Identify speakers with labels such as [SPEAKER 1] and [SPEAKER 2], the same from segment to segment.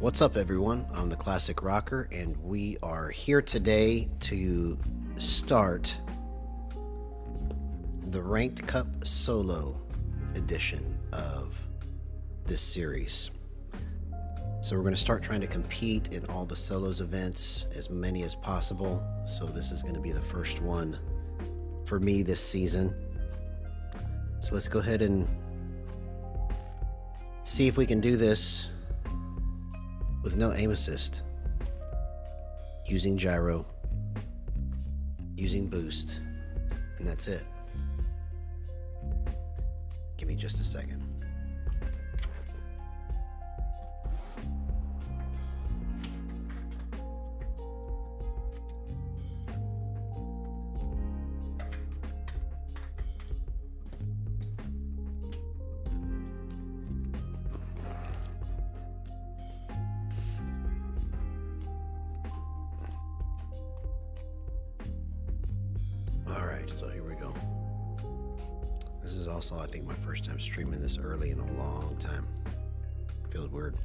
[SPEAKER 1] What's up, everyone? I'm the Classic Rocker, and we are here today to start the Ranked Cup Solo edition of this series. So we're going to start trying to compete in all the solos events, as many as possible. So this is going to be the first one for me this season. So let's go ahead and see if we can do this with no aim assist, using gyro, using boost, and that's it. Give me just a second. Alright, so here we go. This is also, I think, my first time streaming this early in a long time. Feels weird.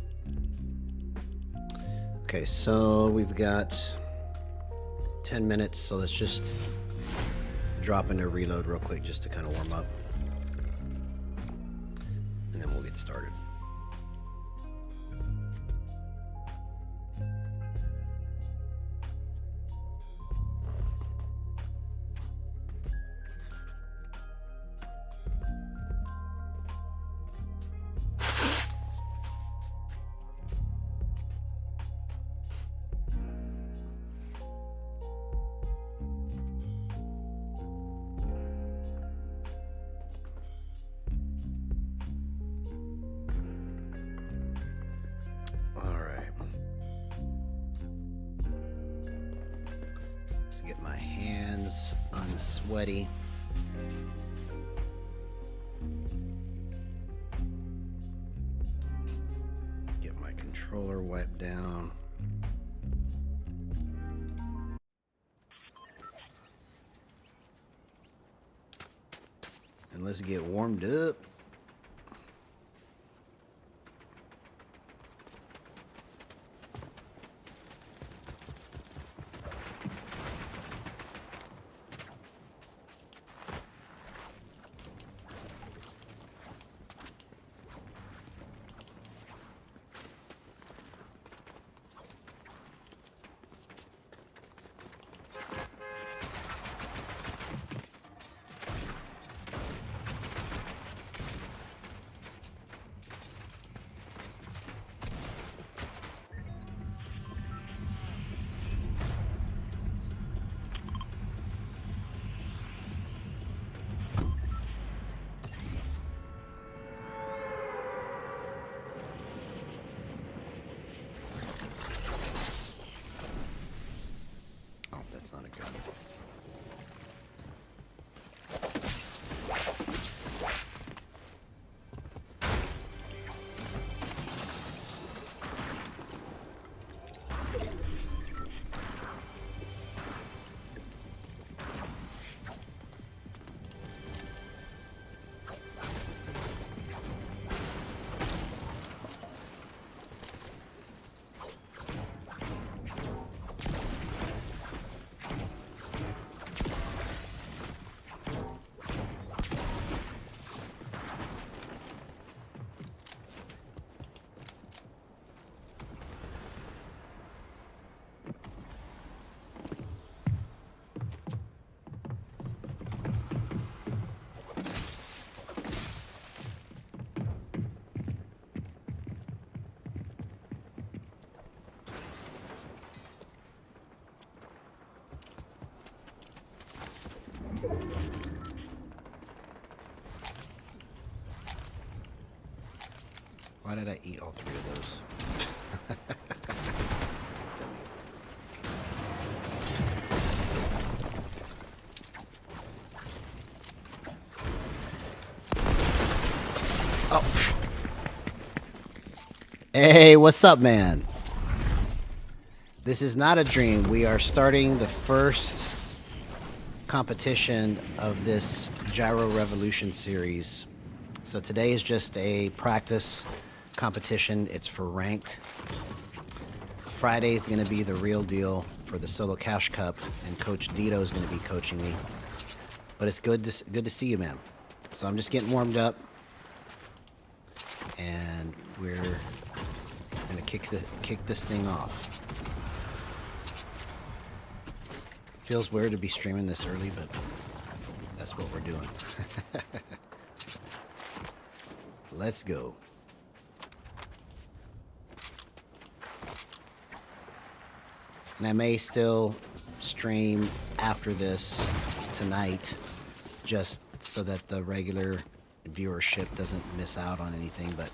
[SPEAKER 1] Okay, so we've got 10 minutes, so let's just drop into reload real quick just to kind of warm up. And then we'll get started. Get my hands unsweaty. Get my controller wiped down. And let's get warmed up. That's not a gun. Why did I eat all three of those? Dummy. Oh. Hey, what's up, man? This is not a dream. We are starting the first competition of this Gyro Revolution series. So today is just a practice competition. It's for ranked. Friday is going to be the real deal for the Solo Cash Cup, and Coach Dito is going to be coaching me. But it's good to see you, man. So I'm just getting warmed up, and we're going to kick this thing off. Feels weird to be streaming this early, but that's what we're doing. Let's go. And I may still stream after this tonight, just so that the regular viewership doesn't miss out on anything, but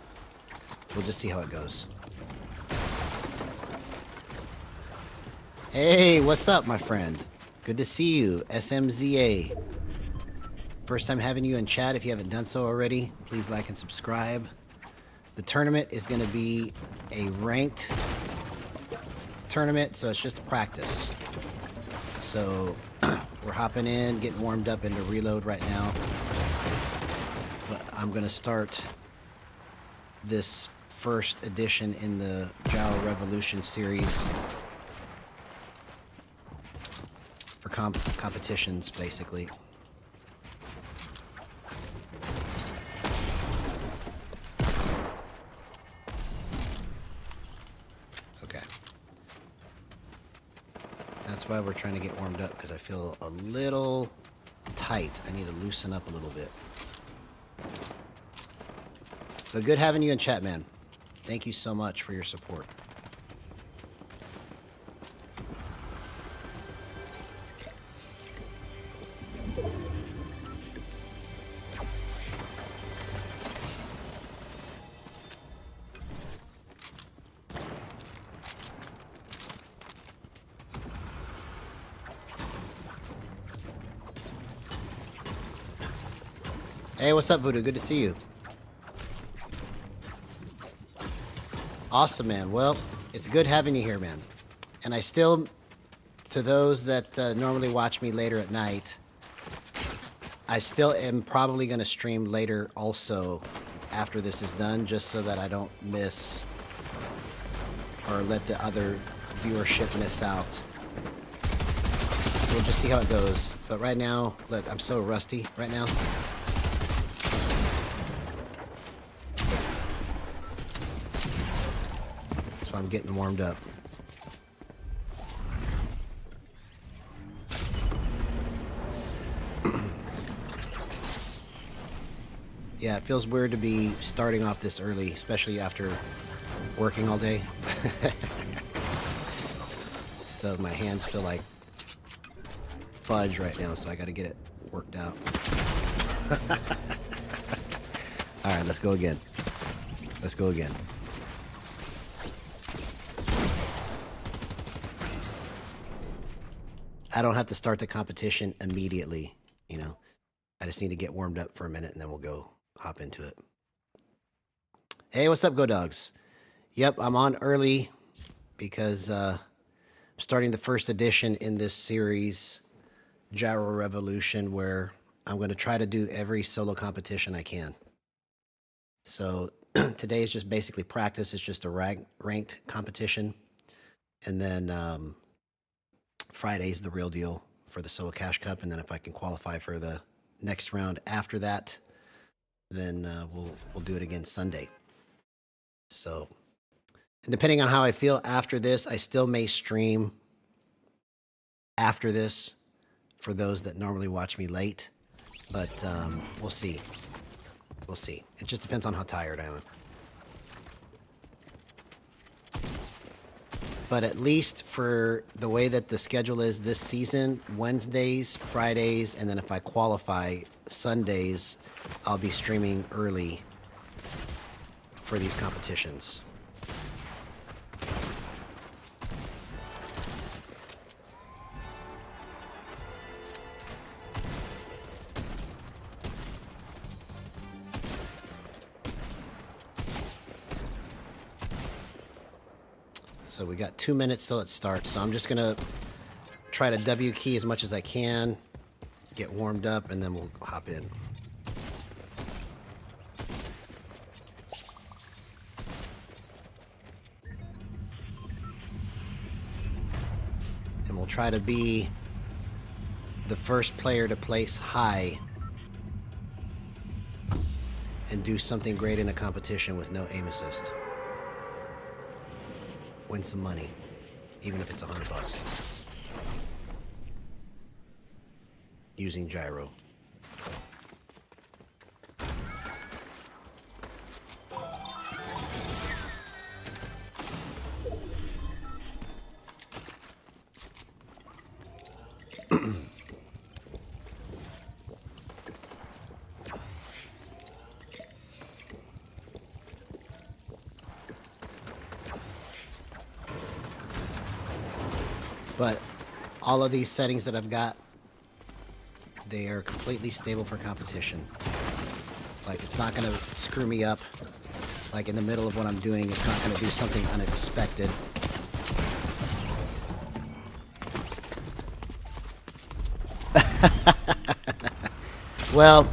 [SPEAKER 1] we'll just see how it goes. Hey, what's up, my friend? Good to see you, SMZA. First time having you in chat. If you haven't done so already, please like and subscribe. The tournament is going to be a ranked tournament, so it's just a practice. So we're hopping in, getting warmed up into reload right now. But I'm going to start this first edition in the Gyro Revolution series for competitions, basically. That's why we're trying to get warmed up, because I feel a little tight. I need to loosen up a little bit. But good having you in chat, man. Thank you so much for your support. Hey, what's up, Voodoo? Good to see you. Awesome, man. Well, it's good having you here, man. And I still, to those that normally watch me later at night, I still am probably going to stream later also after this is done, just so that I don't miss or let the other viewership miss out. So we'll just see how it goes. But right now, look, I'm so rusty right now. I'm getting warmed up. Yeah, it feels weird to be starting off this early, especially after working all day. So my hands feel like fudge right now, so I gotta get it worked out. Alright, let's go again. Let's go again. I don't have to start the competition immediately, you know. I just need to get warmed up for a minute, and then we'll go hop into it. Hey, what's up, Go Dogs? Yep, I'm on early because I'm starting the first edition in this series, Gyro Revolution, where I'm going to try to do every solo competition I can. So today is just basically practice. It's just a ranked competition. And then Friday's the real deal for the Solo Cash Cup, and then if I can qualify for the next round after that, then we'll do it again Sunday. So, and depending on how I feel after this, I still may stream after this for those that normally watch me late, but we'll see. We'll see. It just depends on how tired I am. But at least for the way that the schedule is this season, Wednesdays, Fridays, and then if I qualify, Sundays, I'll be streaming early for these competitions. So we got 2 minutes till it starts. So I'm just gonna try to W key as much as I can, get warmed up, and then we'll hop in. we'll try to be the first player to place high and do something great in a competition with no aim assist. Win some money, even if it's $100. Using gyro. But all of these settings that I've got, they are completely stable for competition. Like, it's not going to screw me up. Like, in the middle of what I'm doing, it's not going to do something unexpected. Well,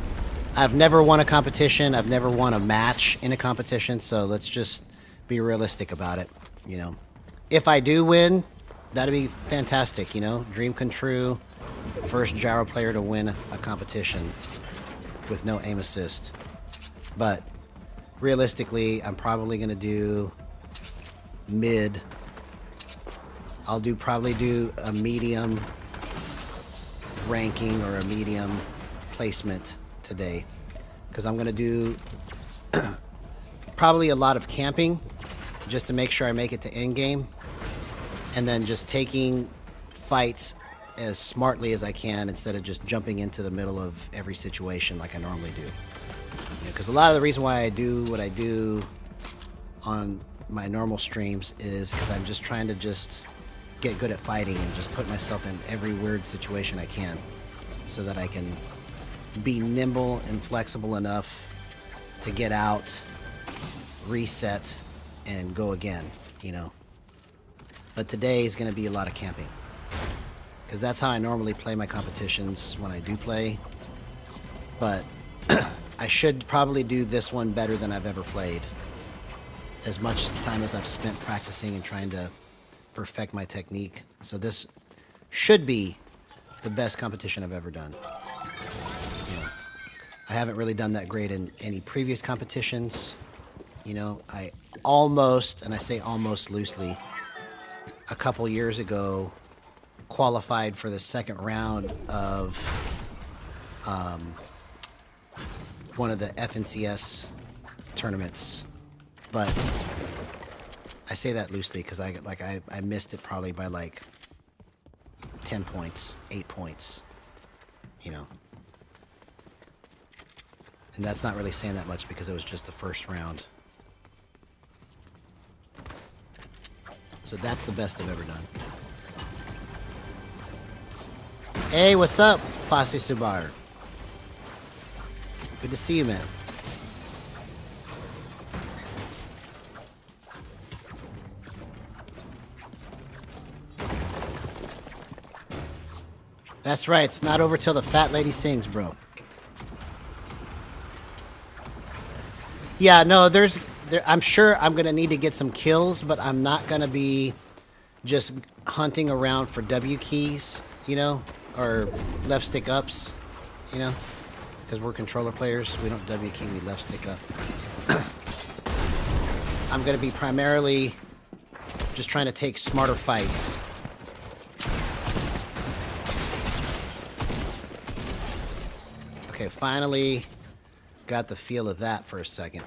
[SPEAKER 1] I've never won a competition. I've never won a match in a competition, so let's just be realistic about it, you know. If I do win, that'd be fantastic, you know. Dream come true. First gyro player to win a competition with no aim assist. But realistically, I'm probably going to do mid. I'll probably do a medium ranking or a medium placement today, because I'm going to do probably a lot of camping just to make sure I make it to end game, and then just taking fights as smartly as I can instead of just jumping into the middle of every situation like I normally do. Because a lot of the reason why I do what I do on my normal streams is because I'm just trying to just get good at fighting and just put myself in every weird situation I can so that I can be nimble and flexible enough to get out, reset, and go again, you know. But today is going to be a lot of camping, because that's how I normally play my competitions when I do play. But I should probably do this one better than I've ever played. As much time as I've spent practicing and trying to perfect my technique. So this should be the best competition I've ever done. You know, I haven't really done that great in any previous competitions. You know, I almost, and I say almost loosely, a couple years ago qualified for the second round of one of the FNCS tournaments, but I say that loosely because I missed it probably by like 10 points, 8 points, you know. And that's not really saying that much because it was just the first round. So that's the best I've ever done. Hey, what's up, Fasi Subar? Good to see you, man. That's right, it's not over till the fat lady sings, bro. Yeah, no, I'm sure I'm gonna need to get some kills, but I'm not gonna be just hunting around for W keys, you know, or left stick ups, you know, because we're controller players. We don't W key, we left stick up. I'm gonna be primarily just trying to take smarter fights. Okay, finally got the feel of that for a second.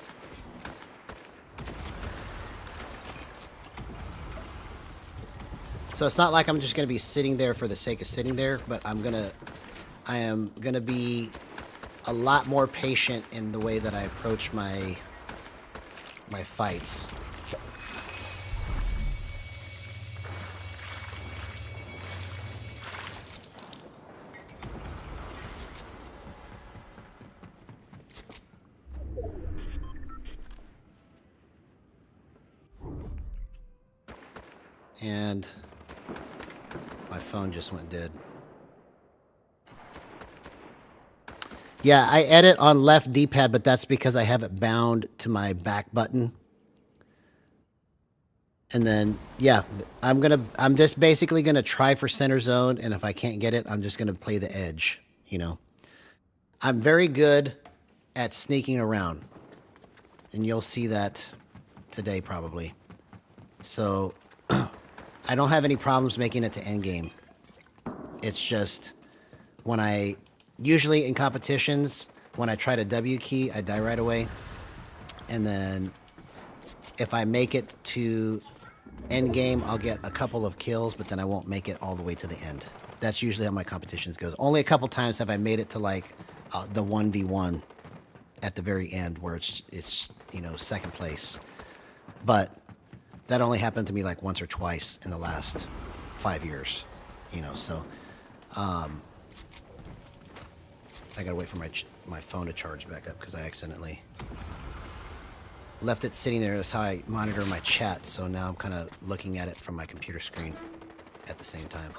[SPEAKER 1] So it's not like I'm just going to be sitting there for the sake of sitting there, but I am going to be a lot more patient in the way that I approach my fights. And my phone just went dead. Yeah, I edit on left D-pad, but that's because I have it bound to my back button. And then, yeah, I'm just basically gonna try for center zone, and if I can't get it, I'm just gonna play the edge, you know. I'm very good at sneaking around, and you'll see that today probably. So, I don't have any problems making it to end game. It's just when usually in competitions, when I try to W key, I die right away. And then if I make it to end game, I'll get a couple of kills, but then I won't make it all the way to the end. That's usually how my competitions goes. Only a couple times have I made it to like the 1v1 at the very end where it's you know, second place. But that only happened to me like once or twice in the last 5 years, you know. So I gotta wait for my phone to charge back up because I accidentally left it sitting there. That's how I monitor my chat. So now I'm kind of looking at it from my computer screen at the same time.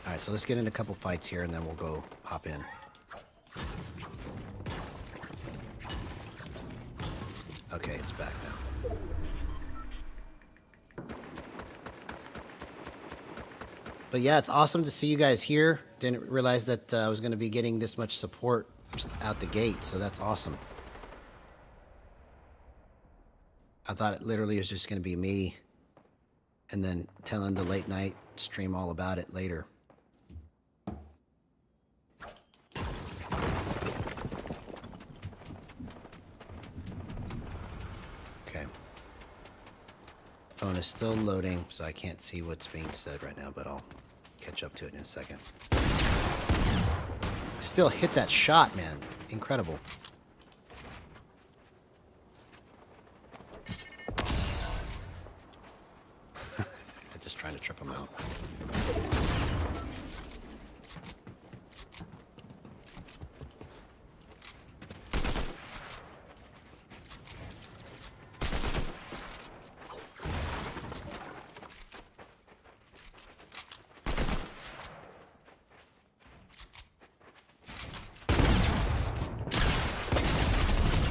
[SPEAKER 1] All right, so let's get in a couple fights here, and then we'll go hop in. Okay, it's back now. But yeah, it's awesome to see you guys here. Didn't realize that I was going to be getting this much support out the gate, so that's awesome. I thought it literally was just going to be me and then telling the late night stream all about it later. Okay. Phone is still loading, so I can't see what's being said right now, but I'll catch up to it in a second. Still hit that shot, man. Incredible. Just trying to trip him out.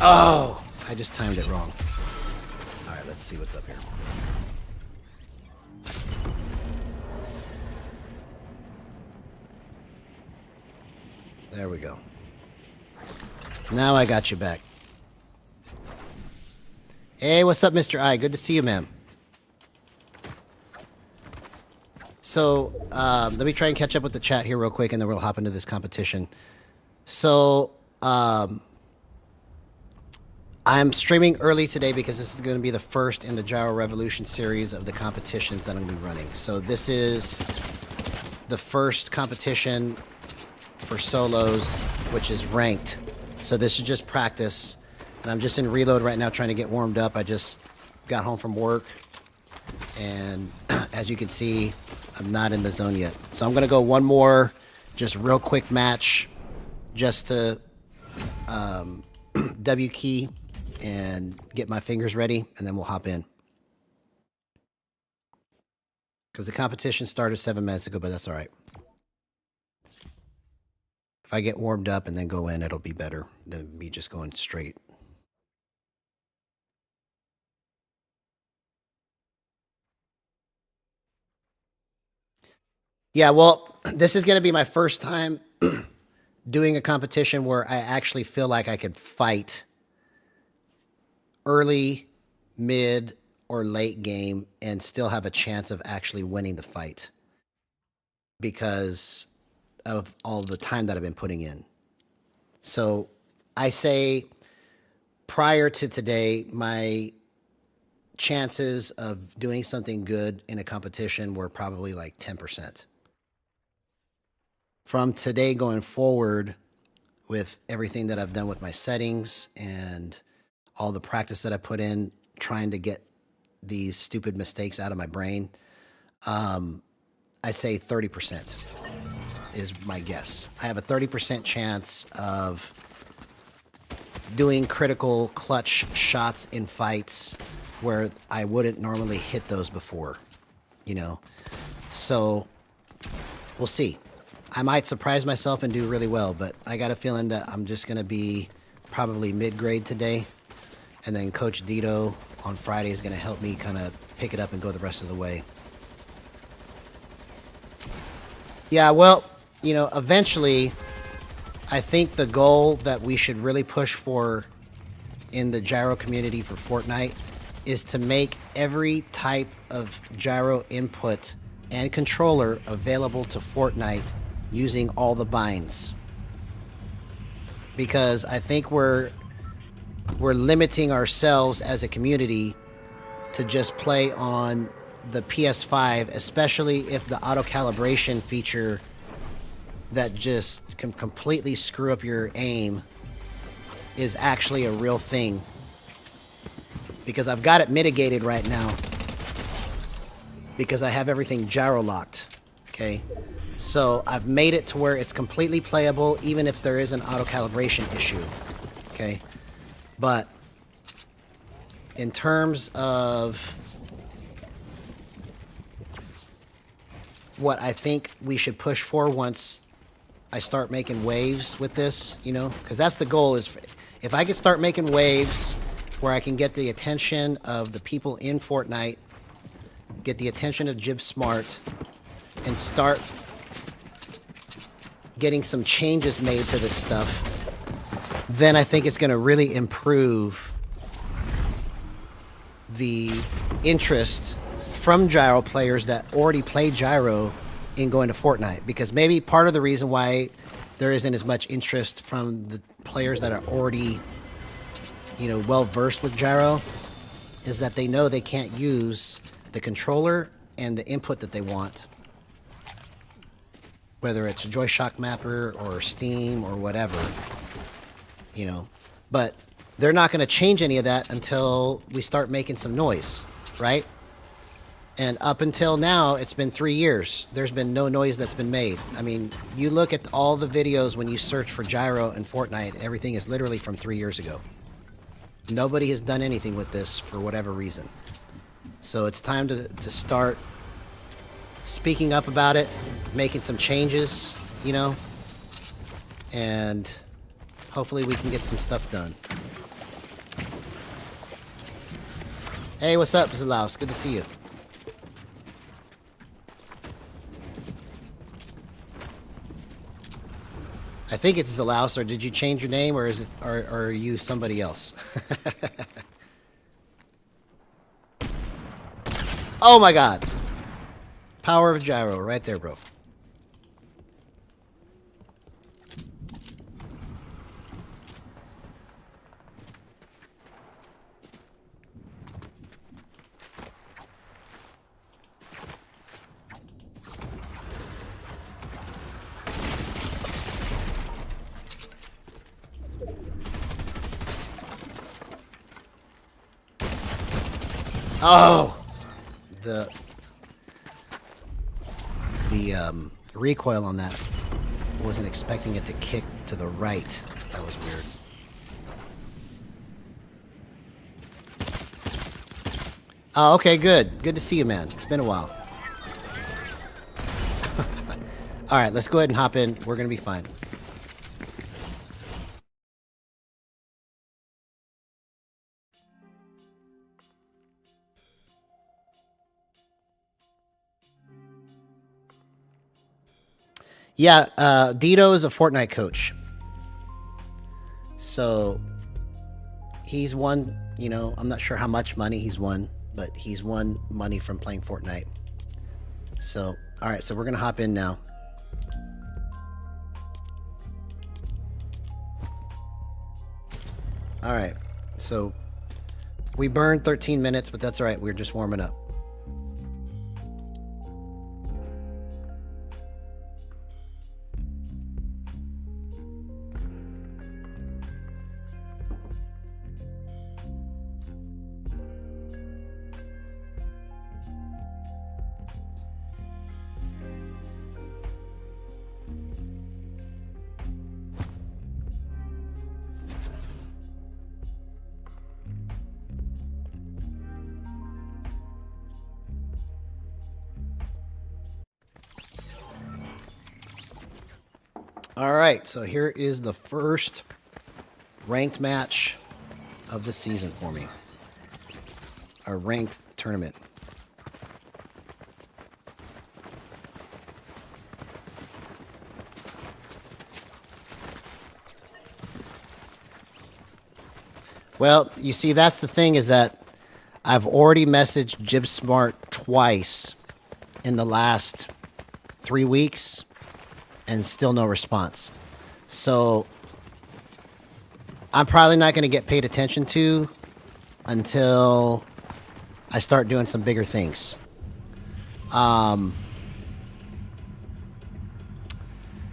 [SPEAKER 1] Oh, I just timed it wrong. All right, let's see what's up here. There we go. Now I got you back. Hey, what's up, Mr. I? Good to see you, ma'am. So, let me try and catch up with the chat here real quick, and then we'll hop into this competition. So, I'm streaming early today because this is going to be the first in the Gyro Revolution series of the competitions that I'm going to be running. So this is the first competition for solos, which is ranked. So this is just practice. And I'm just in reload right now trying to get warmed up. I just got home from work. And as you can see, I'm not in the zone yet. So I'm going to go one more just real quick match just to W key and get my fingers ready, and then we'll hop in. Because the competition started 7 minutes ago, but that's all right. If I get warmed up and then go in, it'll be better than me just going straight. Yeah, well, this is going to be my first time doing a competition where I actually feel like I could fight early, mid, or late game and still have a chance of actually winning the fight because of all the time that I've been putting in. So I say prior to today, my chances of doing something good in a competition were probably like 10%. From today going forward, with everything that I've done with my settings and all the practice that I put in trying to get these stupid mistakes out of my brain, I say 30% is my guess. I have a 30% chance of doing critical clutch shots in fights where I wouldn't normally hit those before, you know? So we'll see. I might surprise myself and do really well, but I got a feeling that I'm just going to be probably mid-grade today. And then Coach Dito on Friday is going to help me kind of pick it up and go the rest of the way. Yeah, well, you know, eventually, I think the goal that we should really push for in the gyro community for Fortnite is to make every type of gyro input and controller available to Fortnite using all the binds. Because I think we're limiting ourselves as a community to just play on the PS5, especially if the auto calibration feature that just can completely screw up your aim is actually a real thing. Because I've got it mitigated right now because I have everything gyro locked. Okay, so I've made it to where it's completely playable even if there is an auto calibration issue. Okay, but in terms of what I think we should push for once I start making waves with this, you know, because that's the goal, is if I can start making waves where I can get the attention of the people in Fortnite, get the attention of Jib Smart, and start getting some changes made to this stuff, then I think it's going to really improve the interest from gyro players that already play gyro in going to Fortnite. Because maybe part of the reason why there isn't as much interest from the players that are already, you know, well versed with gyro is that they know they can't use the controller and the input that they want, whether it's a Joy-Shock mapper or Steam or whatever, you know. But they're not going to change any of that until we start making some noise, right? And up until now, it's been 3 years. There's been no noise that's been made. I mean, you look at all the videos when you search for gyro in Fortnite, everything is literally from 3 years ago. Nobody has done anything with this for whatever reason. So it's time to start speaking up about it, making some changes, you know, and hopefully we can get some stuff done. Hey, what's up, Zalaus? Good to see you. I think it's Zalaus, or did you change your name, or is it, or are you somebody else? Oh my god. Power of gyro right there, bro. Oh, the recoil on that, wasn't expecting it to kick to the right. That was weird. Oh, okay, good. Good to see you, man. It's been a while. All right, let's go ahead and hop in. We're gonna be fine. Yeah, Dito is a Fortnite coach. So he's won, you know, I'm not sure how much money he's won, but he's won money from playing Fortnite. So, all right, so we're going to hop in now. All right, so we burned 13 minutes, but that's all right. We're just warming up. All right, so here is the first ranked match of the season for me. A ranked tournament. Well, you see, that's the thing, is that I've already messaged JibSmart twice in the last 3 weeks and still no response. So I'm probably not going to get paid attention to until I start doing some bigger things. And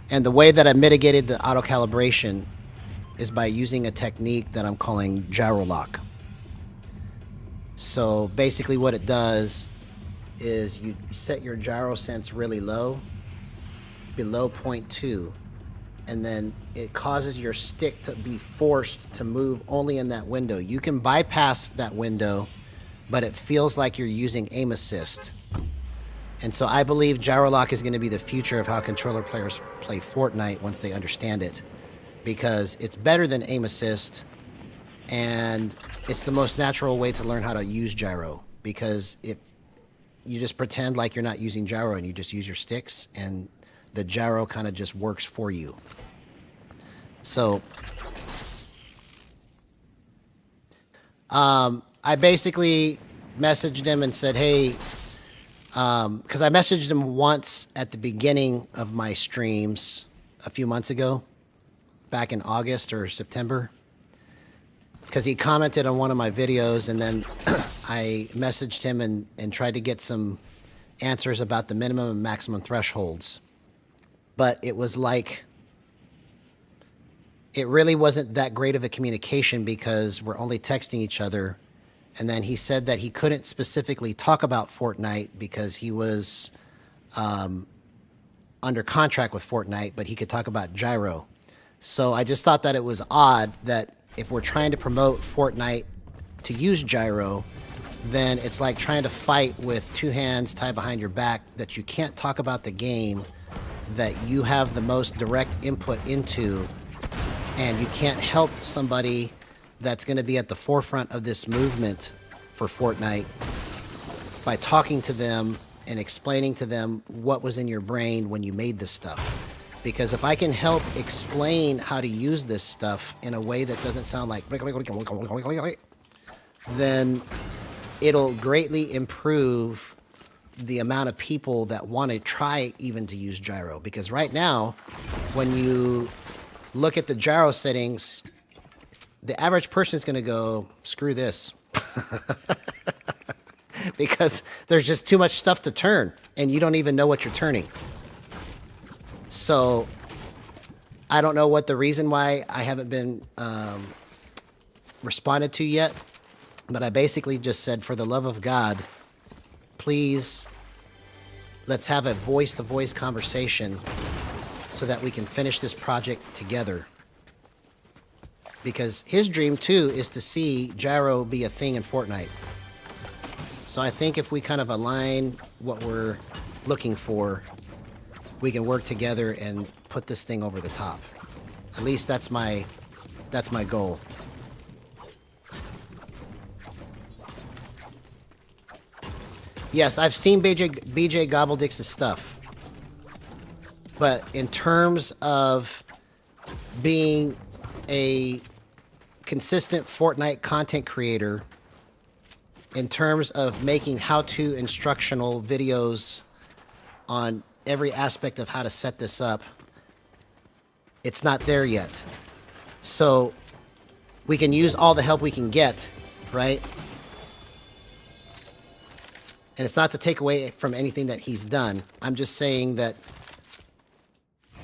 [SPEAKER 1] the way that I mitigated the auto calibration is by using a technique that I'm calling gyro lock. So basically what it does is you set your gyro sense really low, below 0.2, and then it causes your stick to be forced to move only in that window. You can bypass that window, but it feels like you're using aim assist. And so I believe gyro lock is going to be the future of how controller players play Fortnite once they understand it, because it's better than aim assist, and it's the most natural way to learn how to use gyro, because if you just pretend like you're not using gyro and you just use your sticks, and the gyro kind of just works for you. So I basically messaged him and said, hey, because I messaged him once at the beginning of my streams a few months ago, back in August or September, because he commented on one of my videos, and then I messaged him and tried to get some answers about the minimum and maximum thresholds. But it was like, it really wasn't that great of a communication, because we're only texting each other. And then he said that he couldn't specifically talk about Fortnite because he was under contract with Fortnite, but he could talk about gyro. So I just thought that it was odd that if we're trying to promote Fortnite to use gyro, then it's like trying to fight with two hands tied behind your back, that you can't talk about the game that you have the most direct input into, and you can't help somebody that's going to be at the forefront of this movement for Fortnite by talking to them and explaining to them what was in your brain when you made this stuff. Because if I can help explain how to use this stuff in a way that doesn't sound like, then it'll greatly improve the amount of people that want to try even to use gyro. Because right now, when you look at the gyro settings, the average person is going to go, screw this. Because there's just too much stuff to turn, and you don't even know what you're turning. So I don't know what the reason why I haven't been responded to yet, but I basically just said, for the love of God, please, let's have a voice-to-voice conversation so that we can finish this project together. Because his dream, too, is to see gyro be a thing in Fortnite. So I think if we kind of align what we're looking for, we can work together and put this thing over the top. At least that's my goal. Yes, I've seen BJ Gobbledick's stuff. But in terms of being a consistent Fortnite content creator, in terms of making how-to instructional videos on every aspect of how to set this up, it's not there yet. So we can use all the help we can get, right? And it's not to take away from anything that he's done. I'm just saying that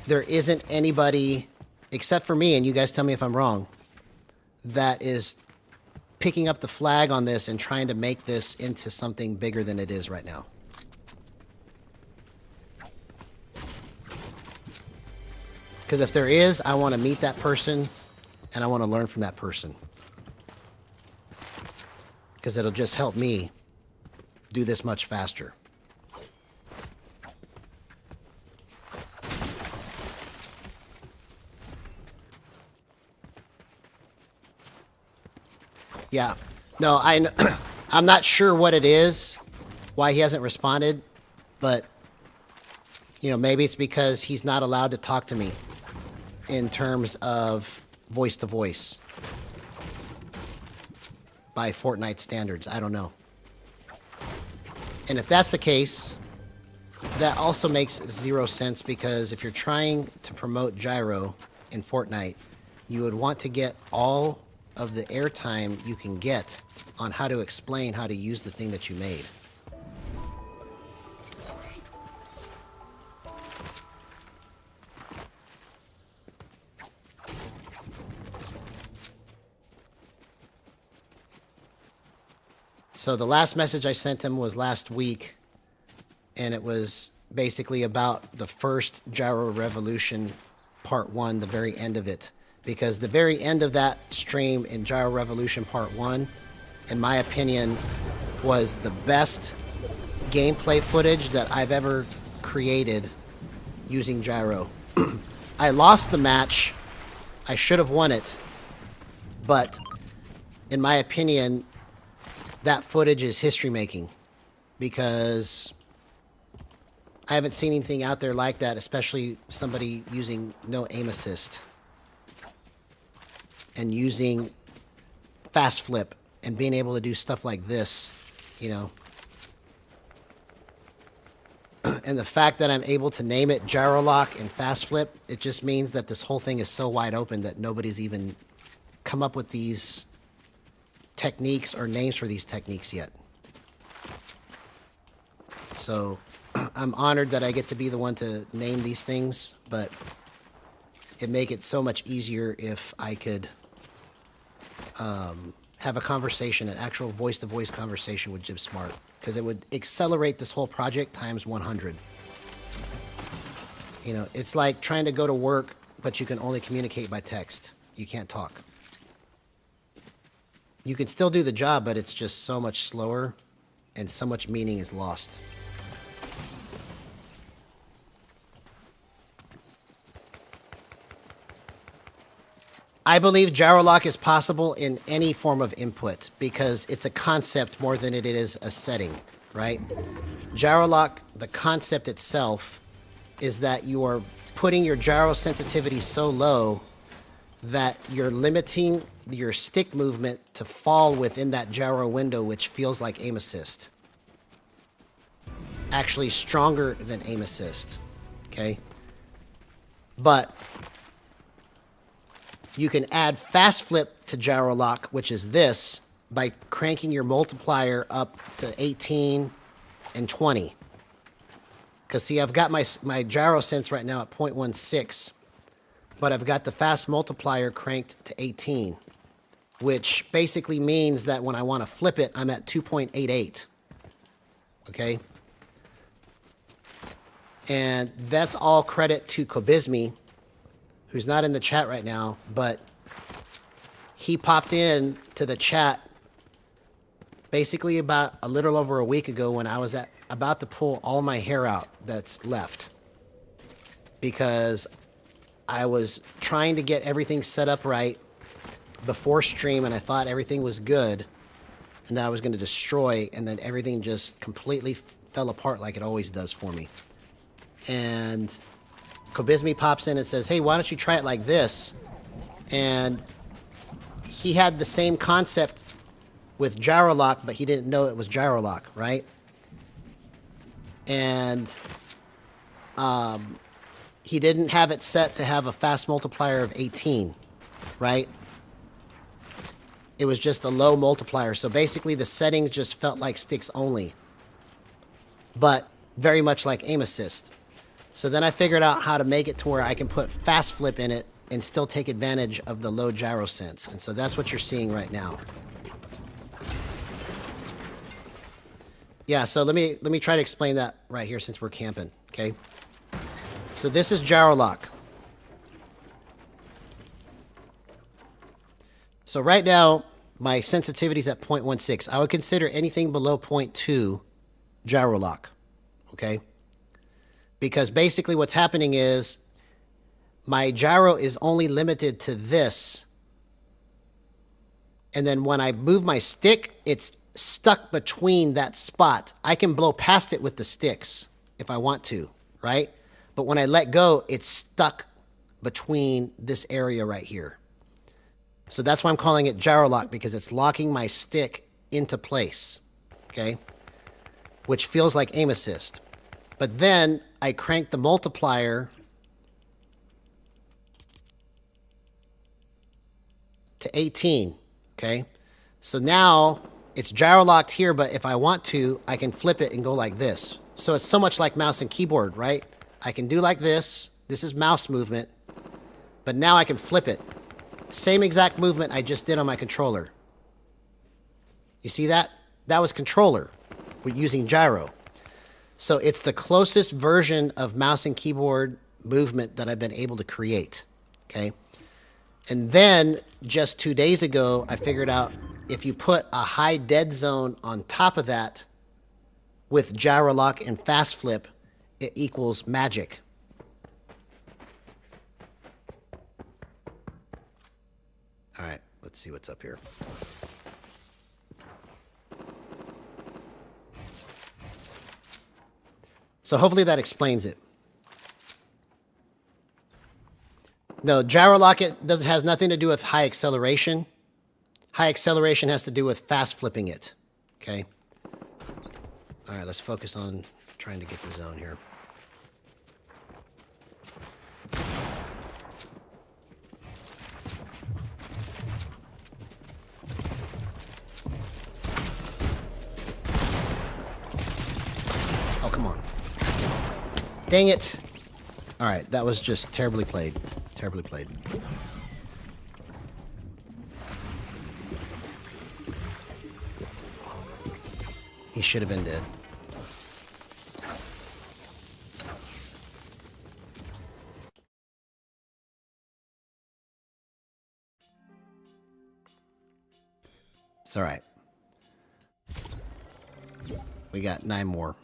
[SPEAKER 1] there isn't anybody, except for me, and you guys tell me if I'm wrong, that is picking up the flag on this and trying to make this into something bigger than it is right now. Because if there is, I want to meet that person and I want to learn from that person. Because it'll just help me do this much faster. Yeah. No, I'm not sure what it is, why he hasn't responded, but, you know, maybe it's because he's not allowed to talk to me in terms of voice to voice by Fortnite standards. I don't know. And if that's the case, that also makes zero sense, because if you're trying to promote Gyro in Fortnite, you would want to get all of the airtime you can get on how to explain how to use the thing that you made. So the last message I sent him was last week, and it was basically about the first Gyro Revolution Part 1, the very end of it. Because the very end of that stream in Gyro Revolution Part 1, in my opinion, was the best gameplay footage that I've ever created using Gyro. I lost the match. I should have won it. But in my opinion, that footage is history making, because I haven't seen anything out there like that, especially somebody using no aim assist and using fast flip and being able to do stuff like this, you know. And the fact that I'm able to name it gyro lock and fast flip, it just means that this whole thing is so wide open that nobody's even come up with these techniques or names for these techniques yet. So I'm honored that I get to be the one to name these things, but it'd make it so much easier if I could have a conversation, an actual voice-to-voice conversation with Jib Smart, because it would accelerate this whole project times 100. You know, it's like trying to go to work, but you can only communicate by text. You can't talk. You can still do the job, but it's just so much slower, and so much meaning is lost. I believe gyro lock is possible in any form of input, because it's a concept more than it is a setting, right? Gyro lock, the concept itself, is that you are putting your gyro sensitivity so low that you're limiting your stick movement to fall within that gyro window, which feels like aim assist. Actually stronger than aim assist, okay? But you can add fast flip to gyro lock, which is this, by cranking your multiplier up to 18 and 20. Because see, I've got my gyro sense right now at 0.16, but I've got the fast multiplier cranked to 18, which basically means that when I want to flip it, I'm at 2.88, okay? And that's all credit to Kobizmi, who's not in the chat right now, but he popped in to the chat basically about a little over a week ago when I was about to pull all my hair out that's left, because I was trying to get everything set up right before stream, and I thought everything was good, and that I was going to destroy, and then everything just completely fell apart like it always does for me. And Kobizmi pops in and says, hey, why don't you try it like this? And he had the same concept with gyro lock, but he didn't know it was gyro lock, right? And he didn't have it set to have a fast multiplier of 18, right? It was just a low multiplier. So basically the settings just felt like sticks only, but very much like aim assist. So then I figured out how to make it to where I can put fast flip in it and still take advantage of the low gyro sense. And so that's what you're seeing right now. Yeah, so let me try to explain that right here since we're camping, okay? So this is gyro lock. So right now, my sensitivity is at 0.16. I would consider anything below 0.2 gyro lock, okay? Because basically what's happening is my gyro is only limited to this And then when I move my stick, it's stuck between that spot. I can blow past it with the sticks if I want to, right? But when I let go, it's stuck between this area right here. So that's why I'm calling it gyro lock, because it's locking my stick into place, okay? Which feels like aim assist. But then I crank the multiplier to 18, okay? So now it's gyro locked here, but if I want to, I can flip it and go like this. So it's so much like mouse and keyboard, right? I can do like this. This is mouse movement. But now I can flip it. Same exact movement I just did on my controller. You see that? That was controller. We're using gyro. So it's the closest version of mouse and keyboard movement that I've been able to create, okay? And then just 2 days ago, I figured out if you put a high dead zone on top of that with gyro lock and fast flip, it equals magic. All right, let's see what's up here. So hopefully that explains it. No, gyro lock has nothing to do with high acceleration. High acceleration has to do with fast flipping it. Okay. All right, let's focus on trying to get the zone here. Oh, come on. Dang it. All right, that was just terribly played. Terribly played. He should have been dead. It's all right. We got 9 more.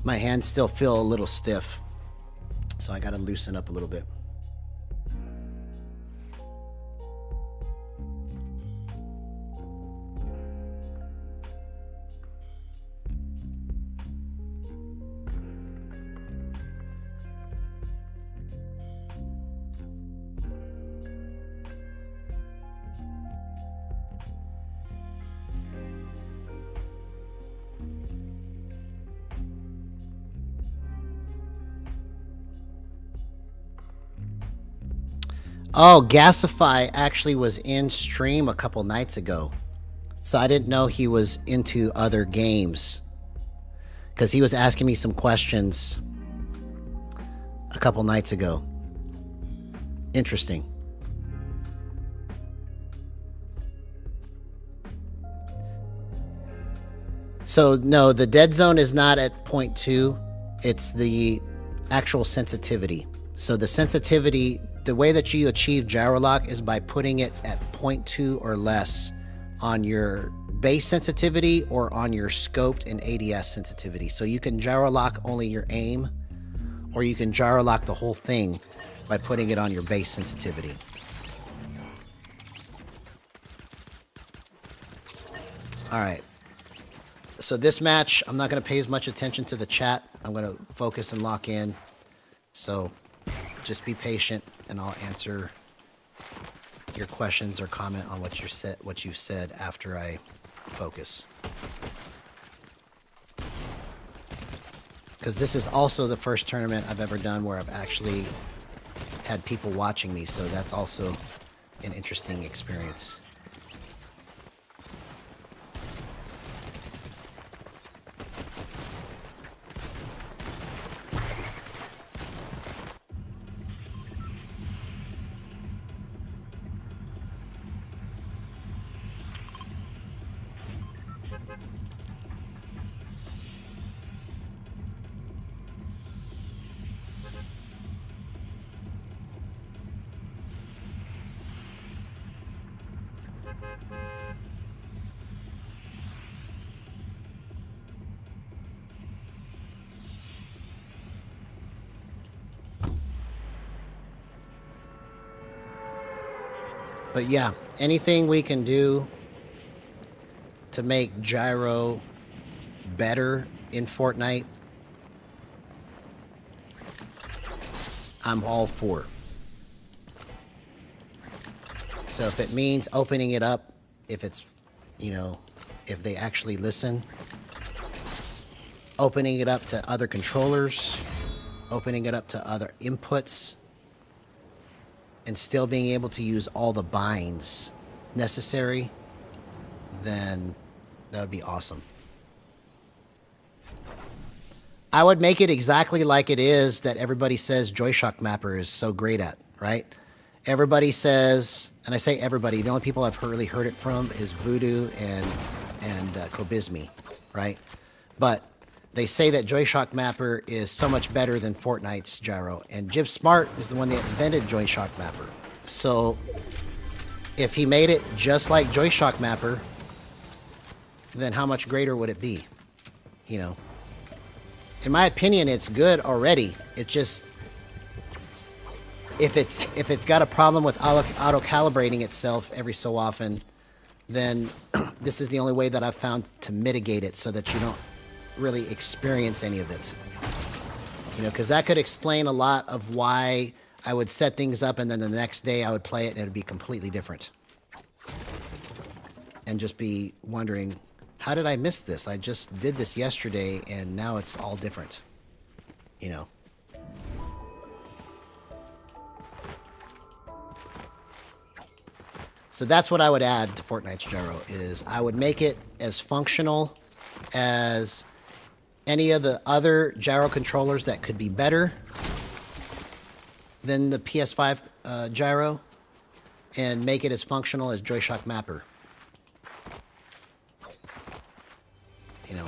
[SPEAKER 1] My hands still feel a little stiff, so I gotta loosen up a little bit. Oh, Gasify actually was in stream a couple nights ago. So I didn't know he was into other games, because he was asking me some questions a couple nights ago. Interesting. So no, the dead zone is not at 0.2. It's the actual sensitivity. So the sensitivity, the way that you achieve gyro lock is by putting it at 0.2 or less on your base sensitivity or on your scoped and ADS sensitivity. So you can gyro lock only your aim, or you can gyro lock the whole thing by putting it on your base sensitivity. All right. So this match, I'm not going to pay as much attention to the chat. I'm going to focus and lock in. So just be patient, and I'll answer your questions or comment on what you've said after I focus. Because this is also the first tournament I've ever done where I've actually had people watching me, so that's also an interesting experience. But yeah, anything we can do to make gyro better in Fortnite, I'm all for. So if it means opening it up, if it's, you know, if they actually listen, opening it up to other controllers, opening it up to other inputs, and still being able to use all the binds necessary, then that would be awesome. I would make it exactly like it is that everybody says Joyshock Mapper is so great at, right? Everybody says, and I say everybody, the only people I've really heard it from is Voodoo and Kobizmi, right? But they say that Joyshock Mapper is so much better than Fortnite's gyro, and Jib Smart is the one that invented Joyshock Mapper. So if he made it just like Joyshock Mapper, then how much greater would it be? You know, in my opinion, it's good already. It just, if it's got a problem with auto calibrating itself every so often, then this is the only way that I've found to mitigate it so that you don't really experience any of it. You know, because that could explain a lot of why I would set things up and then the next day I would play it and it would be completely different. And just be wondering, how did I miss this? I just did this yesterday and now it's all different. You know. So that's what I would add to Fortnite's gyro, is I would make it as functional as any of the other gyro controllers that could be better than the PS5 gyro, and make it as functional as Joyshock Mapper. You know.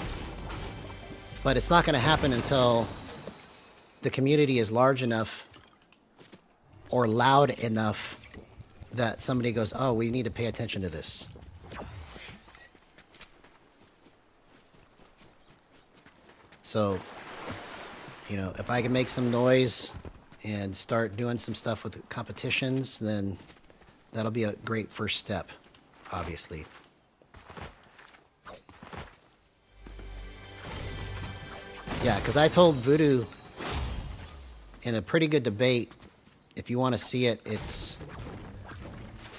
[SPEAKER 1] But it's not going to happen until the community is large enough or loud enough that somebody goes, oh, we need to pay attention to this. So, you know, if I can make some noise and start doing some stuff with competitions, then that'll be a great first step, obviously. Yeah, because I told Voodoo in a pretty good debate, if you want to see it, it's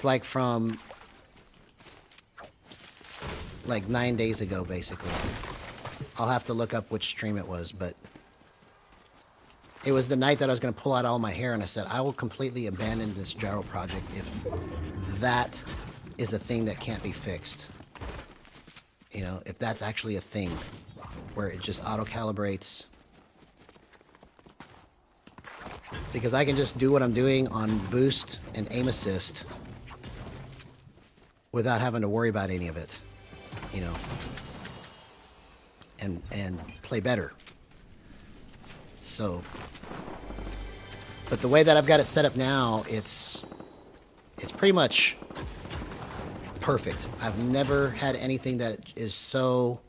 [SPEAKER 1] like from like 9 days ago, basically. I'll have to look up which stream it was, but it was the night that I was going to pull out all my hair, and I said, I will completely abandon this gyro project if that is a thing that can't be fixed. You know, if that's actually a thing where it just auto-calibrates. Because I can just do what I'm doing on boost and aim assist without having to worry about any of it, you know, and play better. So, but the way that I've got it set up now, it's pretty much perfect. I've never had anything that is so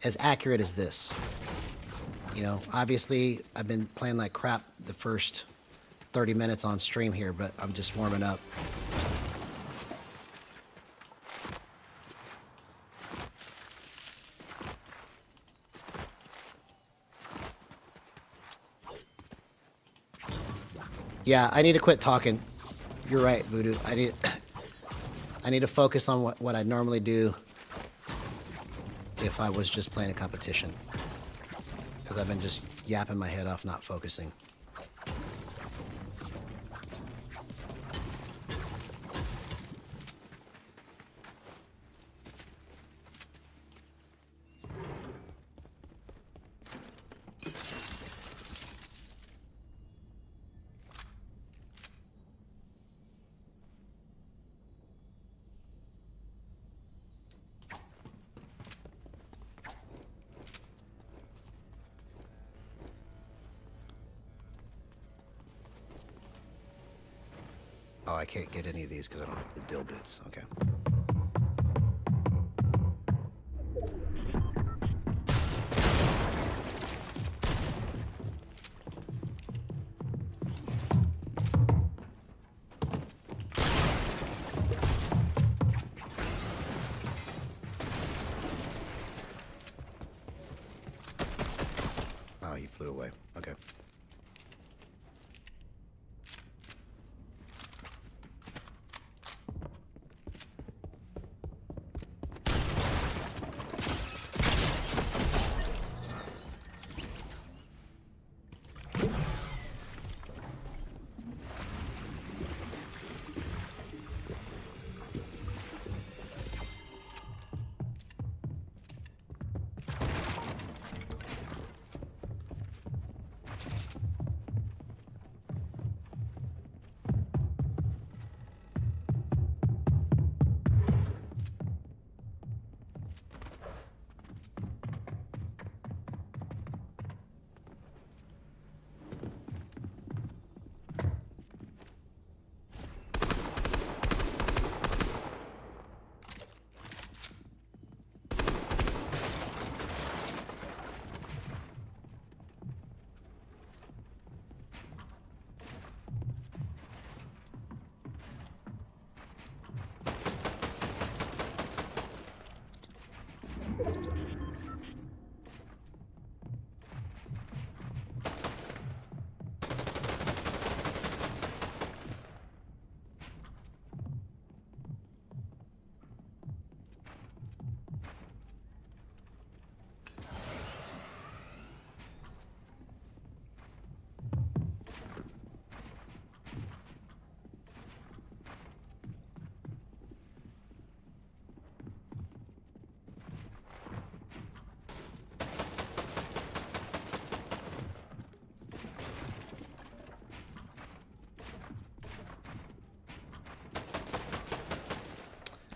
[SPEAKER 1] as accurate as this. You know, obviously I've been playing like crap the first 30 minutes on stream here, but I'm just warming up. Yeah, I need to quit talking. You're right, Voodoo. I need to focus on what I normally do if I was just playing a competition. Because I've been just yapping my head off, not focusing. Oh, I can't get any of these because I don't have the dill bits. Okay.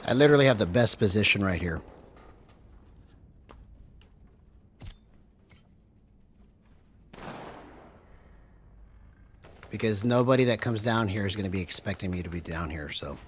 [SPEAKER 1] I literally have the best position right here. Because nobody that comes down here is going to be expecting me to be down here, so...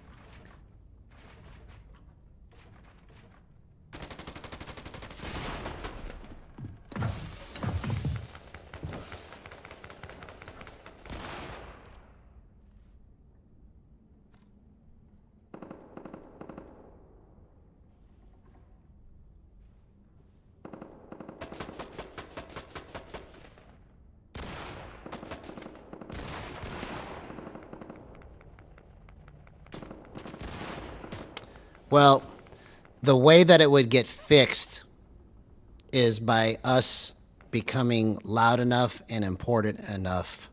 [SPEAKER 1] Well, the way that it would get fixed is by us becoming loud enough and important enough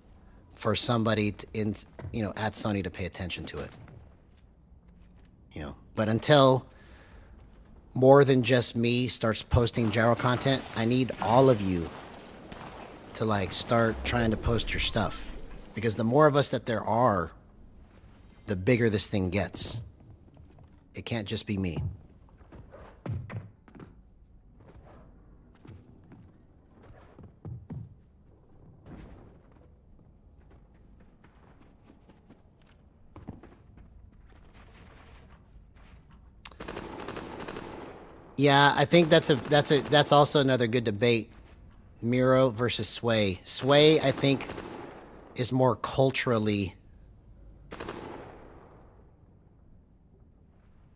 [SPEAKER 1] for somebody to, at Sony to pay attention to it. But until more than just me starts posting gyro content, I need all of you to like start trying to post your stuff, because the more of us that there are, the bigger this thing gets. It can't just be me. Yeah, I think that's also another good debate. Miro versus Sway. Sway, I think, is more culturally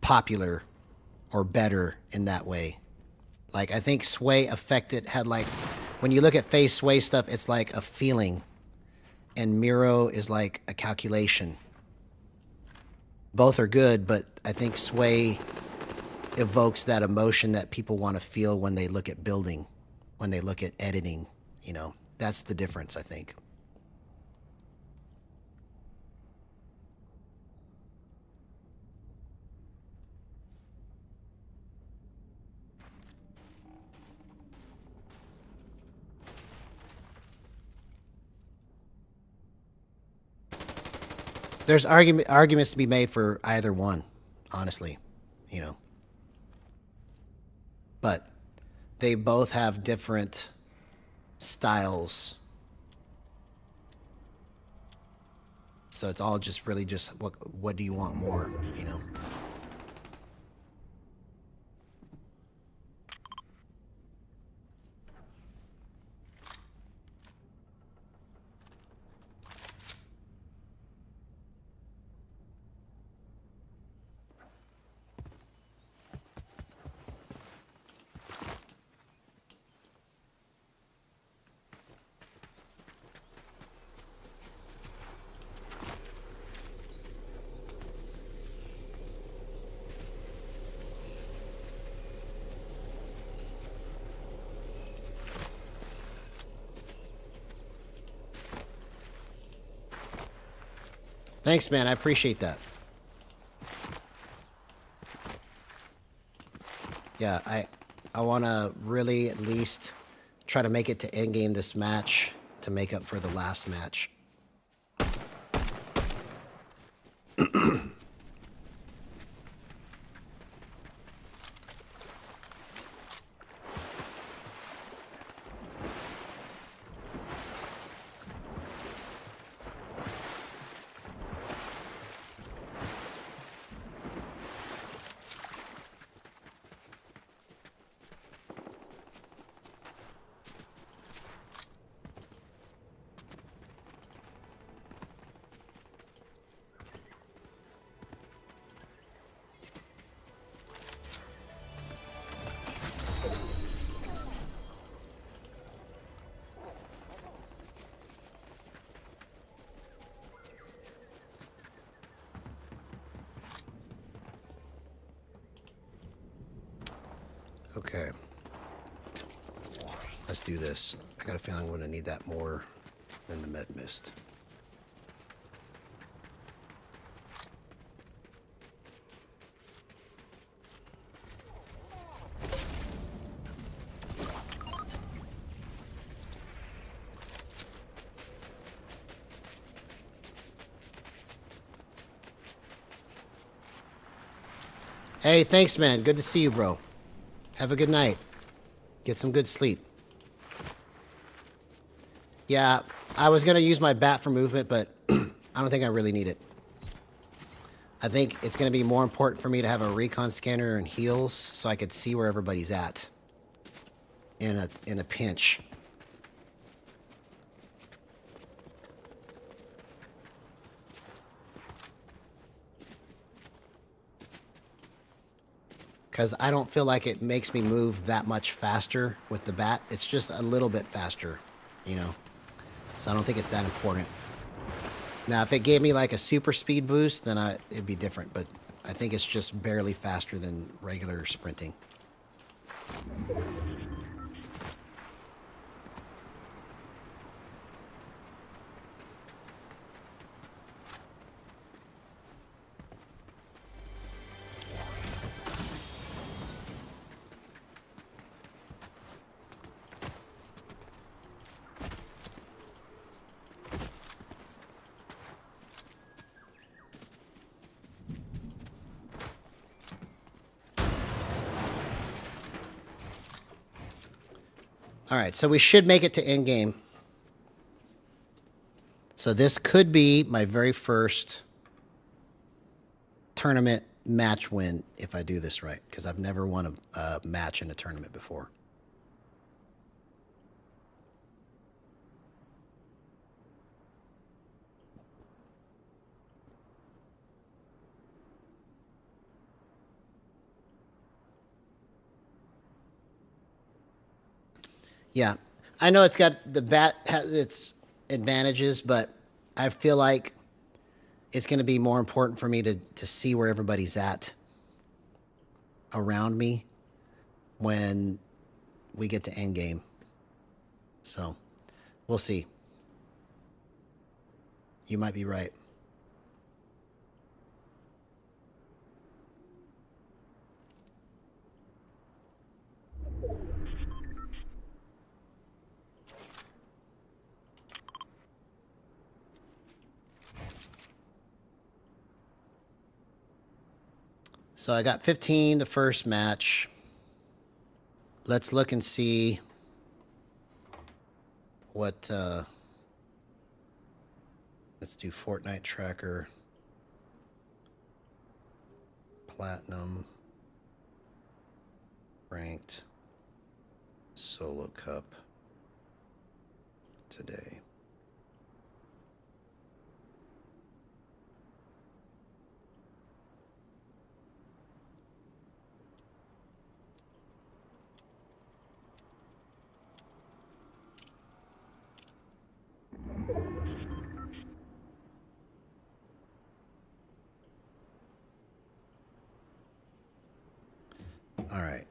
[SPEAKER 1] popular or better in that way. Like, I think Sway had like, when you look at Faye Sway stuff, it's like a feeling, and Miro is like a calculation. Both are good, but I think Sway evokes that emotion that people want to feel when they look at building, when they look at editing. That's the difference, I think. There's arguments to be made for either one, honestly, But they both have different styles. So it's all just really just what do you want more, Thanks, man. I appreciate that. Yeah, I want to really at least try to make it to endgame this match to make up for the last match. Okay. Let's do this. I got a feeling I'm going to need that more than the med mist. Hey, thanks, man. Good to see you, bro. Have a good night. Get some good sleep. Yeah, I was going to use my bat for movement, but I don't think I really need it. I think it's going to be more important for me to have a recon scanner and heals so I could see where everybody's at in a pinch. Because I don't feel like it makes me move that much faster with the bat. It's just a little bit faster, you know. So I don't think it's that important. Now, if it gave me like a super speed boost, then it'd be different. But I think it's just barely faster than regular sprinting. All right, so we should make it to endgame. So this could be my very first tournament match win if I do this right, because I've never won a match in a tournament before. Yeah, I know it's got the bat has its advantages, but I feel like it's going to be more important for me to see where everybody's at around me when we get to endgame. So we'll see. You might be right. So I got 15 the first match. Let's look and see what, let's do Fortnite tracker, platinum, ranked, solo cup today. All right,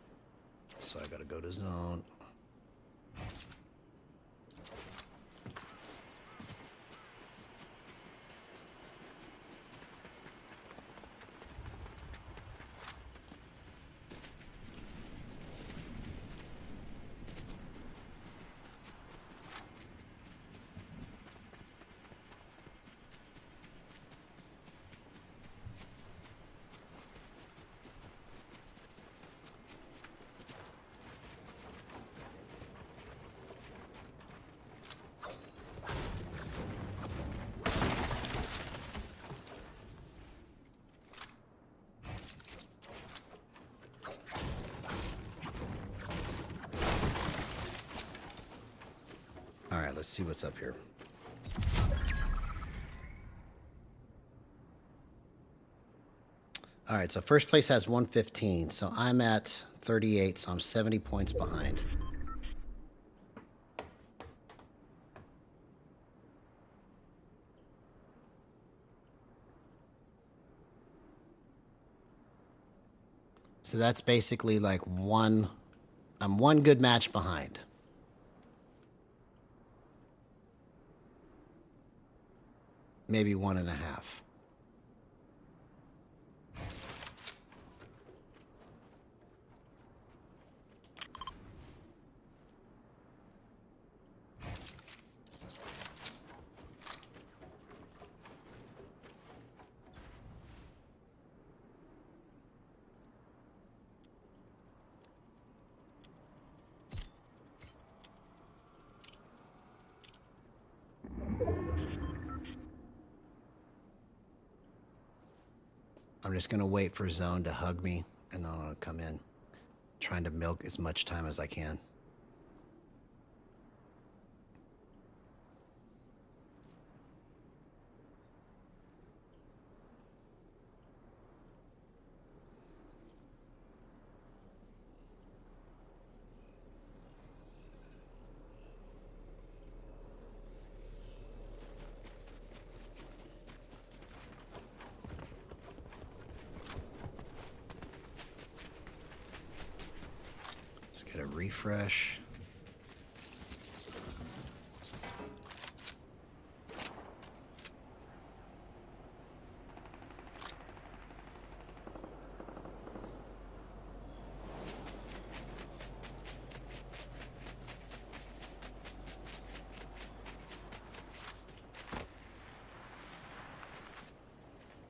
[SPEAKER 1] so I gotta go to zone. All right, let's see what's up here. All right, so first place has 115, so I'm at 38, so I'm 70 points behind. So that's basically like I'm one good match behind. Maybe 1.5. I'm just going to wait for Zone to hug me, and then I'll come in, trying to milk as much time as I can. Get a refresh.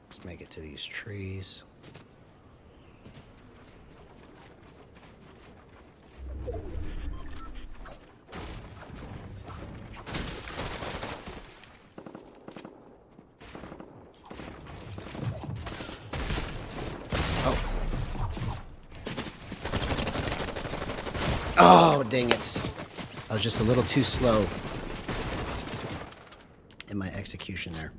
[SPEAKER 1] Let's make it to these trees. Oh, dang it. I was just a little too slow in my execution there.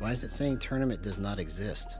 [SPEAKER 1] Why is it saying tournament does not exist?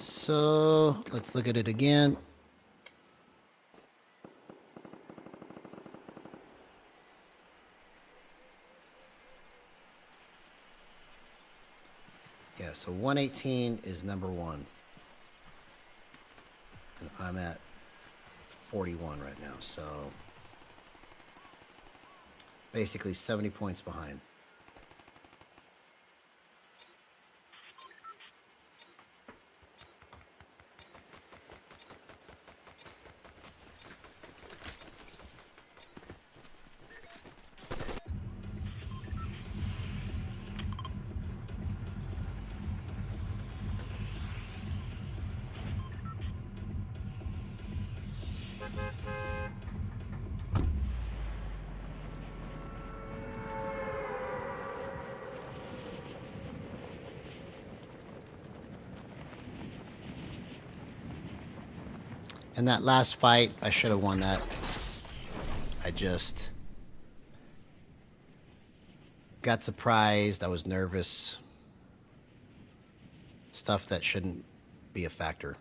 [SPEAKER 1] So let's look at it again. Yeah, so 118 is number one. And I'm at 41 right now, so basically 70 points behind. And that last fight, I should have won that. I just got surprised. I was nervous. Stuff that shouldn't be a factor.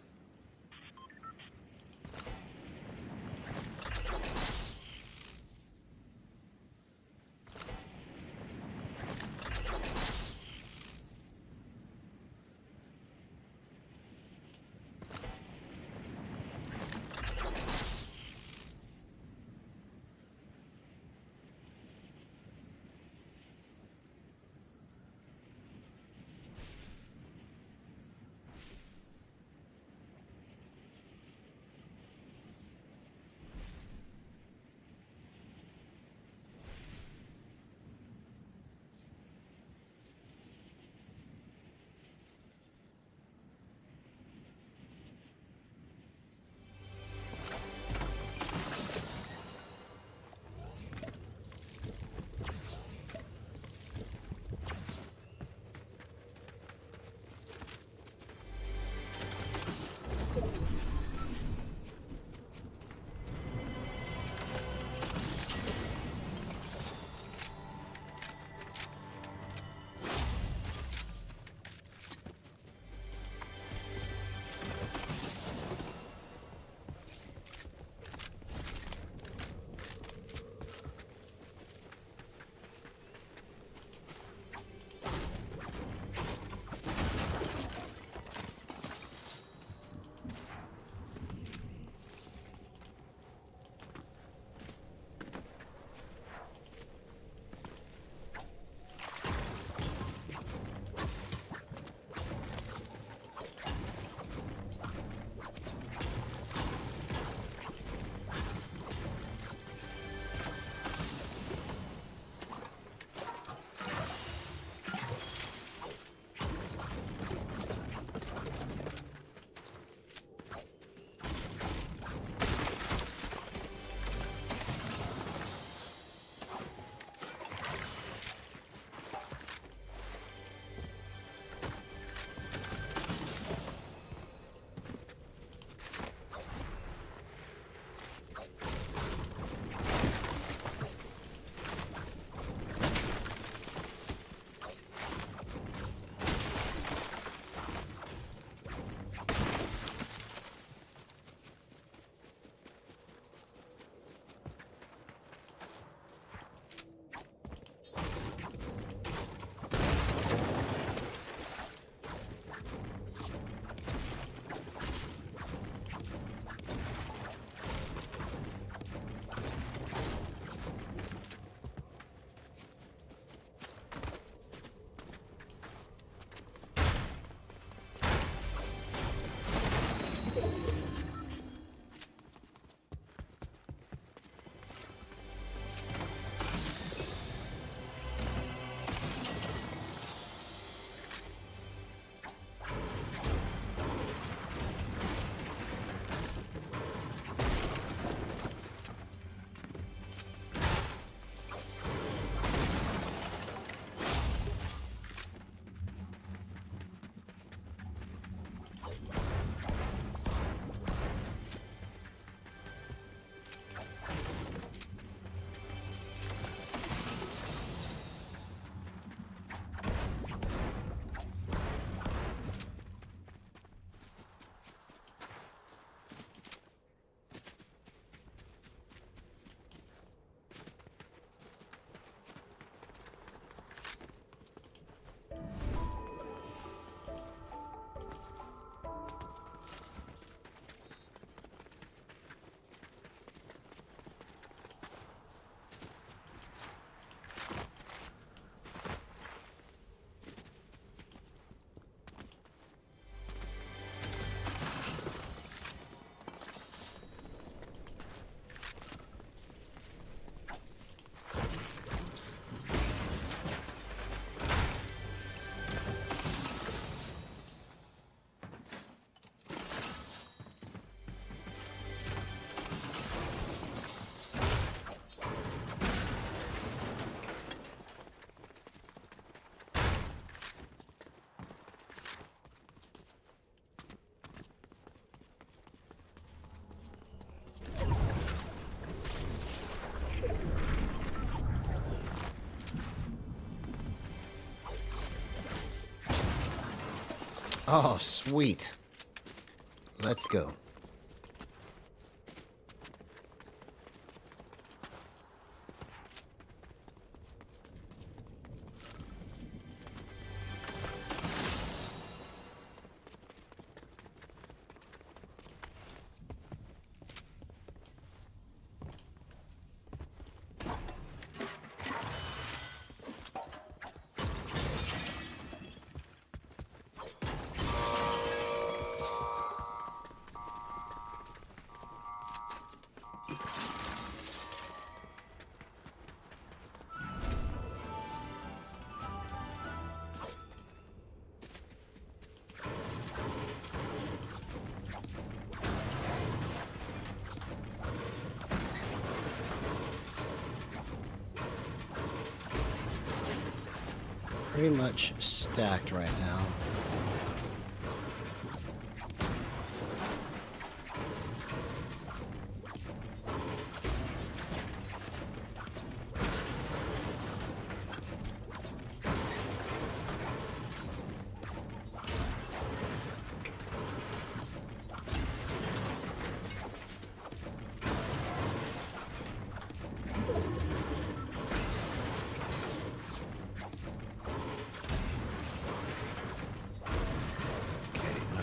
[SPEAKER 1] Oh, sweet. Let's go. Pretty much stacked right now.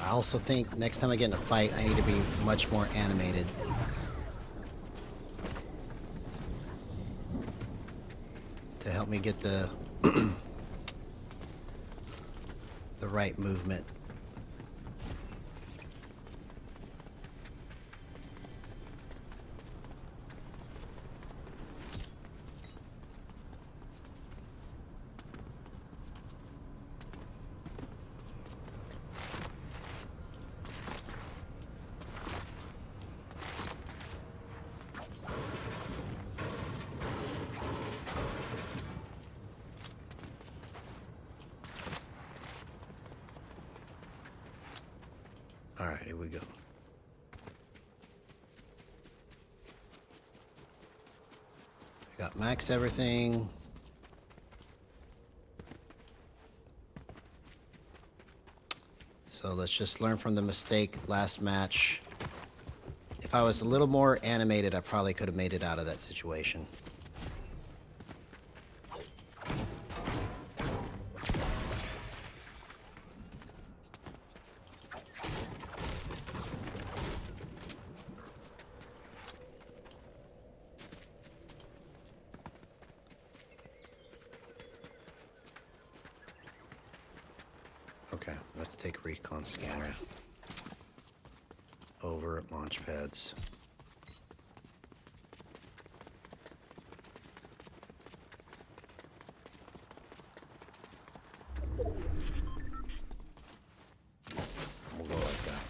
[SPEAKER 1] I also think next time I get in a fight, I need to be much more animated. To help me get the the right movement. All right, here we go. I got max everything. So let's just learn from the mistake last match. If I was a little more animated, I probably could have made it out of that situation. Okay, let's take recon scanner over at launch pads. We'll go like that.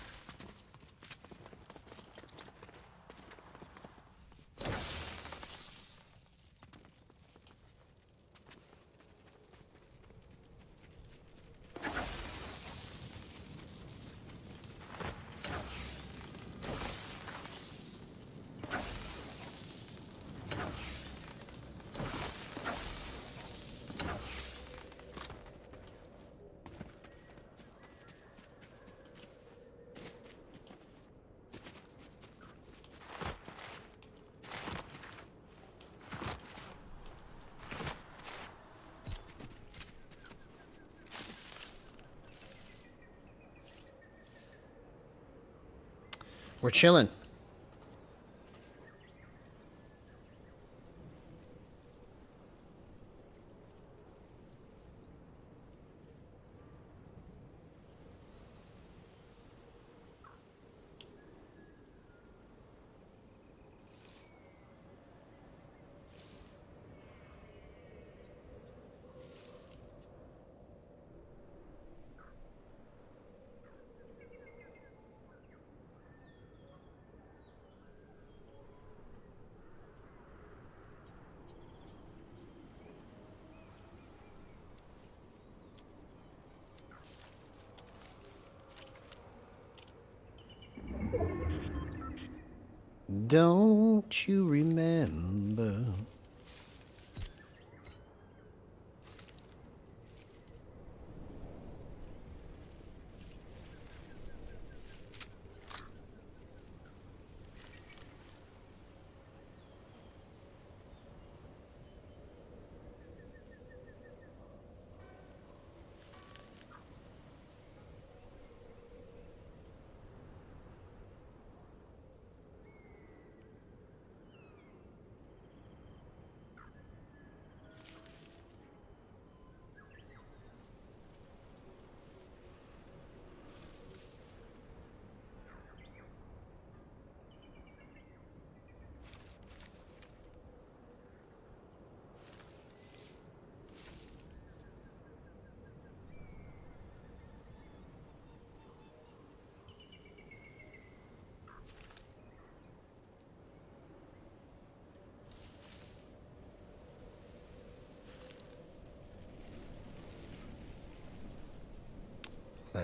[SPEAKER 1] We're chilling. Don't you remember?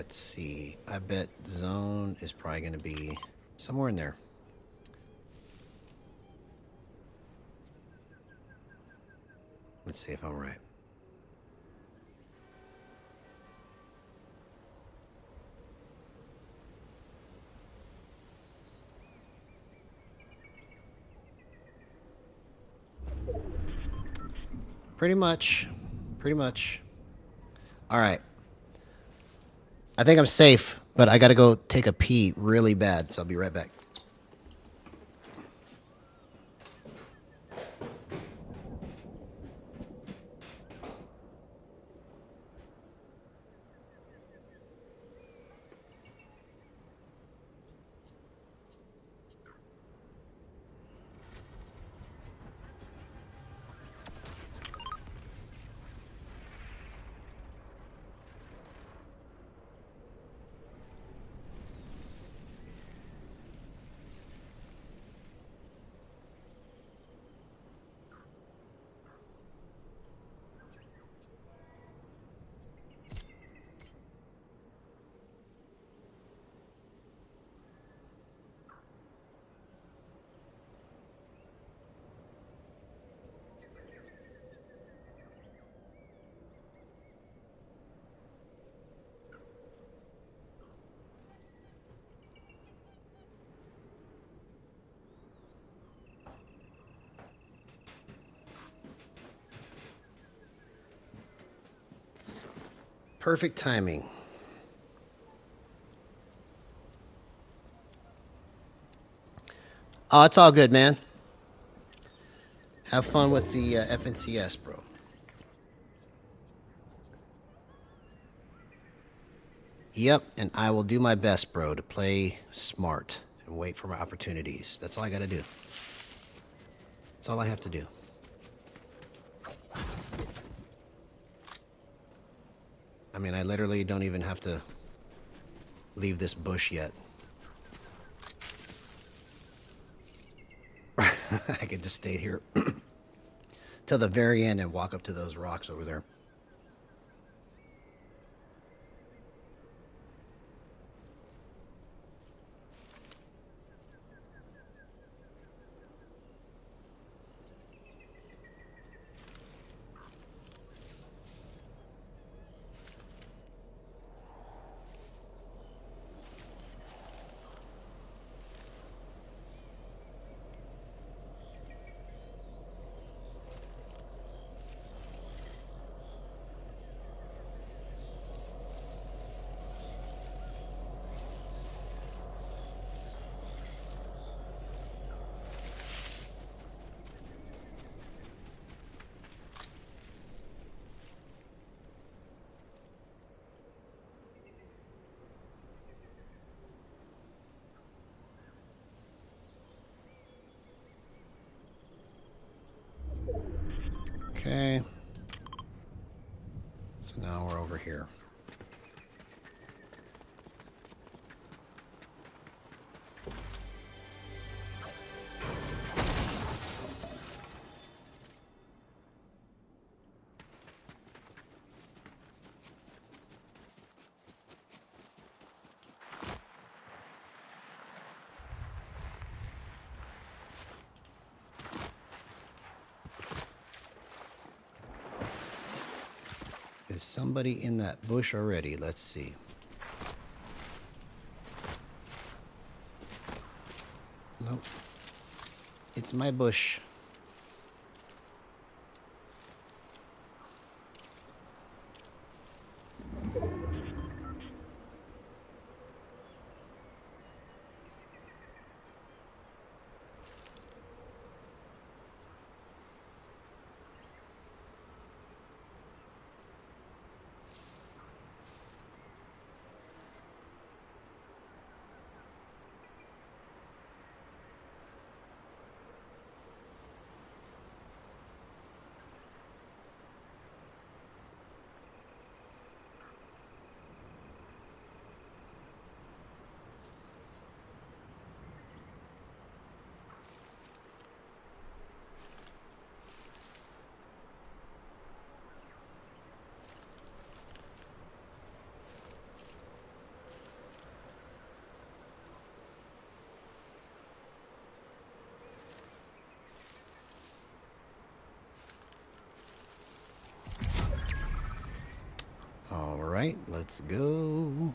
[SPEAKER 1] Let's see. I bet zone is probably going to be somewhere in there. Let's see if I'm right. Pretty much. Pretty much. All right. I think I'm safe, but I got to go take a pee really bad, so I'll be right back. Perfect timing. Oh, it's all good, man. Have fun with the FNCS, bro. Yep, and I will do my best, bro, to play smart and wait for my opportunities. That's all I got to do. That's all I have to do. I mean, I literally don't even have to leave this bush yet. I can just stay here till the very end and walk up to those rocks over there. Okay. So now we're over here. Is somebody in that bush already? Let's see. Nope. It's my bush. right, let's go.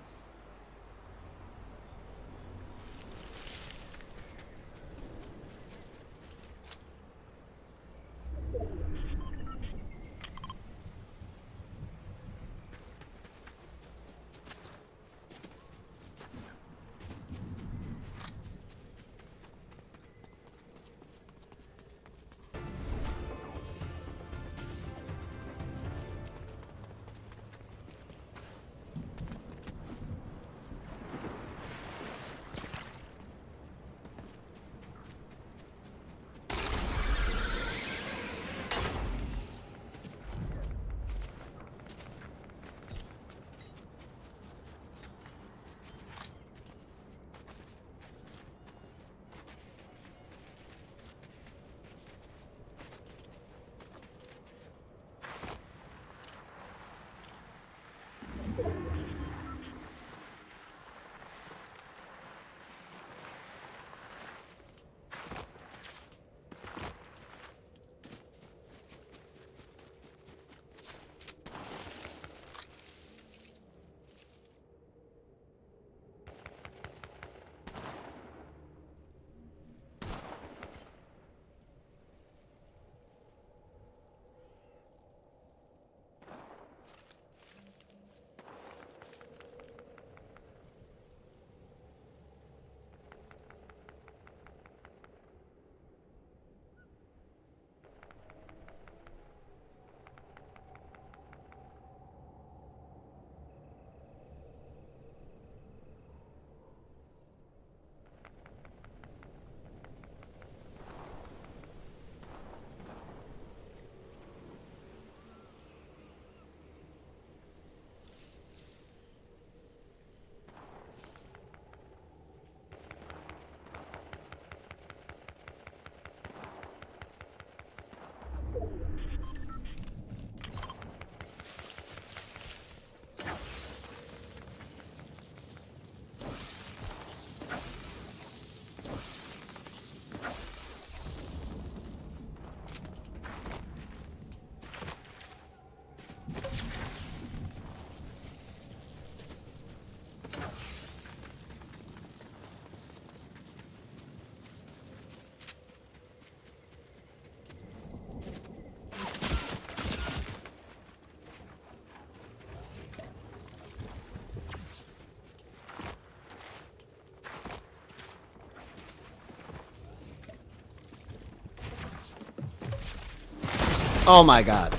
[SPEAKER 1] Oh my god.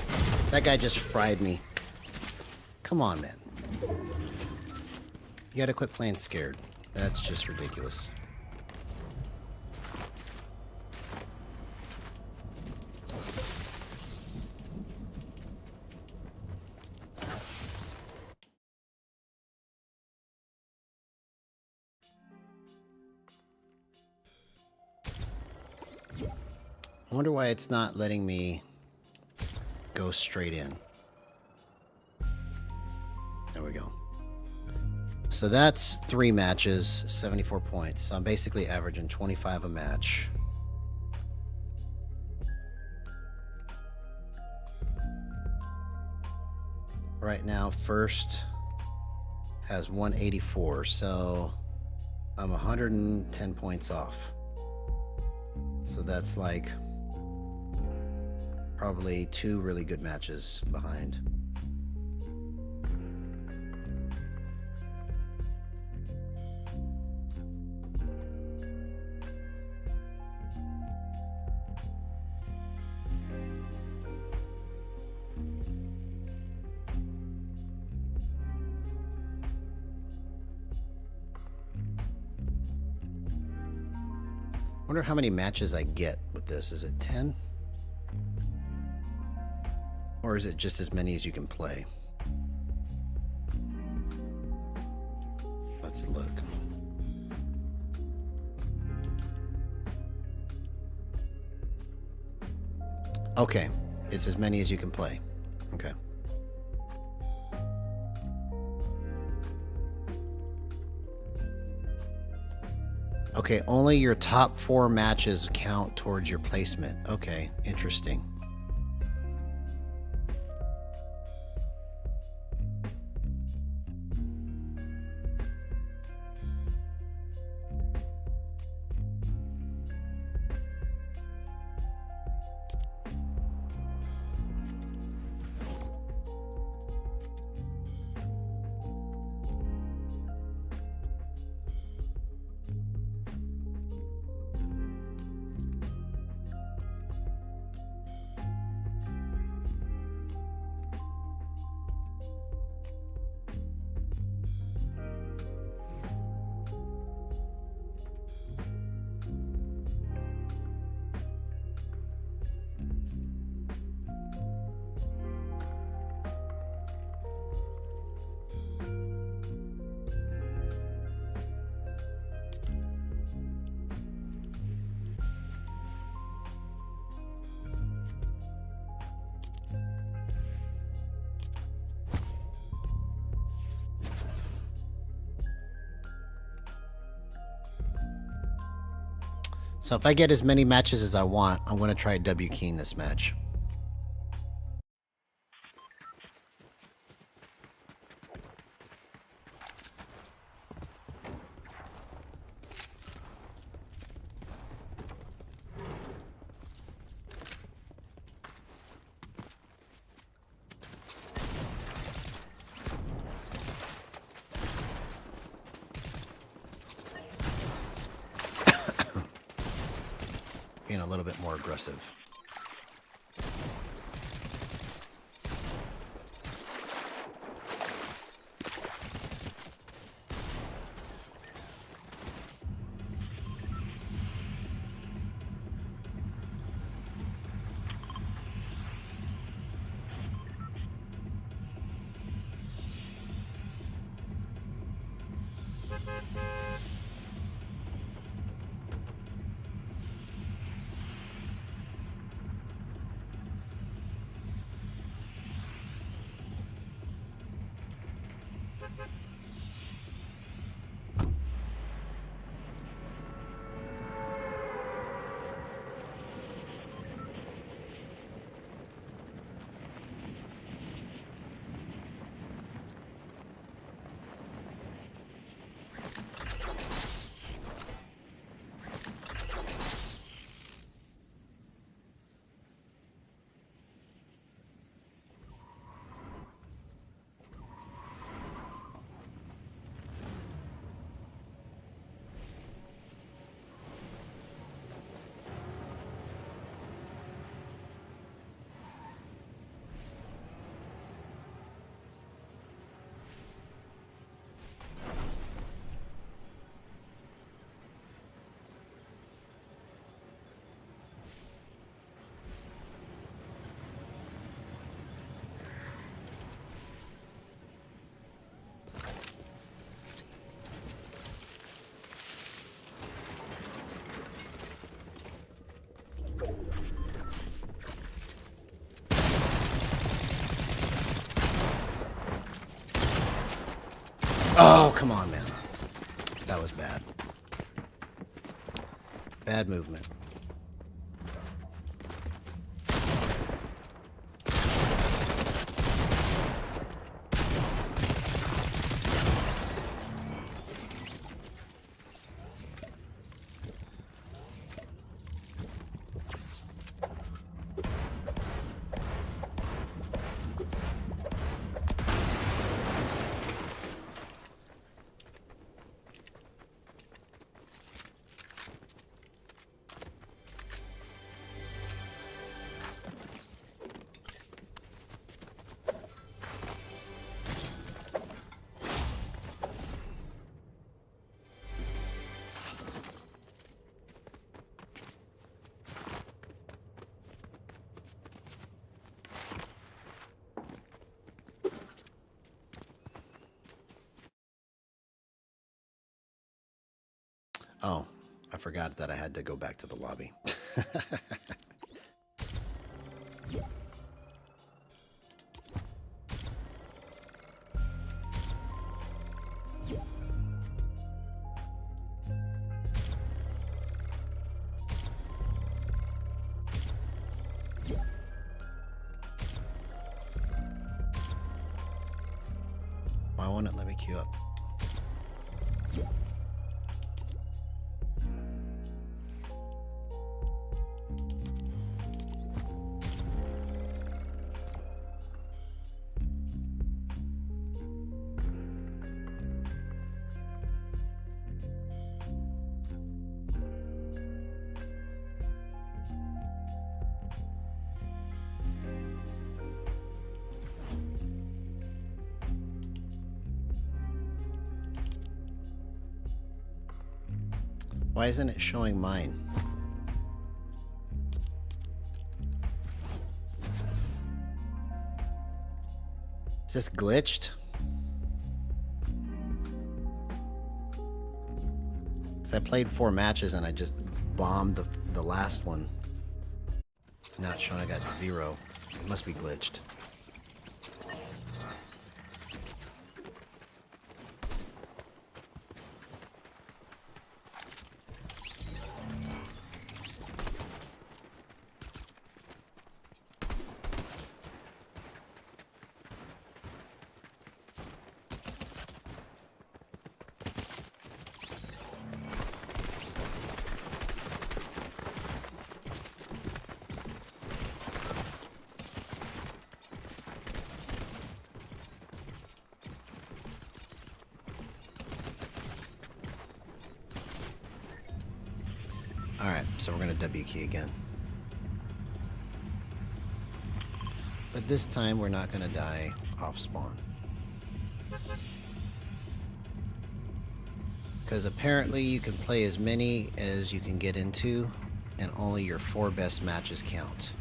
[SPEAKER 1] That guy just fried me. Come on, man. You gotta quit playing scared. That's just ridiculous. I wonder why it's not letting me go straight in. There we go. So that's 3 matches, 74 points. So I'm basically averaging 25 a match. Right now, first has 184, so I'm 110 points off. So that's like probably 2 really good matches behind. I wonder how many matches I get with this. Is it 10? Or is it just as many as you can play? Let's look. Okay, it's as many as you can play. Okay. Okay, only your top 4 matches count towards your placement. Okay, interesting. So if I get as many matches as I want, I'm going to try W keying this match. Being a little bit more aggressive. Oh, come on, man. That was bad. Bad movement. Oh, I forgot that I had to go back to the lobby. Why won't it let me queue up? Why isn't it showing mine? Is this glitched? Because I played 4 matches and I just bombed the last one. It's not showing I got 0. It must be glitched. Alright, so we're going to W key again. But this time we're not going to die off spawn. Because apparently you can play as many as you can get into, and only your 4 best matches count.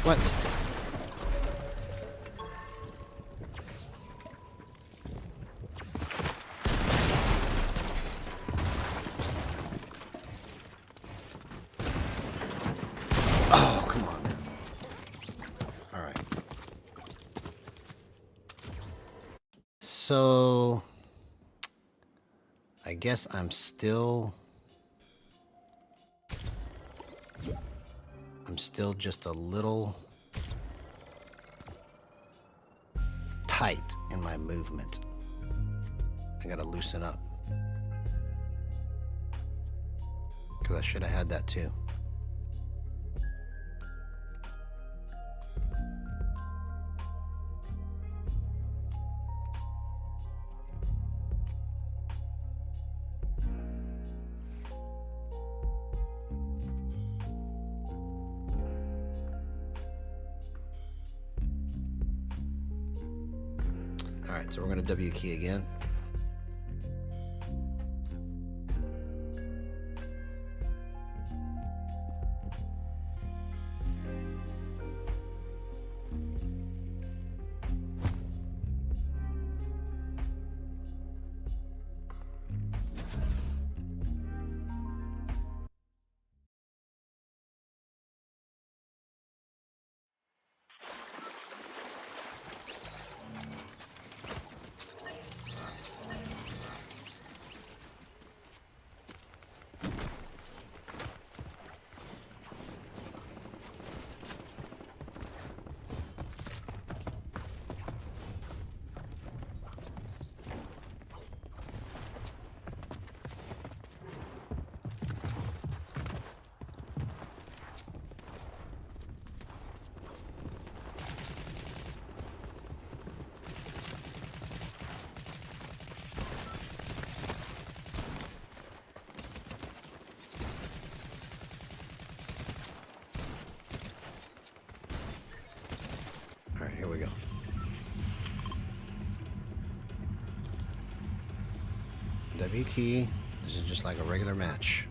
[SPEAKER 1] What? Oh, come on, man. All right. So, I guess I'm still just a little tight in my movement. I gotta loosen up. Because I should have had that too. Alright, so we're going to W key again. Alright, here we go. W key. This is just like a regular match.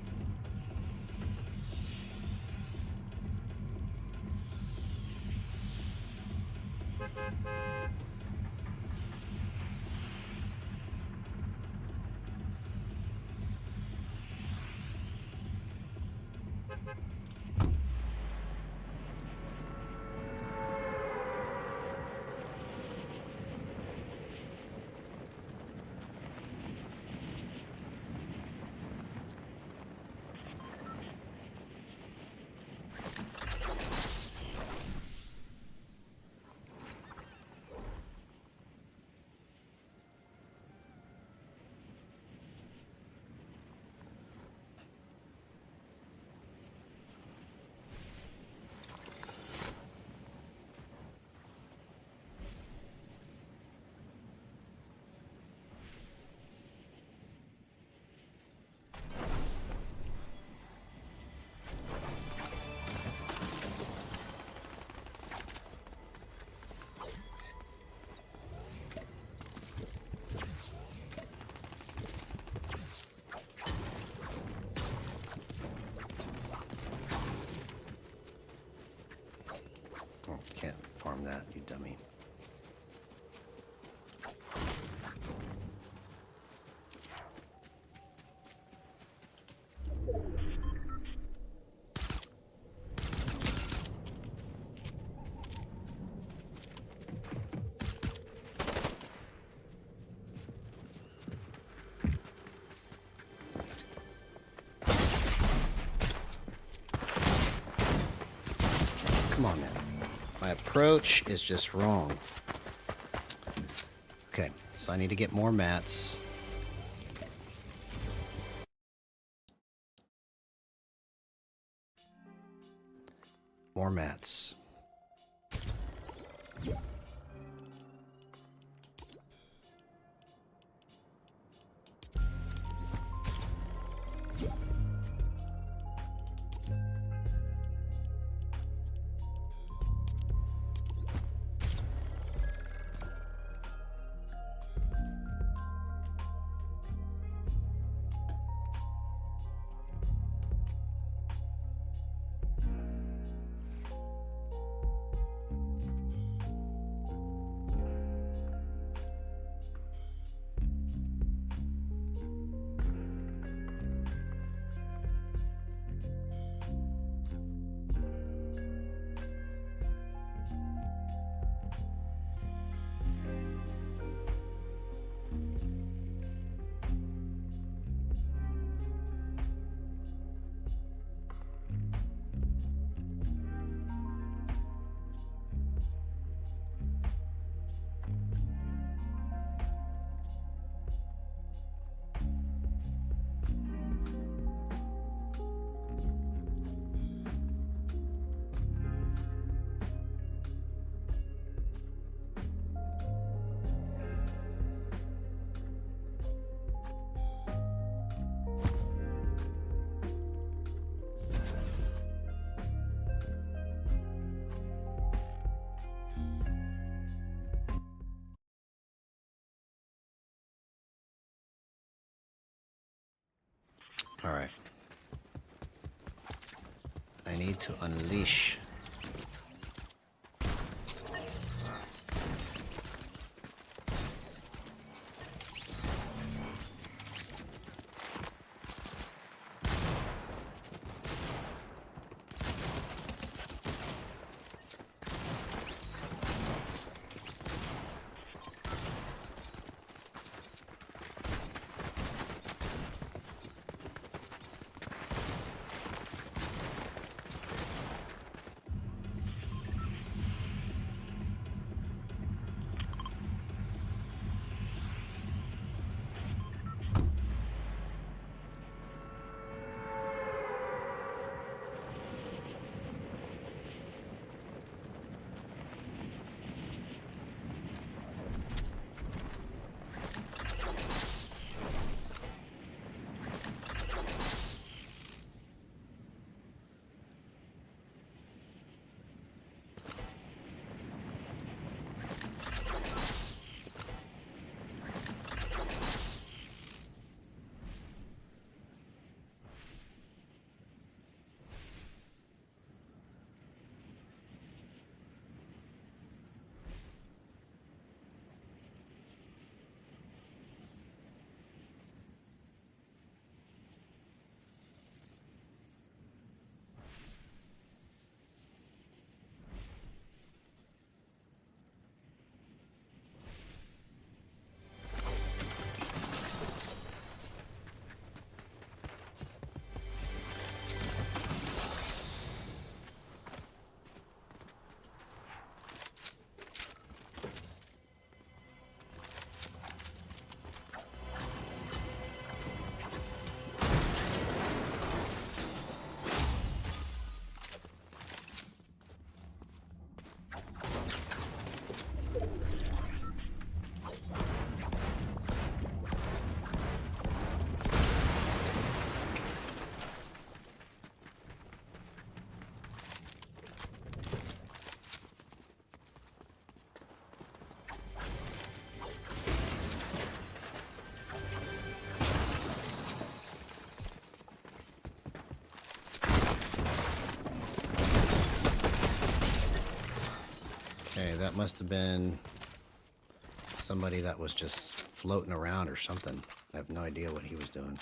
[SPEAKER 1] approach is just wrong. Okay, so I need to get more mats. More mats. All right. I need to unleash. Okay, that must have been somebody that was just floating around or something. I have no idea what he was doing.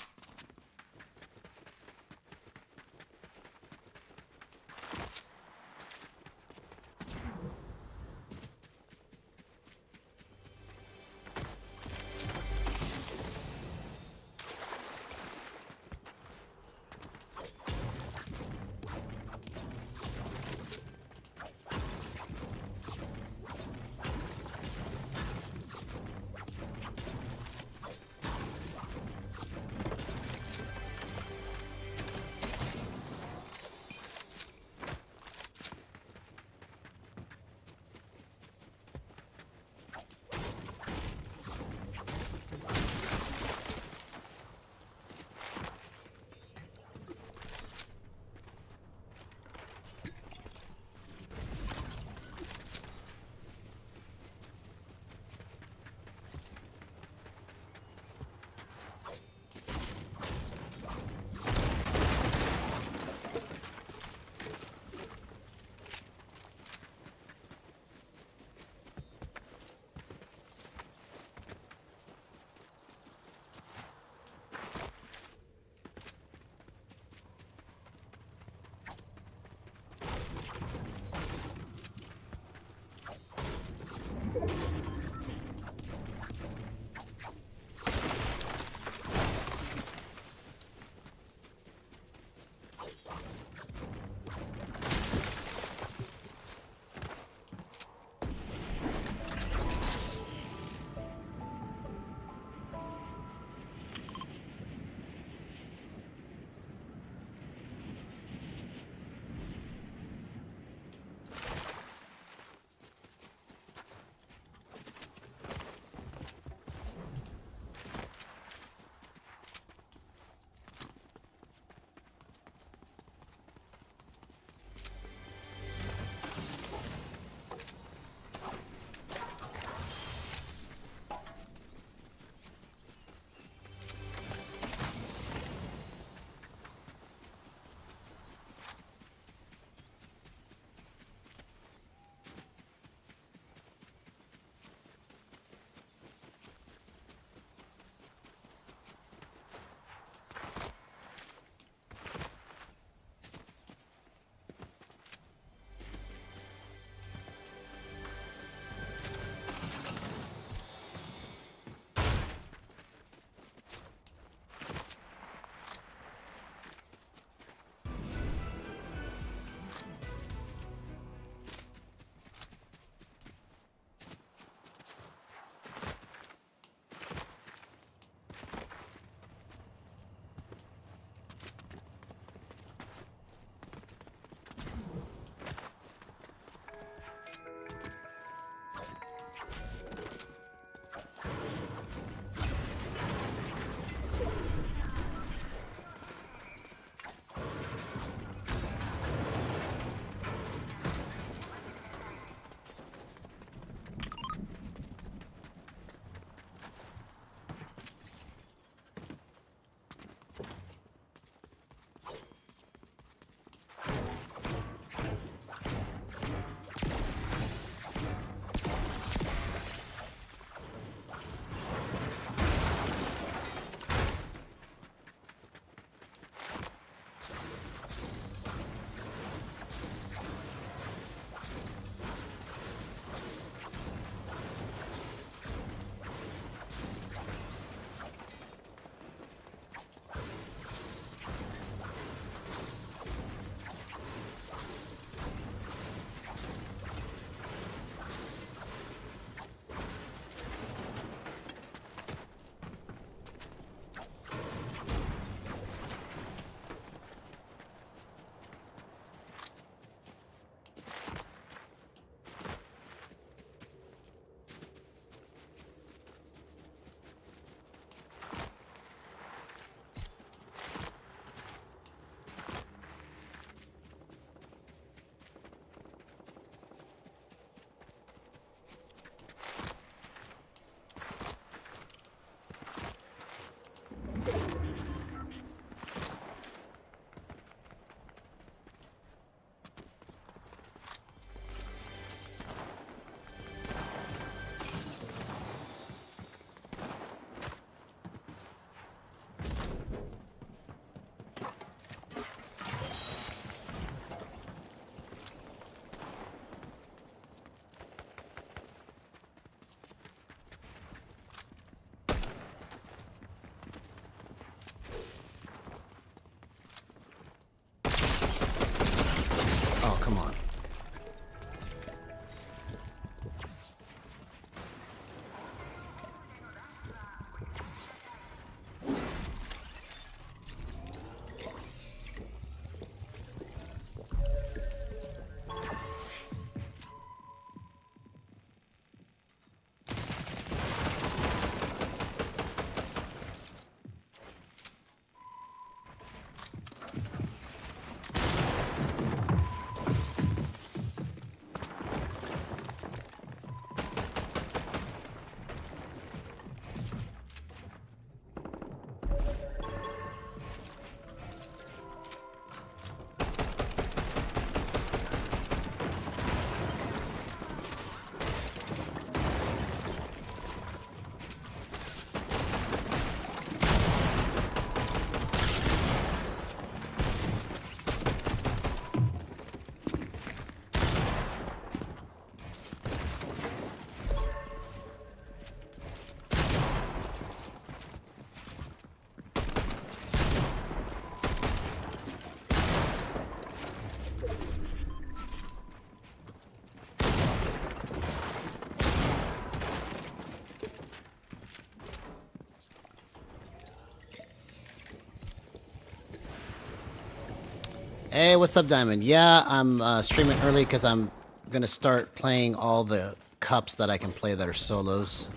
[SPEAKER 1] Hey, what's up, Diamond? Yeah, I'm streaming early because I'm going to start playing all the cups that I can play that are solos.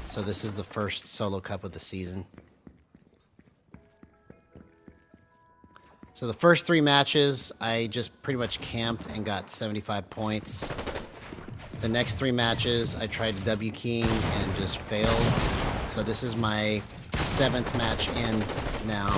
[SPEAKER 1] So this is the first solo cup of the season. So the first 3 matches, I just pretty much camped and got 75 points. The next 3 matches, I tried to W keying and just failed. So this is my 7th match in now.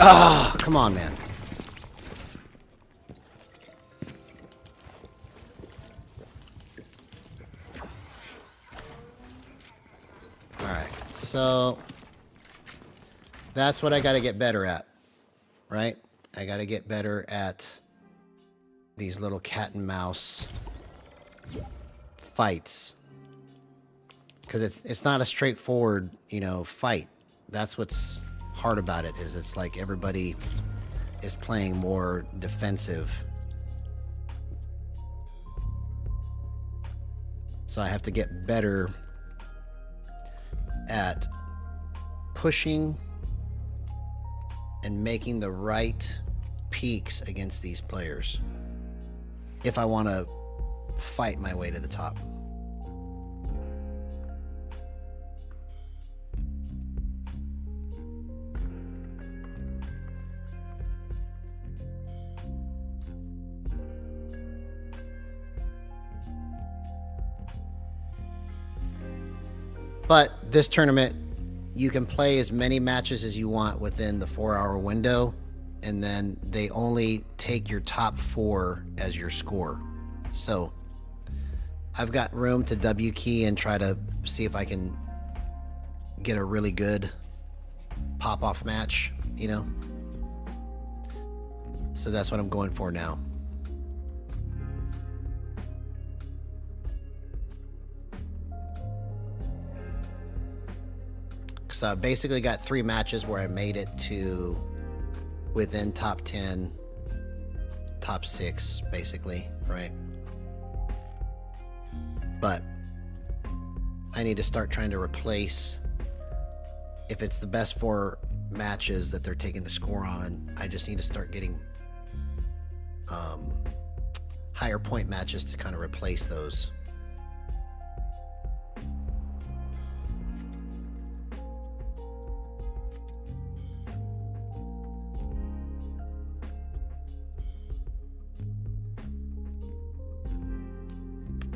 [SPEAKER 1] Ah, oh, come on, man. Alright, so that's what I gotta get better at, right? I gotta get better at these little cat and mouse fights. Because it's not a straightforward, you know, fight. That's what's hard about it, is it's like everybody is playing more defensive. So I have to get better at pushing and making the right peaks against these players if I want to fight my way to the top. But this tournament, you can play as many matches as you want within the 4-hour window, and then they only take your top 4 as your score. So I've got room to W key and try to see if I can get a really good pop-off match, you know? So that's what I'm going for now. So I basically got 3 matches where I made it to within top 10, top 6, basically, right? But I need to start trying to replace, if it's the best 4 matches that they're taking the score on, I just need to start getting higher point matches to kind of replace those.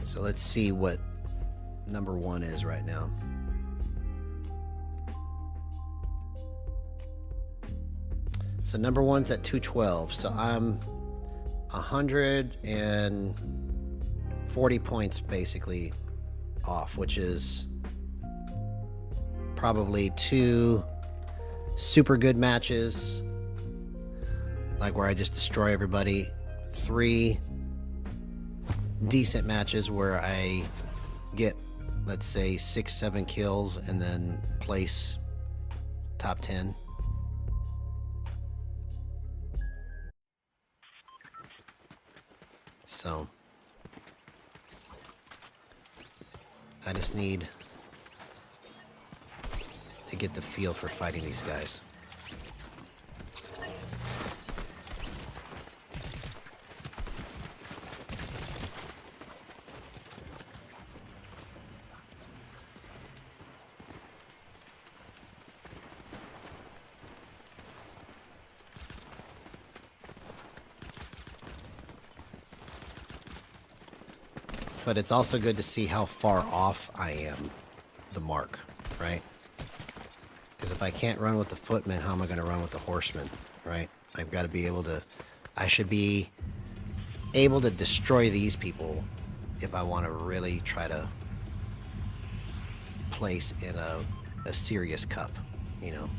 [SPEAKER 1] So let's see what number 1 is right now. So number 1's at 212. So I'm 140 points basically off, which is probably 2 super good matches, like where I just destroy everybody, 3 decent matches where I get, let's say, 6-7 kills and then place top 10. So I just need to get the feel for fighting these guys. But it's also good to see how far off I am the mark, right? Because if I can't run with the footmen, how am I going to run with the horsemen, right? I've got to be able to... I should be able to destroy these people if I want to really try to place in a serious cup, you know?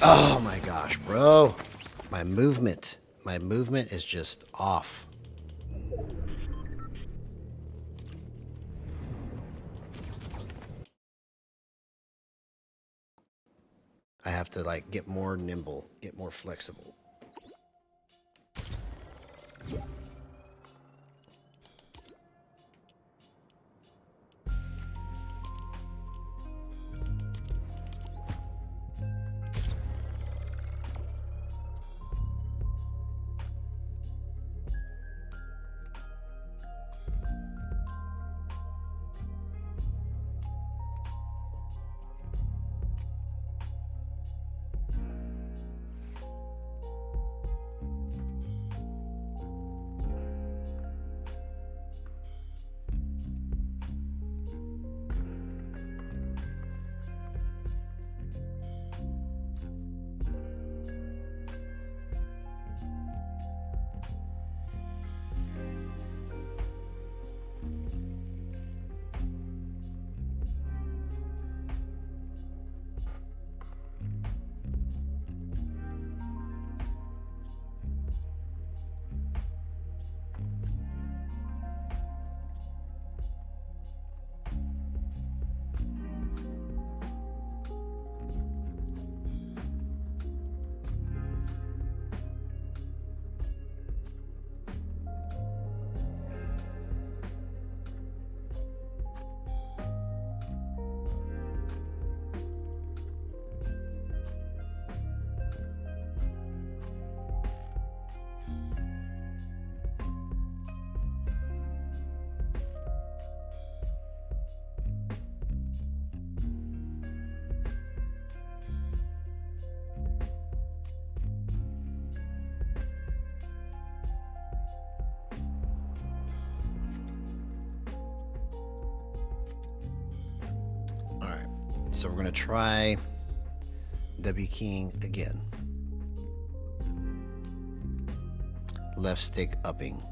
[SPEAKER 1] Oh my gosh, bro. My movement is just off. I have to like get more nimble, get more flexible. So we're going to try W keying again. Left stick upping.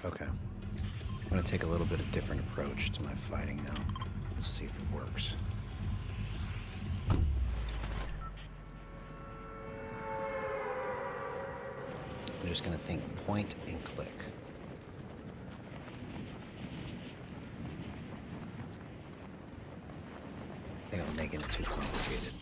[SPEAKER 1] Okay. I'm going to take a little bit of different approach to my fighting now. Let's see if it works. just going to think point and click. I think I'm making it too complicated.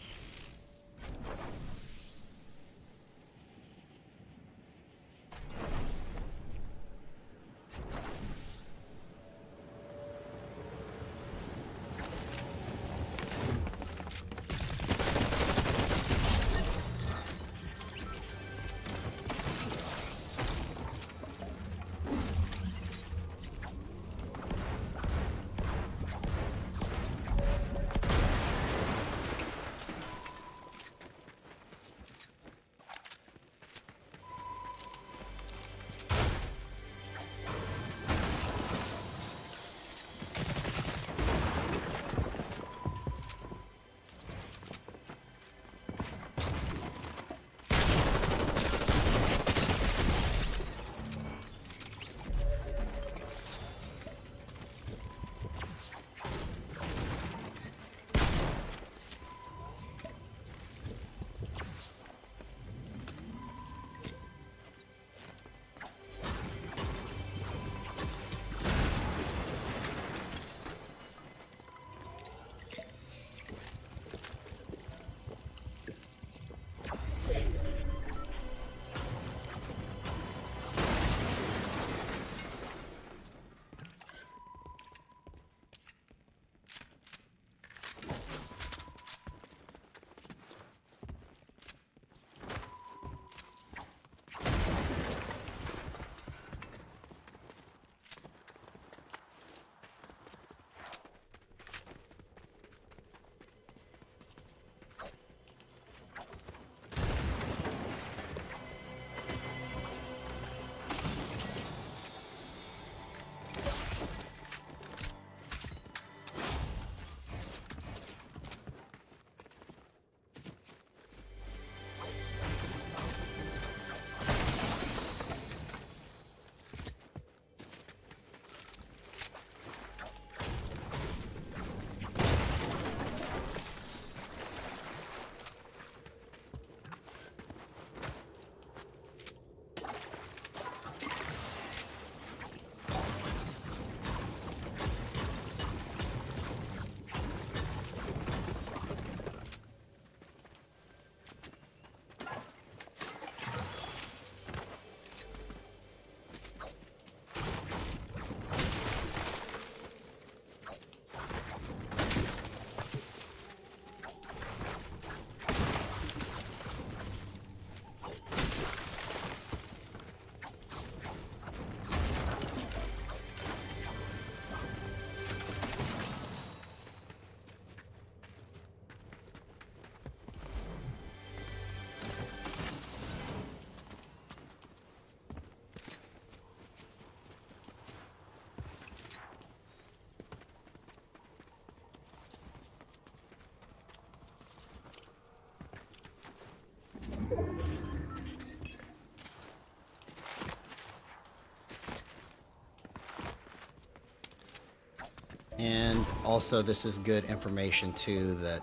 [SPEAKER 1] And also, this is good information too, that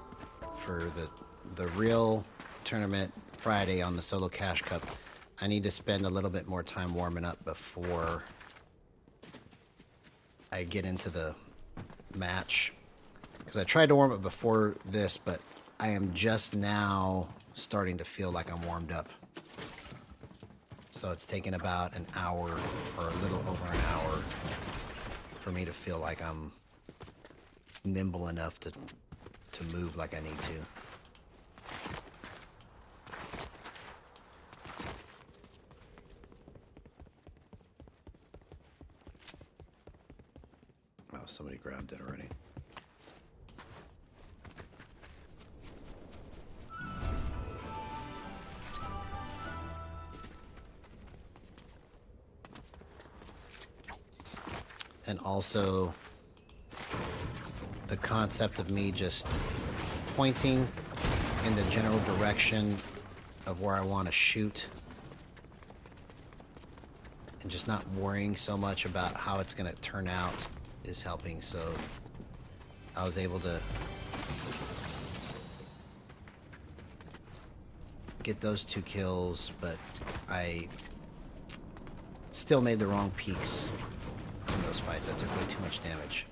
[SPEAKER 1] for the real tournament Friday on the Solo Cash Cup, I need to spend a little bit more time warming up before I get into the match. Because I tried to warm up before this, but I am just now starting to feel like I'm warmed up. So it's taken about an hour or a little over an hour for me to feel like I'm nimble enough to move like I need to. Oh, somebody grabbed it already. And also the concept of me just pointing in the general direction of where I want to shoot and just not worrying so much about how it's going to turn out is helping. So I was able to get those 2 kills, but I Still made the wrong peaks in those fights. I took way too much damage.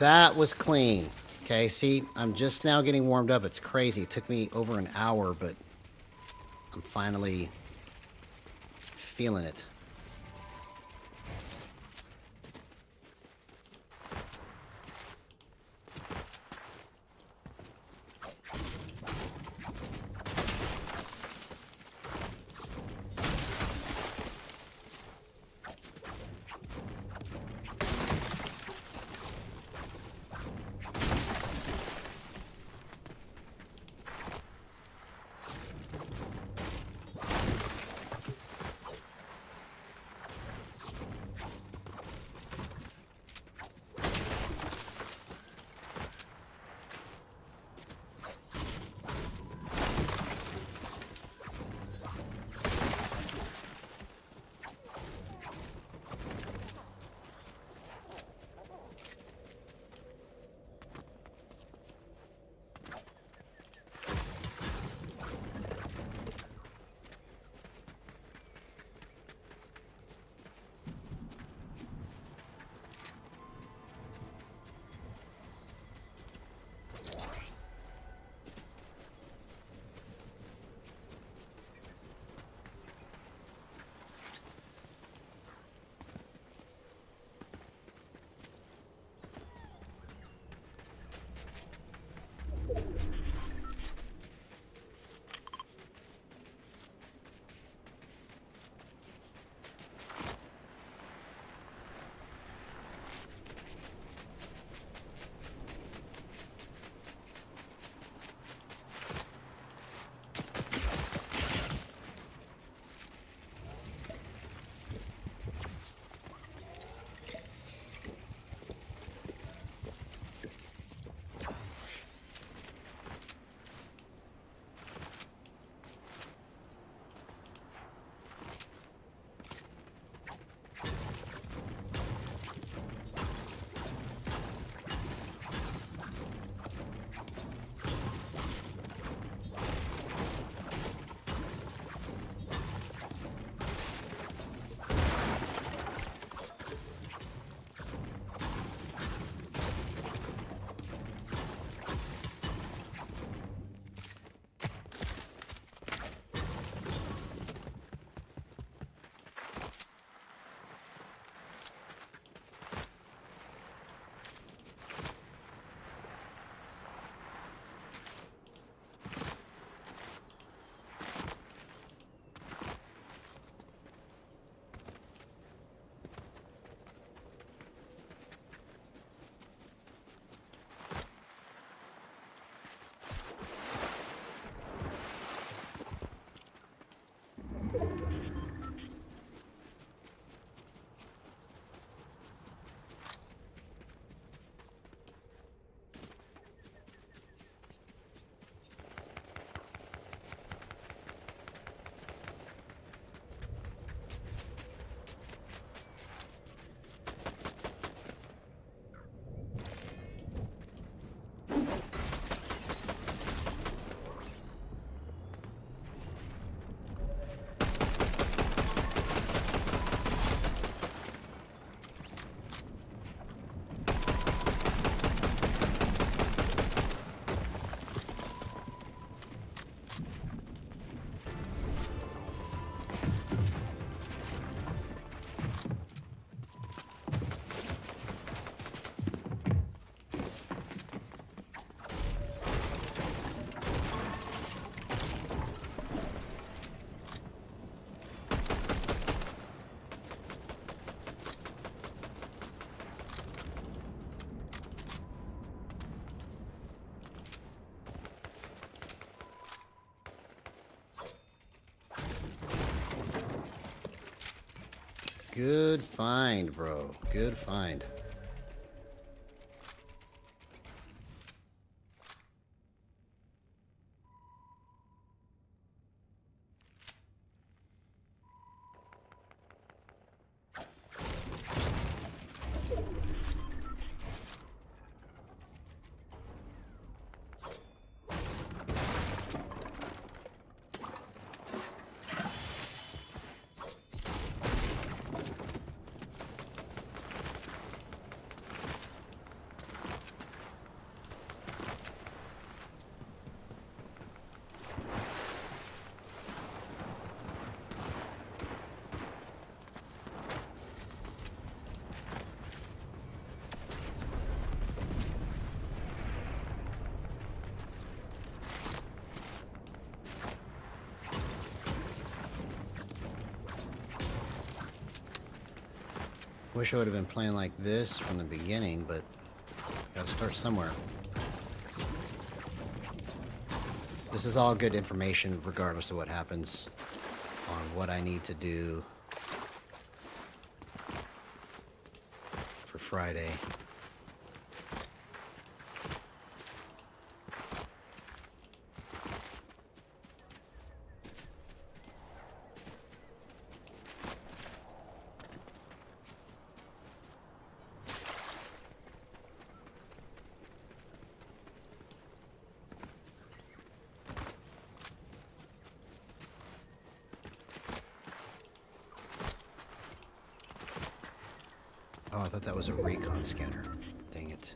[SPEAKER 1] That was clean. Okay, see, I'm just now getting warmed up. It's crazy. It took me over an hour, but I'm finally feeling it. Good find, bro. Good find. Wish I would have been playing like this from the beginning, but gotta start somewhere. This is all good information regardless of what happens on what I need to do for Friday. Oh, I thought that was a recon scanner. Dang it.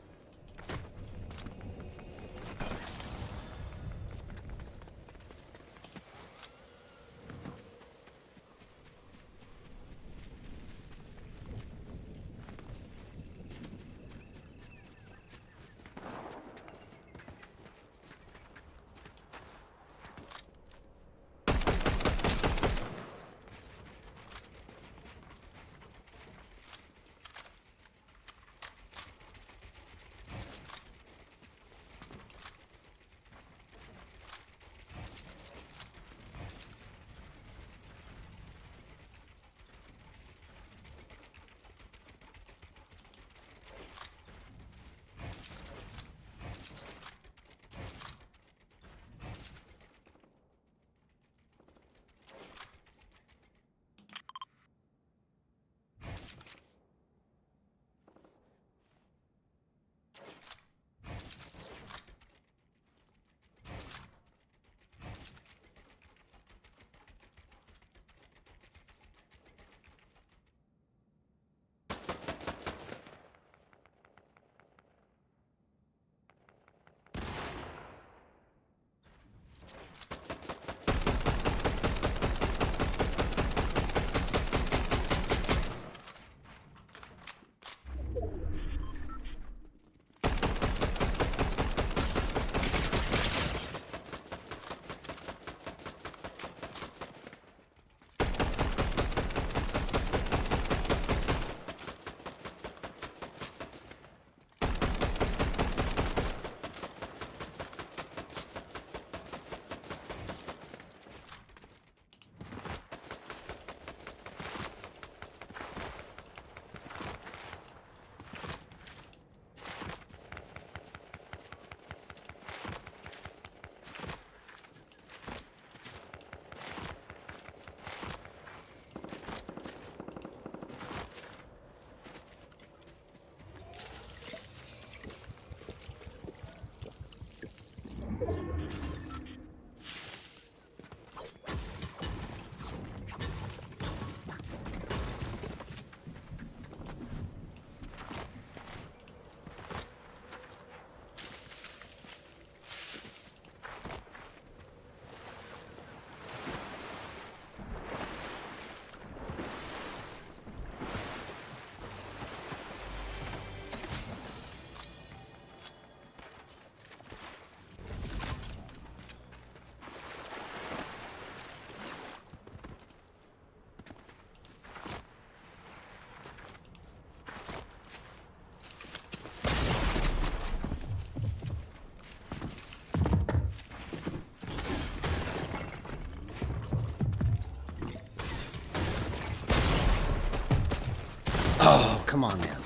[SPEAKER 1] Oh, come on, man.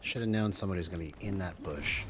[SPEAKER 1] Should have known somebody was going to be in that bush.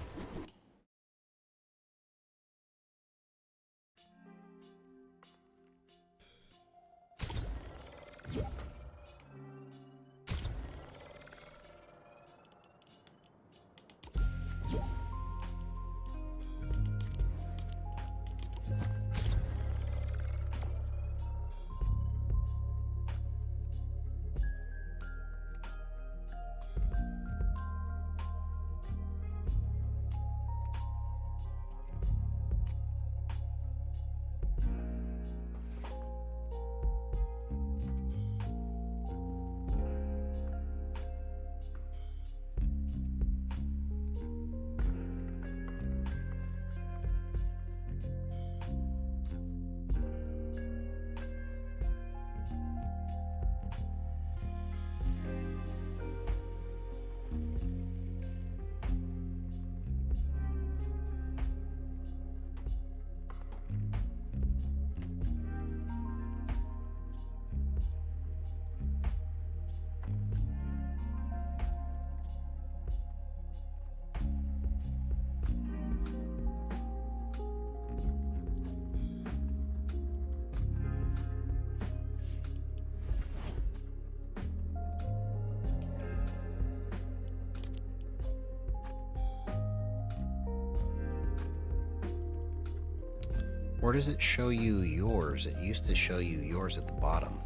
[SPEAKER 1] Or does it show you yours? It used to show you yours at the bottom.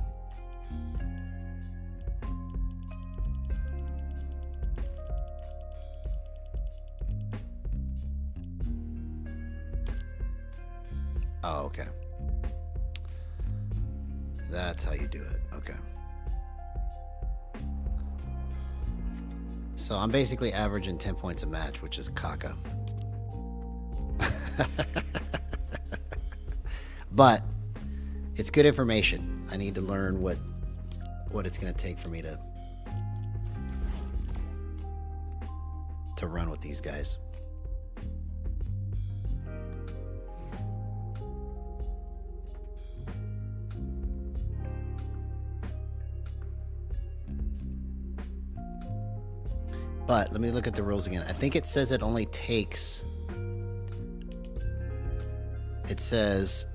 [SPEAKER 1] Oh, okay. That's how you do it. Okay. So I'm basically averaging 10 points a match, which is caca. But it's good information. I need to learn what it's going to take for me to run with these guys. But let me look at the rules again. I think it says it only takes... It says...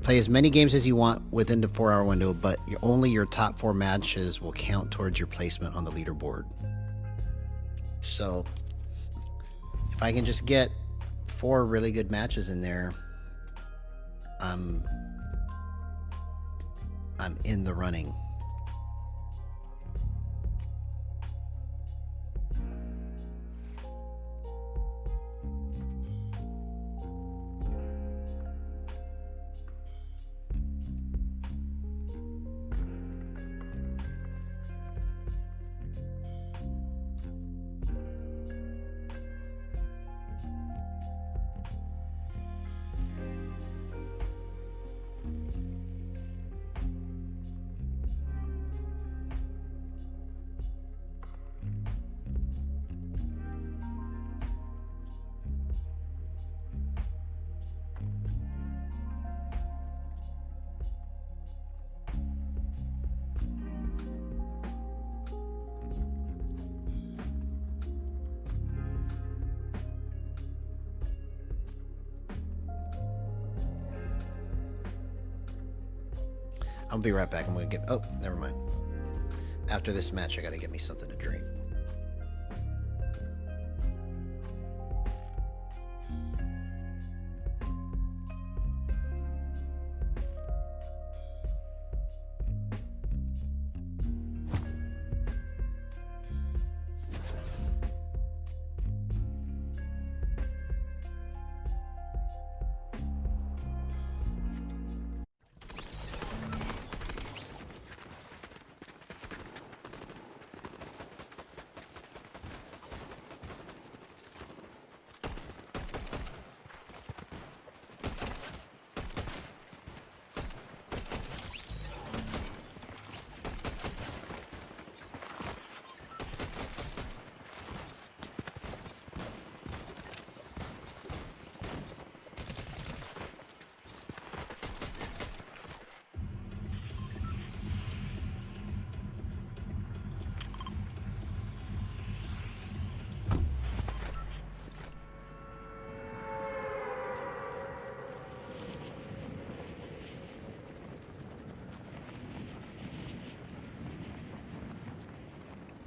[SPEAKER 1] Play as many games as you want within the 4-hour window, but only your top 4 matches will count towards your placement on the leaderboard. So, if I can just get 4 really good matches in there, I'm in the running. I'll be right back. I'm going to get... Oh, never mind. After this match, I got to get me something to drink.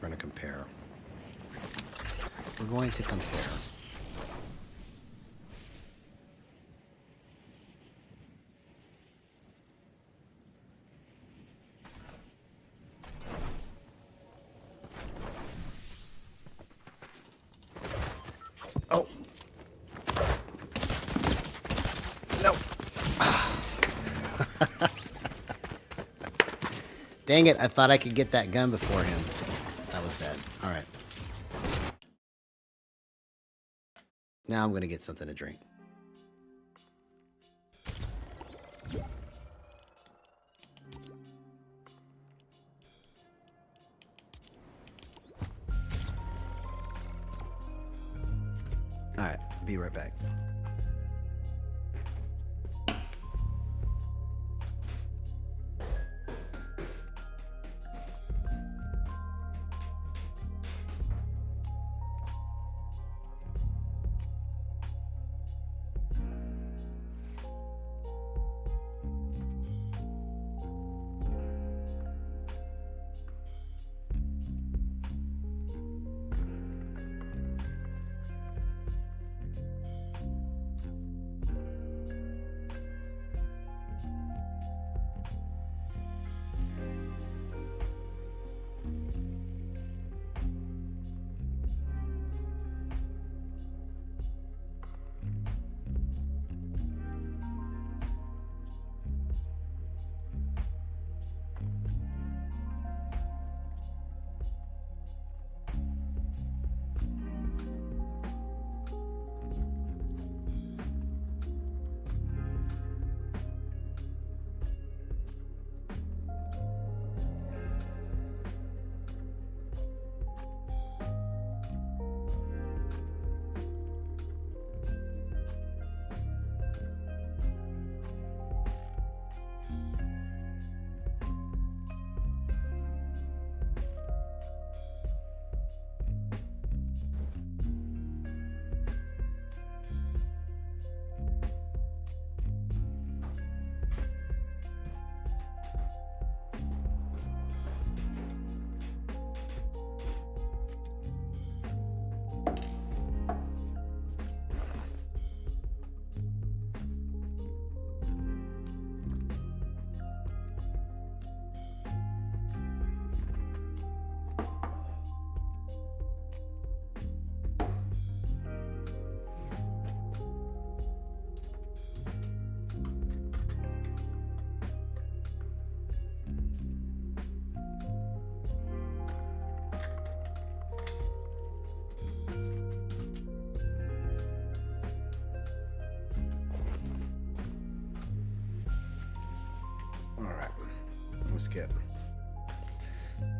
[SPEAKER 1] going to compare. We're going to compare. Oh. No. Dang it, I thought I could get that gun before him. That was bad. All right. Now I'm going to get something to drink. All right, be right back.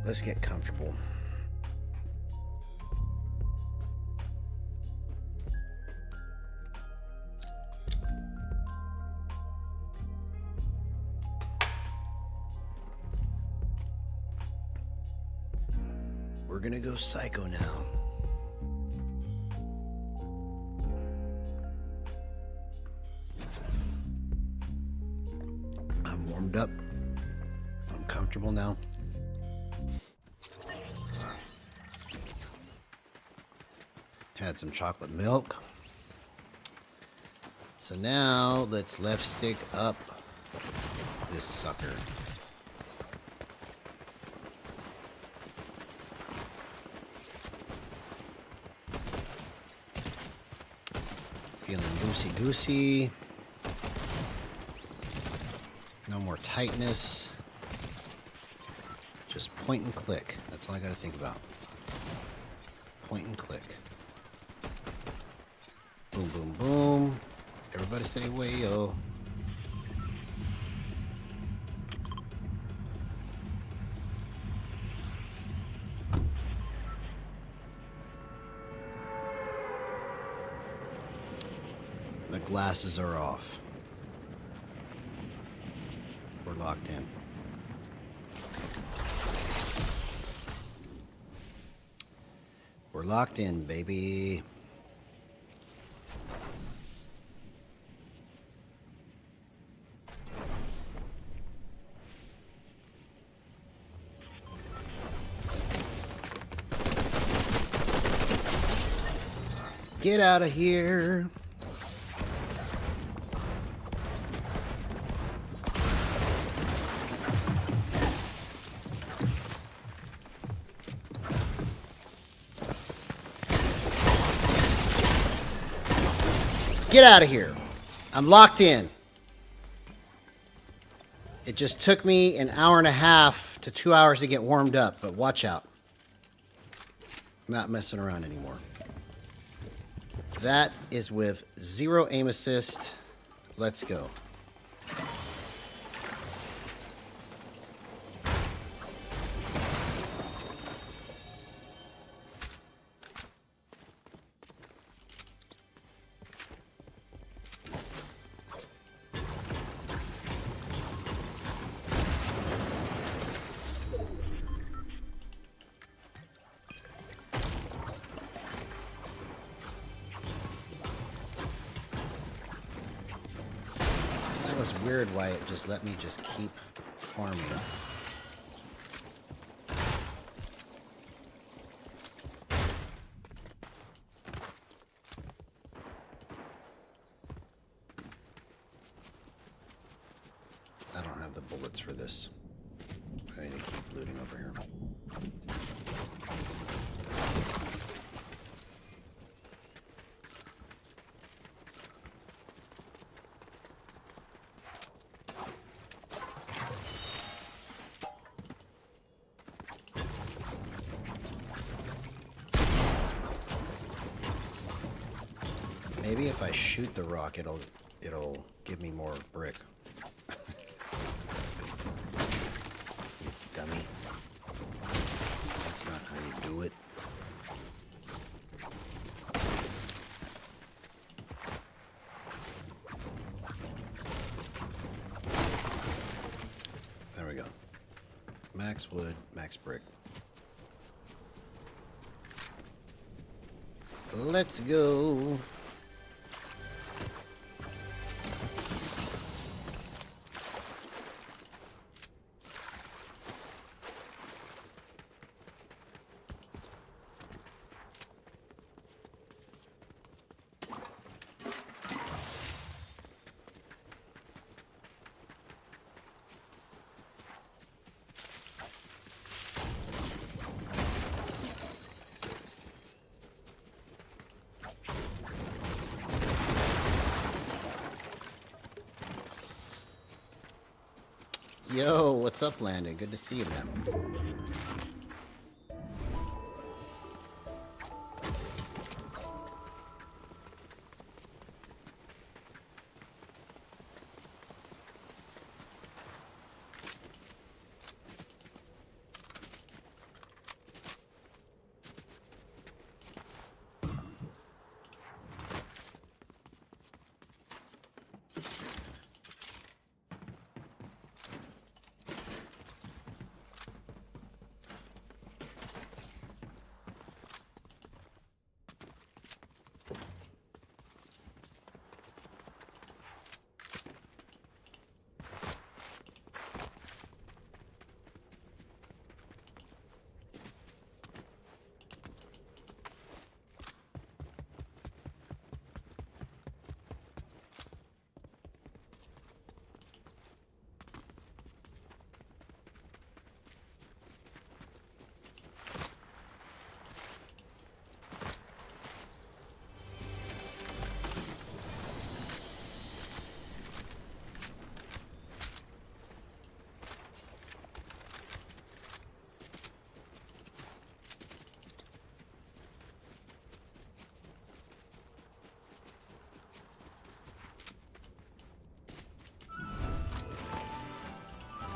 [SPEAKER 1] Let's get comfortable. We're gonna go psycho now. I'm warmed up. I'm comfortable now. Had some chocolate milk. So now let's left stick up this sucker. Feeling loosey-goosey. No more tightness. Just point and click. That's all I gotta think about. Point and click. Boom, boom, boom. Everybody say way-yo. The glasses are off. We're locked in. We're locked in, baby. Get out of here. Get out of here. I'm locked in. It just took me an hour and a half to 2 hours to get warmed up, but watch out. I'm not messing around anymore. That is with 0 aim assist. Let's go. That was weird why it just let me just keep farming. I don't have the bullets for this. I need to keep looting over here. Maybe if I shoot the rock, it'll give me more brick. You dummy. That's not how you do it. There we go. Max wood, max brick. Let's go. Yo, what's up, Landon? Good to see you, man.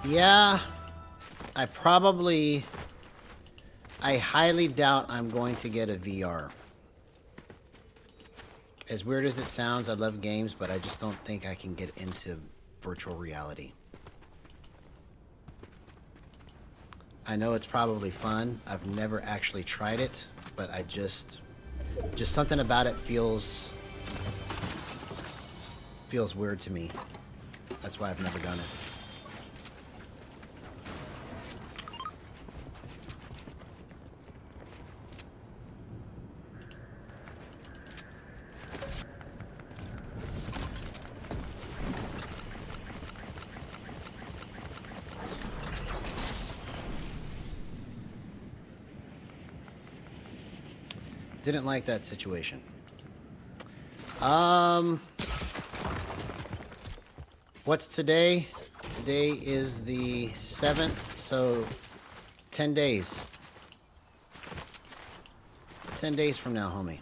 [SPEAKER 1] Yeah, I highly doubt I'm going to get a VR. As weird as it sounds, I love games, but I just don't think I can get into virtual reality. I know it's probably fun. I've never actually tried it, but I just something about it feels weird to me. That's why I've never done it. Didn't like that situation. What's today? Today is the 7th, so 10 days. 10 days from now, homie.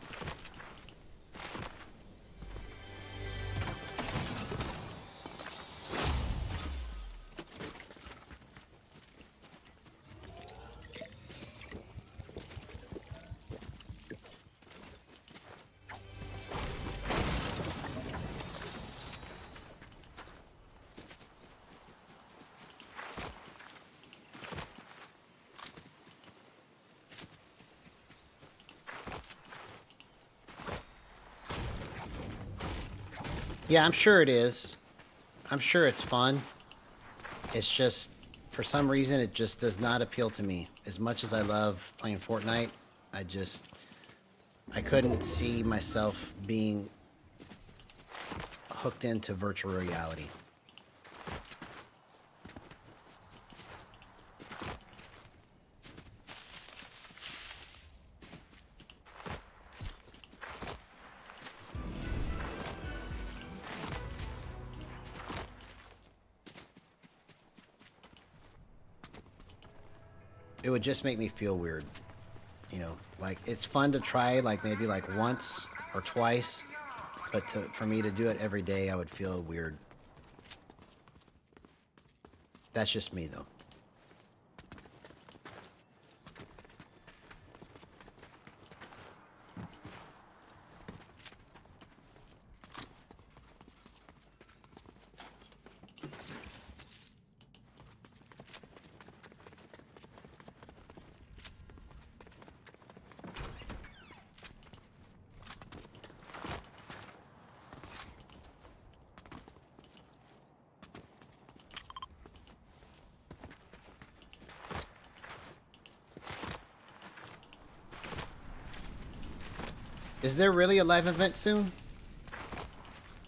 [SPEAKER 1] Yeah, I'm sure it is. I'm sure it's fun. It's just, for some reason, it just does not appeal to me. As much as I love playing Fortnite, I couldn't see myself being hooked into virtual reality. It would just make me feel weird. You know, like, it's fun to try, like, maybe like once or twice, but for me to do it every day, I would feel weird. That's just me, though. Is there really a live event soon?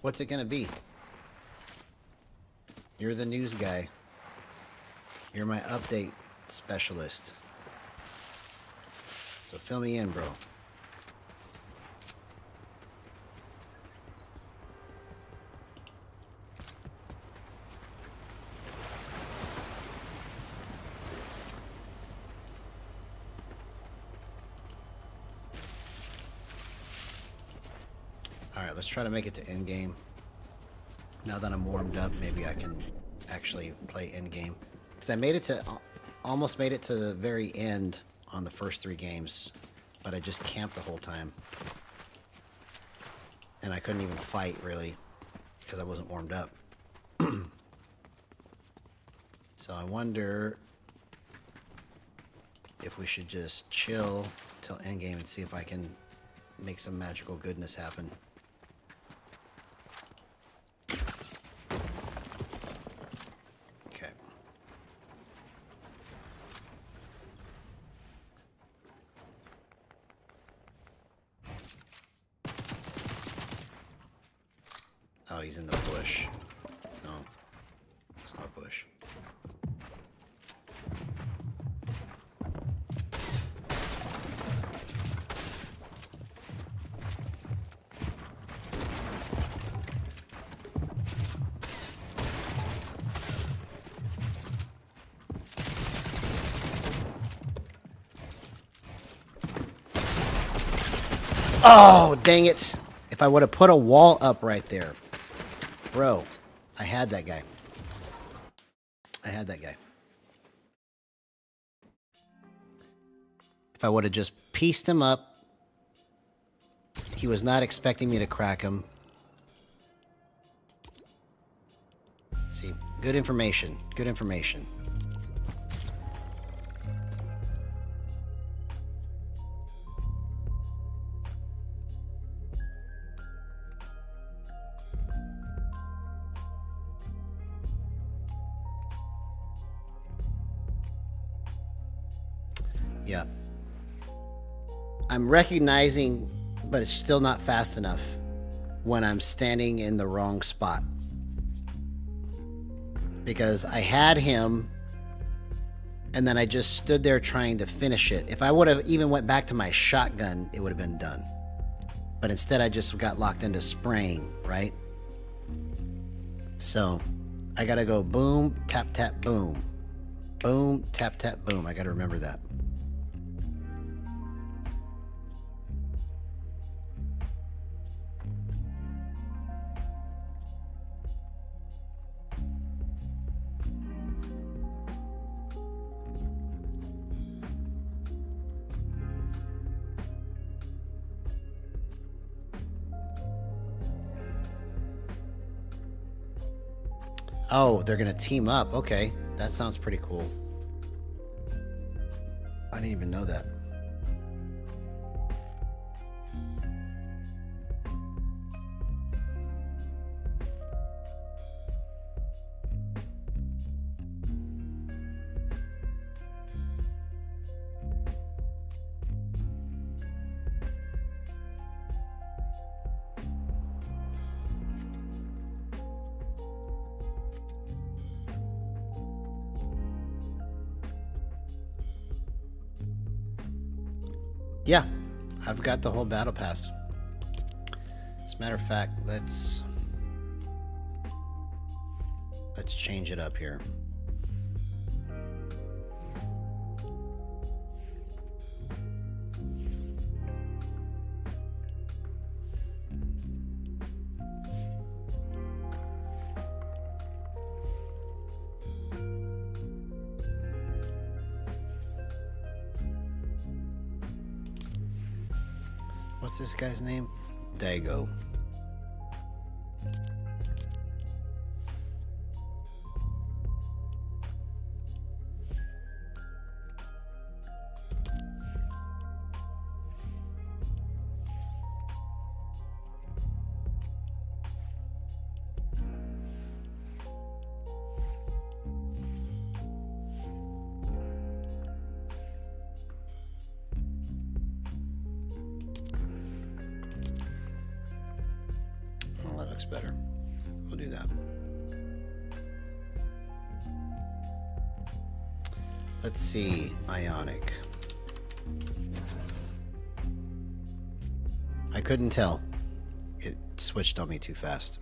[SPEAKER 1] What's it gonna be? You're the news guy. You're my update specialist. So fill me in, bro. Alright, let's try to make it to endgame. Now that I'm warmed up, maybe I can actually play endgame. Because I made it to, almost made it to the very end on the first 3 games. But I just camped the whole time. And I couldn't even fight, really. Because I wasn't warmed up. So I wonder if we should just chill till endgame and see if I can make some magical goodness happen. Okay. Oh, he's in the bush. No, it's not a bush. Oh, dang it. If I would have put a wall up right there. Bro, I had that guy. I had that guy. If I would have just pieced him up. He was not expecting me to crack him. See, good information. Good information. Yeah. I'm recognizing, but it's still not fast enough when I'm standing in the wrong spot. Because I had him and then I just stood there trying to finish it. If I would have even went back to my shotgun, it would have been done. But instead I just got locked into spraying, right? So I gotta go boom, tap, tap, boom. Boom, tap, tap, boom. I gotta remember that. Oh, they're gonna team up. Okay, that sounds pretty cool. I didn't even know that. Yeah, I've got the whole battle pass. As a matter of fact, let's change it up here. What's this guy's name? Dago. That looks better. We'll do that. Let's see, Ionic. I couldn't tell. It switched on me too fast.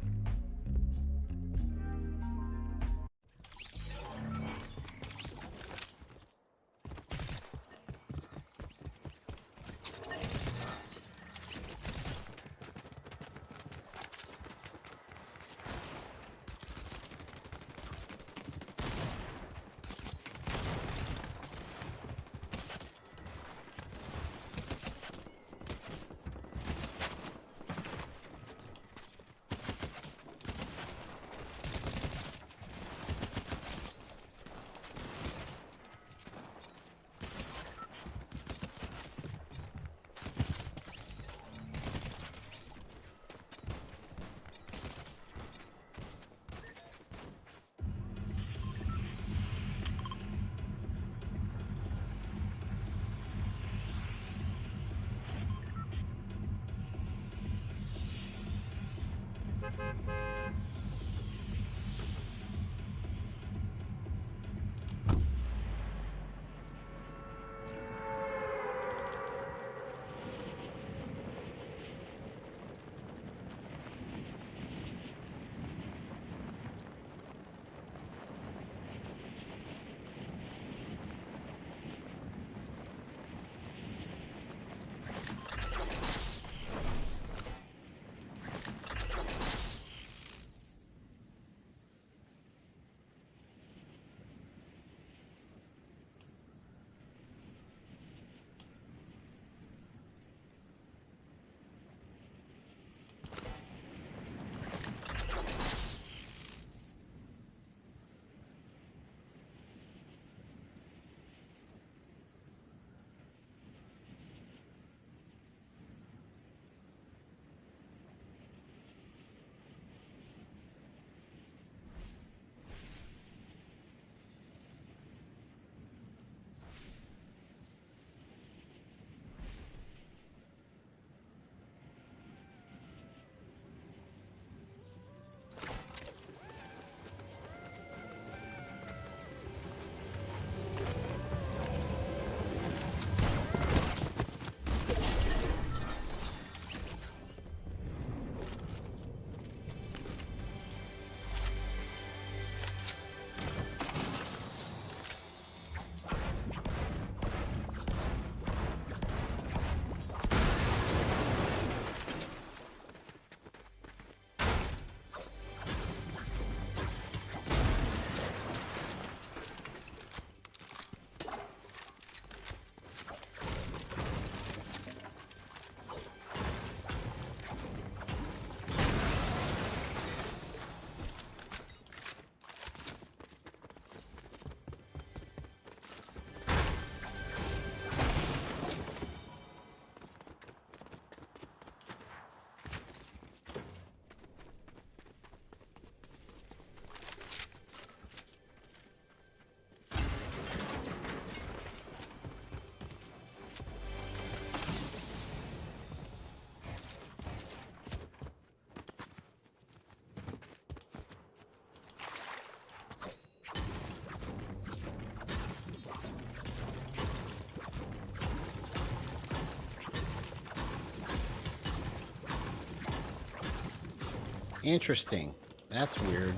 [SPEAKER 1] Interesting. That's weird.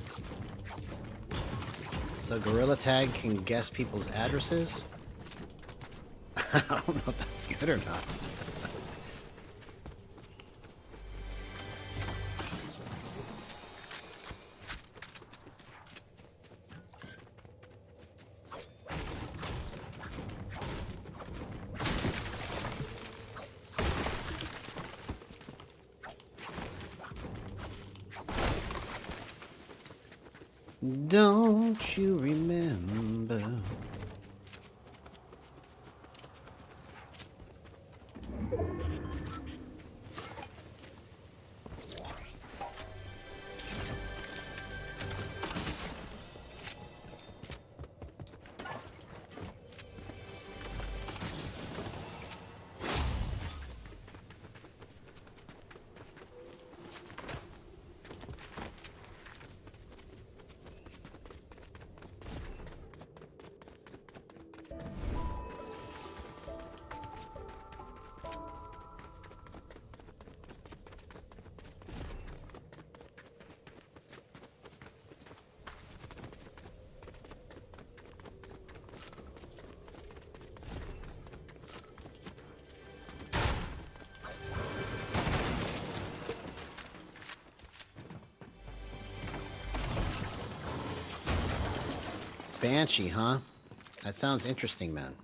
[SPEAKER 1] So Gorilla Tag can guess people's addresses? I don't know if that's good or not. Don't you remember? Banshee, huh? That sounds interesting, man.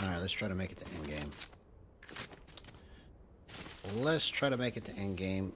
[SPEAKER 1] Alright, let's try to make it to endgame. Let's try to make it to endgame.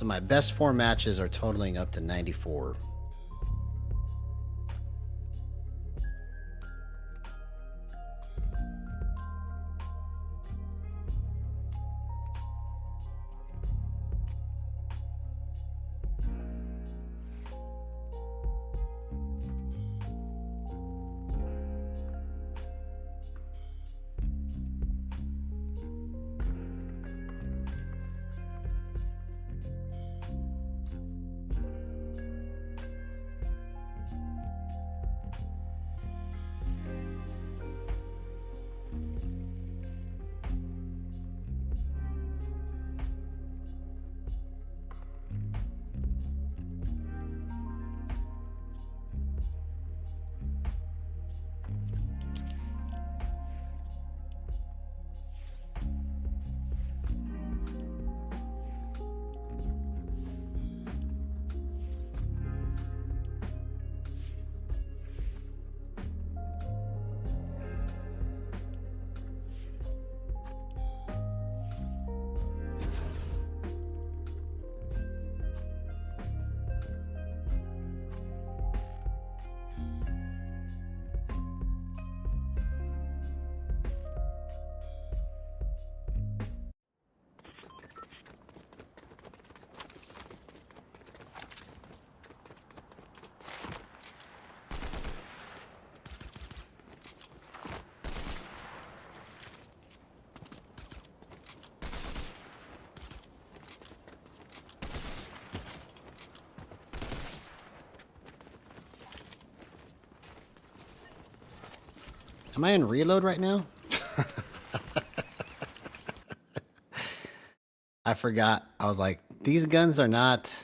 [SPEAKER 1] So my best 4 matches are totaling up to 94. Am I in reload right now? I forgot. I was like, these guns are not...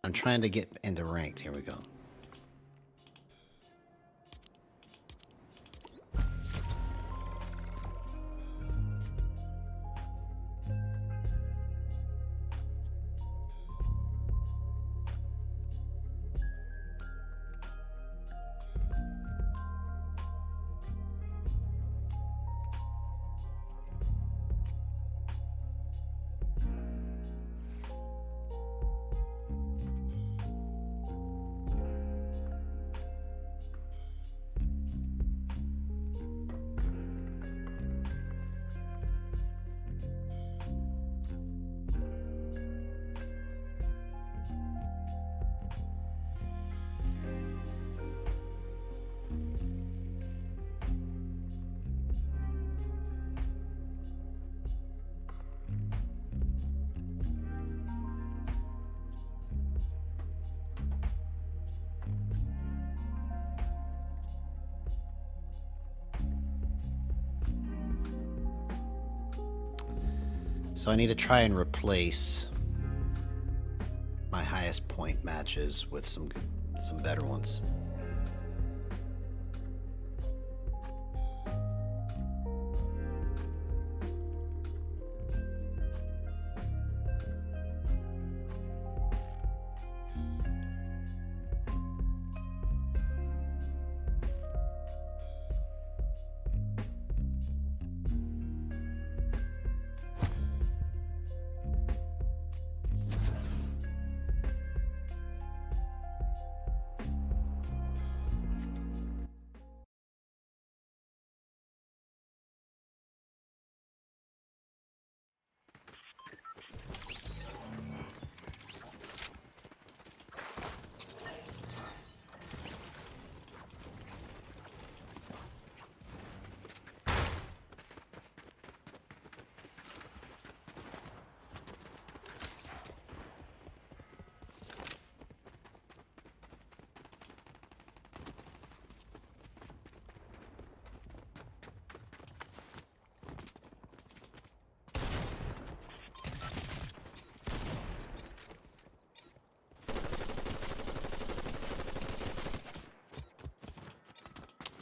[SPEAKER 1] I'm trying to get into ranked. Here we go. So I need to try and replace my highest point matches with some better ones.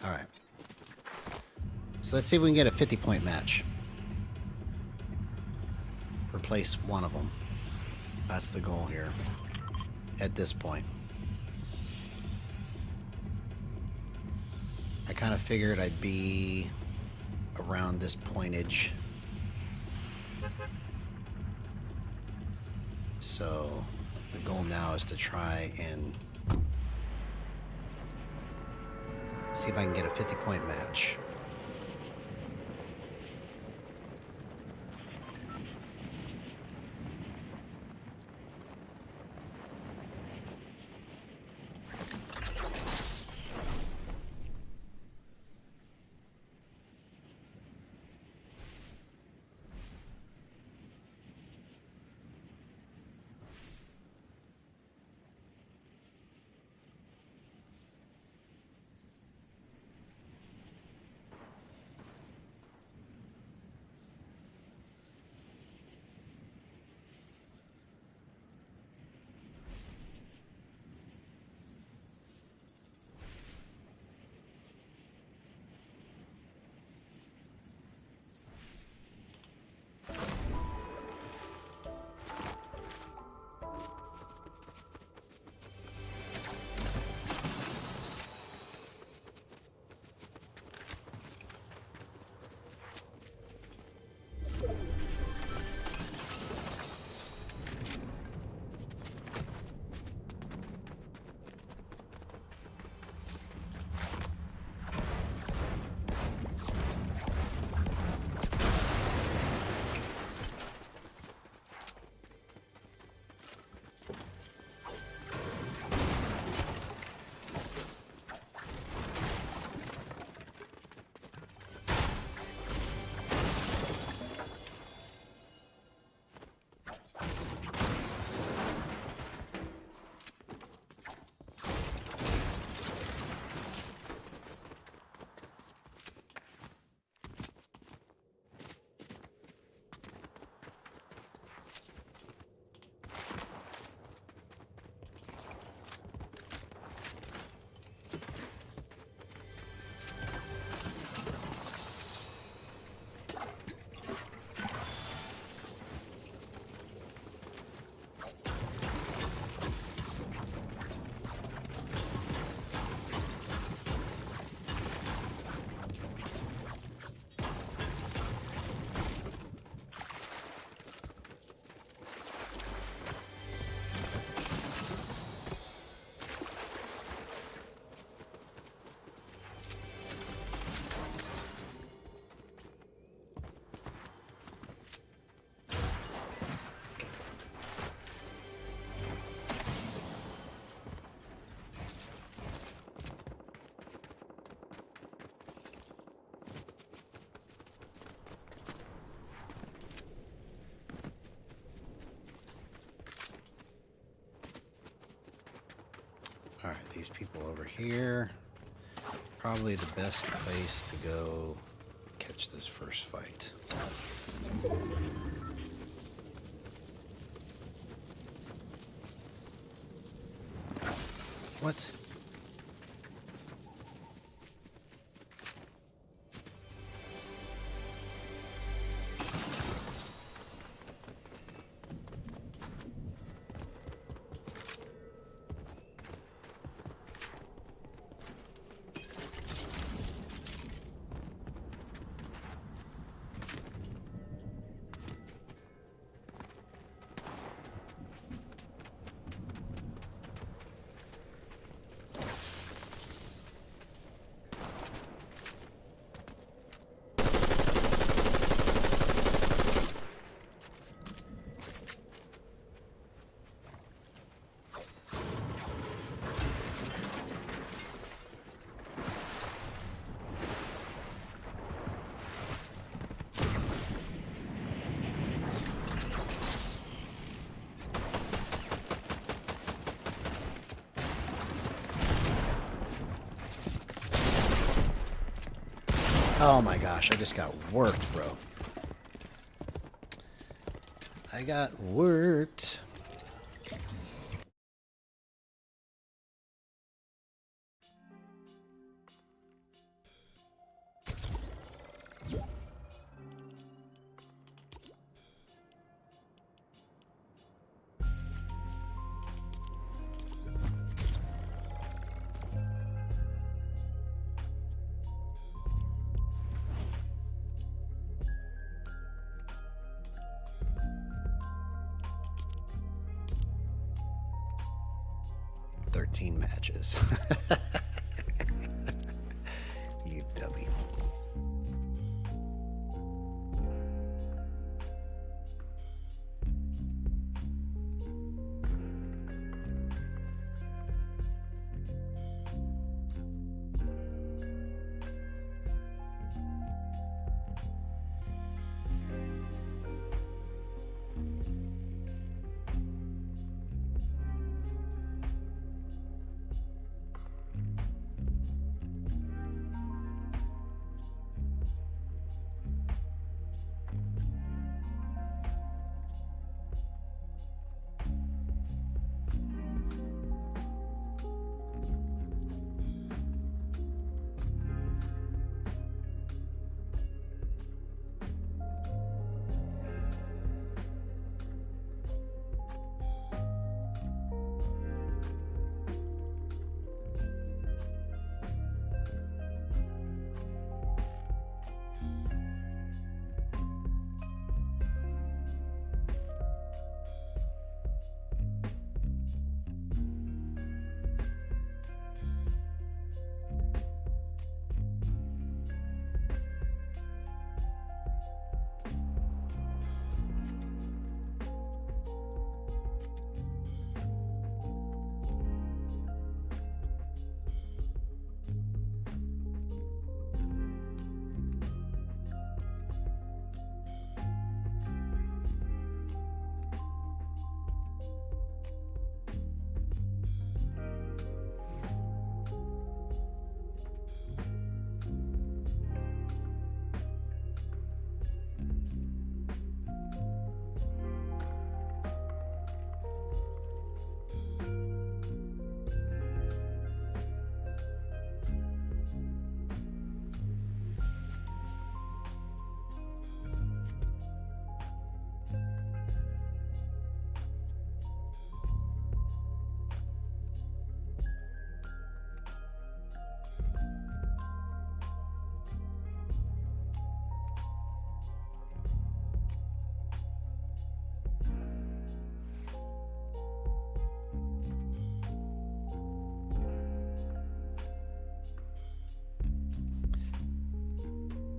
[SPEAKER 1] All right. So let's see if we can get a 50-point match. Replace one of them. That's the goal here. At this point. I kind of figured I'd be around this pointage. So the goal now is to try and see if I can get a 50-point match. Alright, these people over here. Probably the best place to go catch this first fight. What? Oh my gosh, I just got worked, bro. I got worked. 13 matches. You dummy.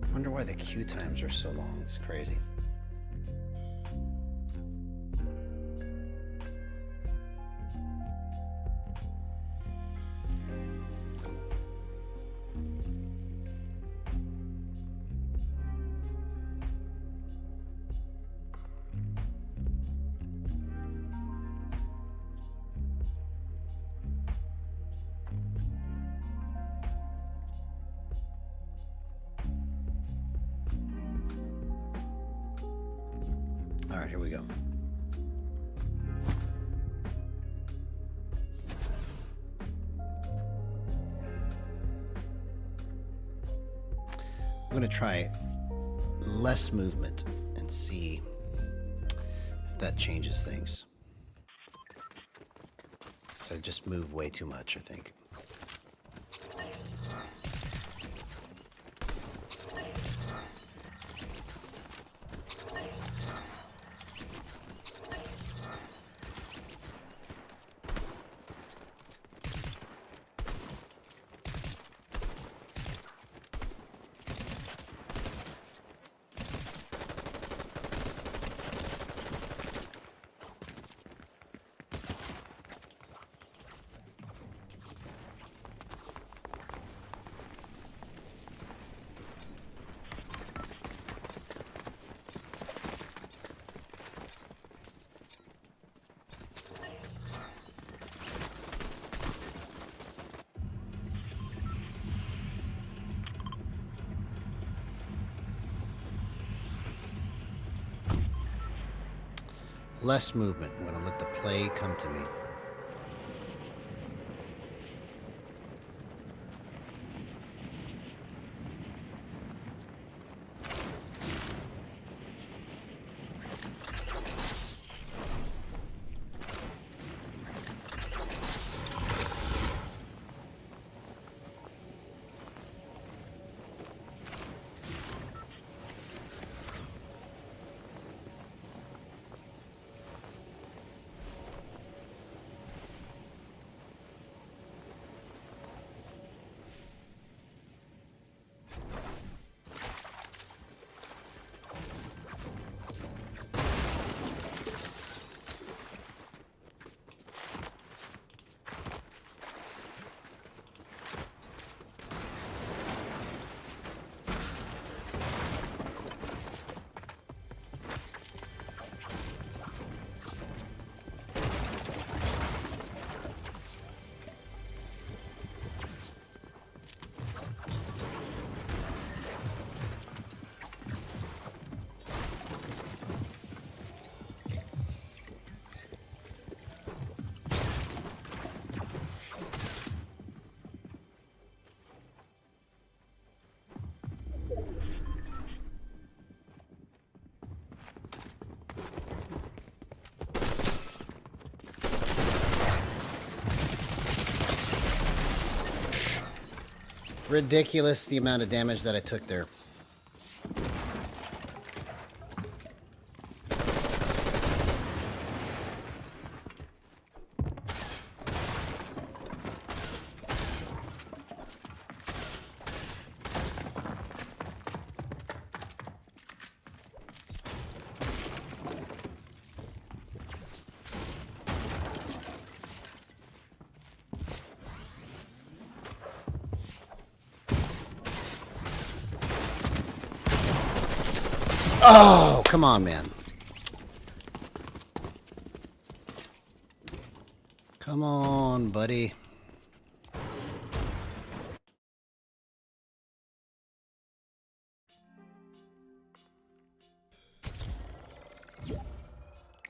[SPEAKER 1] I wonder why the queue times are so long. It's crazy. All right, here we go. I'm going to try less movement and see if that changes things. So I just move way too much, I think. Less movement. I'm going to let the play come to me. Ridiculous the amount of damage that I took there. Oh, come on, man. Come on, buddy.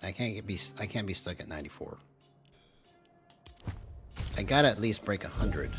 [SPEAKER 1] I can't be stuck at 94. I gotta at least break 100.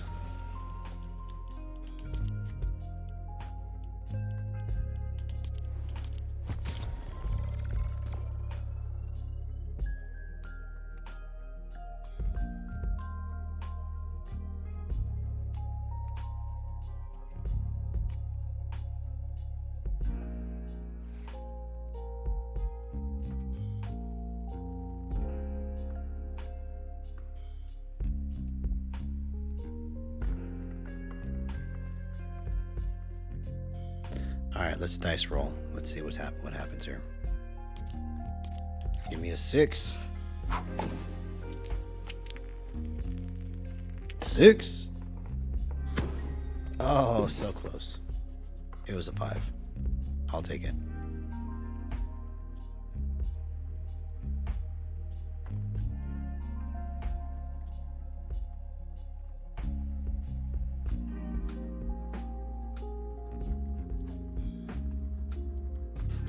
[SPEAKER 1] All right, let's dice roll. Let's see what happens here. Give me a 6. 6. Oh, so close. It was a 5. I'll take it.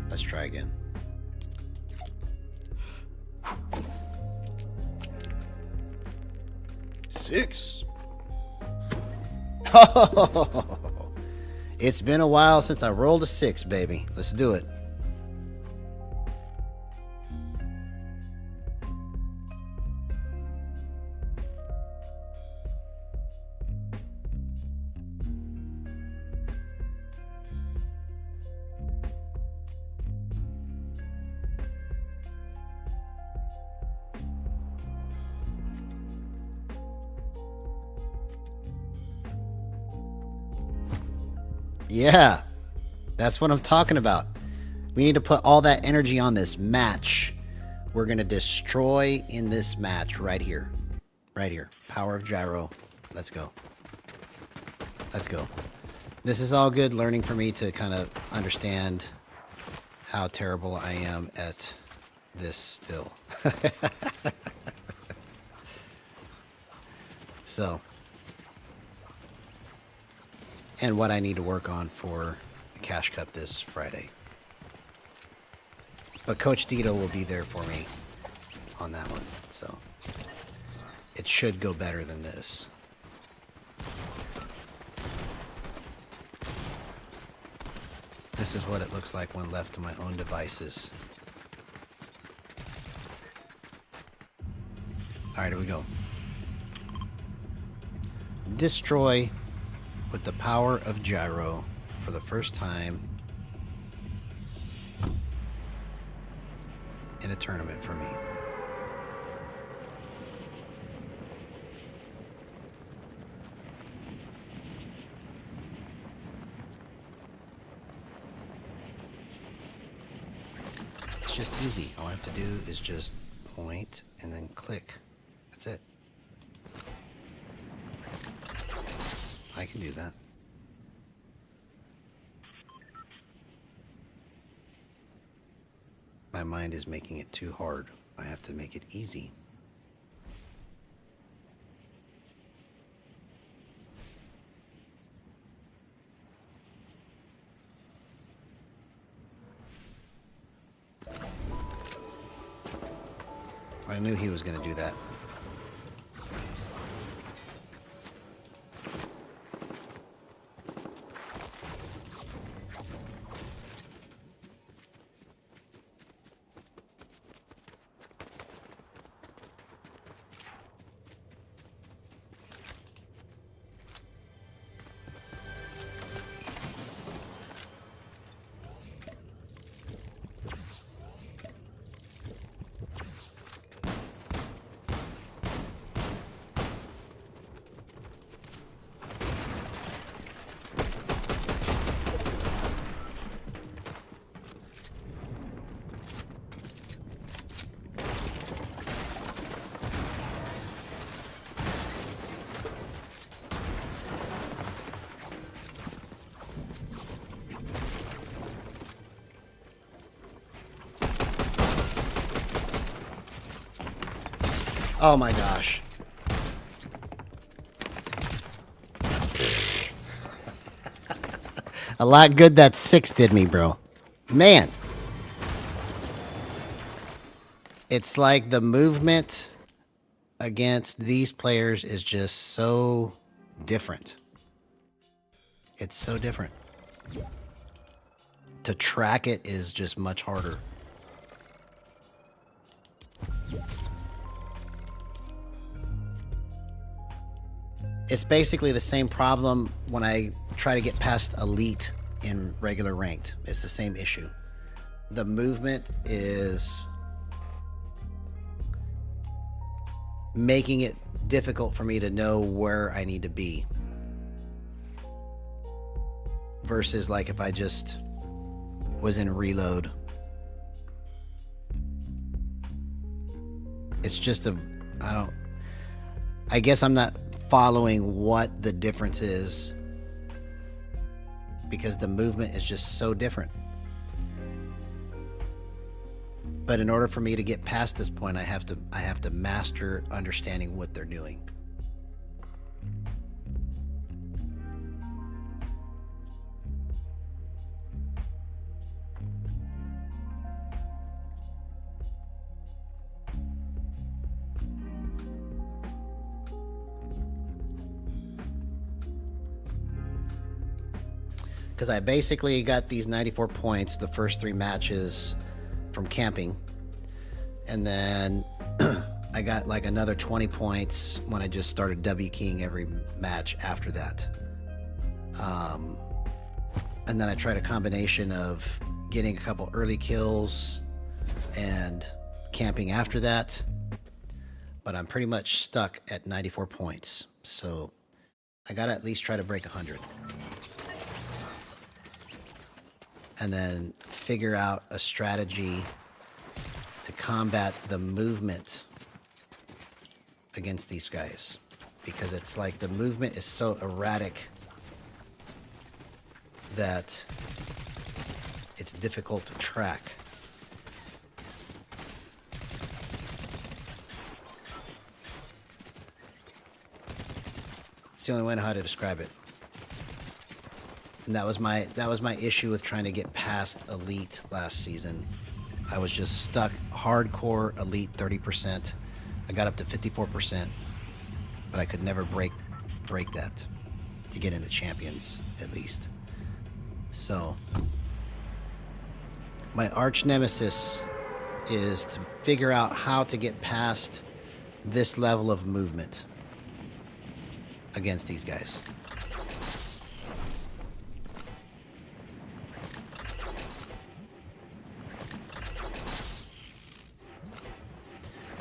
[SPEAKER 1] Let's try again. Six. It's been a while since I rolled a 6, baby. Let's do it. Yeah, that's what I'm talking about. We need to put all that energy on this match. We're going to destroy in this match right here. Right here. Power of Gyro. Let's go. Let's go. This is all good learning for me to kind of understand how terrible I am at this still. So... and what I need to work on for the Cash Cup this Friday. But Coach Dito will be there for me on that one, so it should go better than this. This is what it looks like when left to my own devices. Alright, here we go. Destroy with the power of Gyro for the first time in a tournament for me. It's just easy. All I have to do is just point and then click. That's it. I can do that. My mind is making it too hard. I have to make it easy. I knew he was going to do that. Oh my gosh. A lot good that 6 did me, bro. Man. It's like the movement against these players is just so different. It's so different. To track it is just much harder. It's basically the same problem when I try to get past elite in regular ranked. It's the same issue. The movement is making it difficult for me to know where I need to be. Versus like if I just was in reload. It's just I guess I'm not following what the difference is because the movement is just so different. But in order for me to get past this point, I have to master understanding what they're doing. Because I basically got these 94 points the first 3 matches from camping, and then I got like another 20 points when I just started W keying every match after that. And then I tried a combination of getting a couple early kills and camping after that, but I'm pretty much stuck at 94 points, so I gotta at least try to break 100 and then figure out a strategy to combat the movement against these guys, because it's like the movement is so erratic that it's difficult to track. It's the only way I know how to describe it. And that was my issue with trying to get past elite last season. I was just stuck hardcore elite 30%. I got up to 54%, but I could never break that to get into champions at least. So my arch nemesis is to figure out how to get past this level of movement against these guys.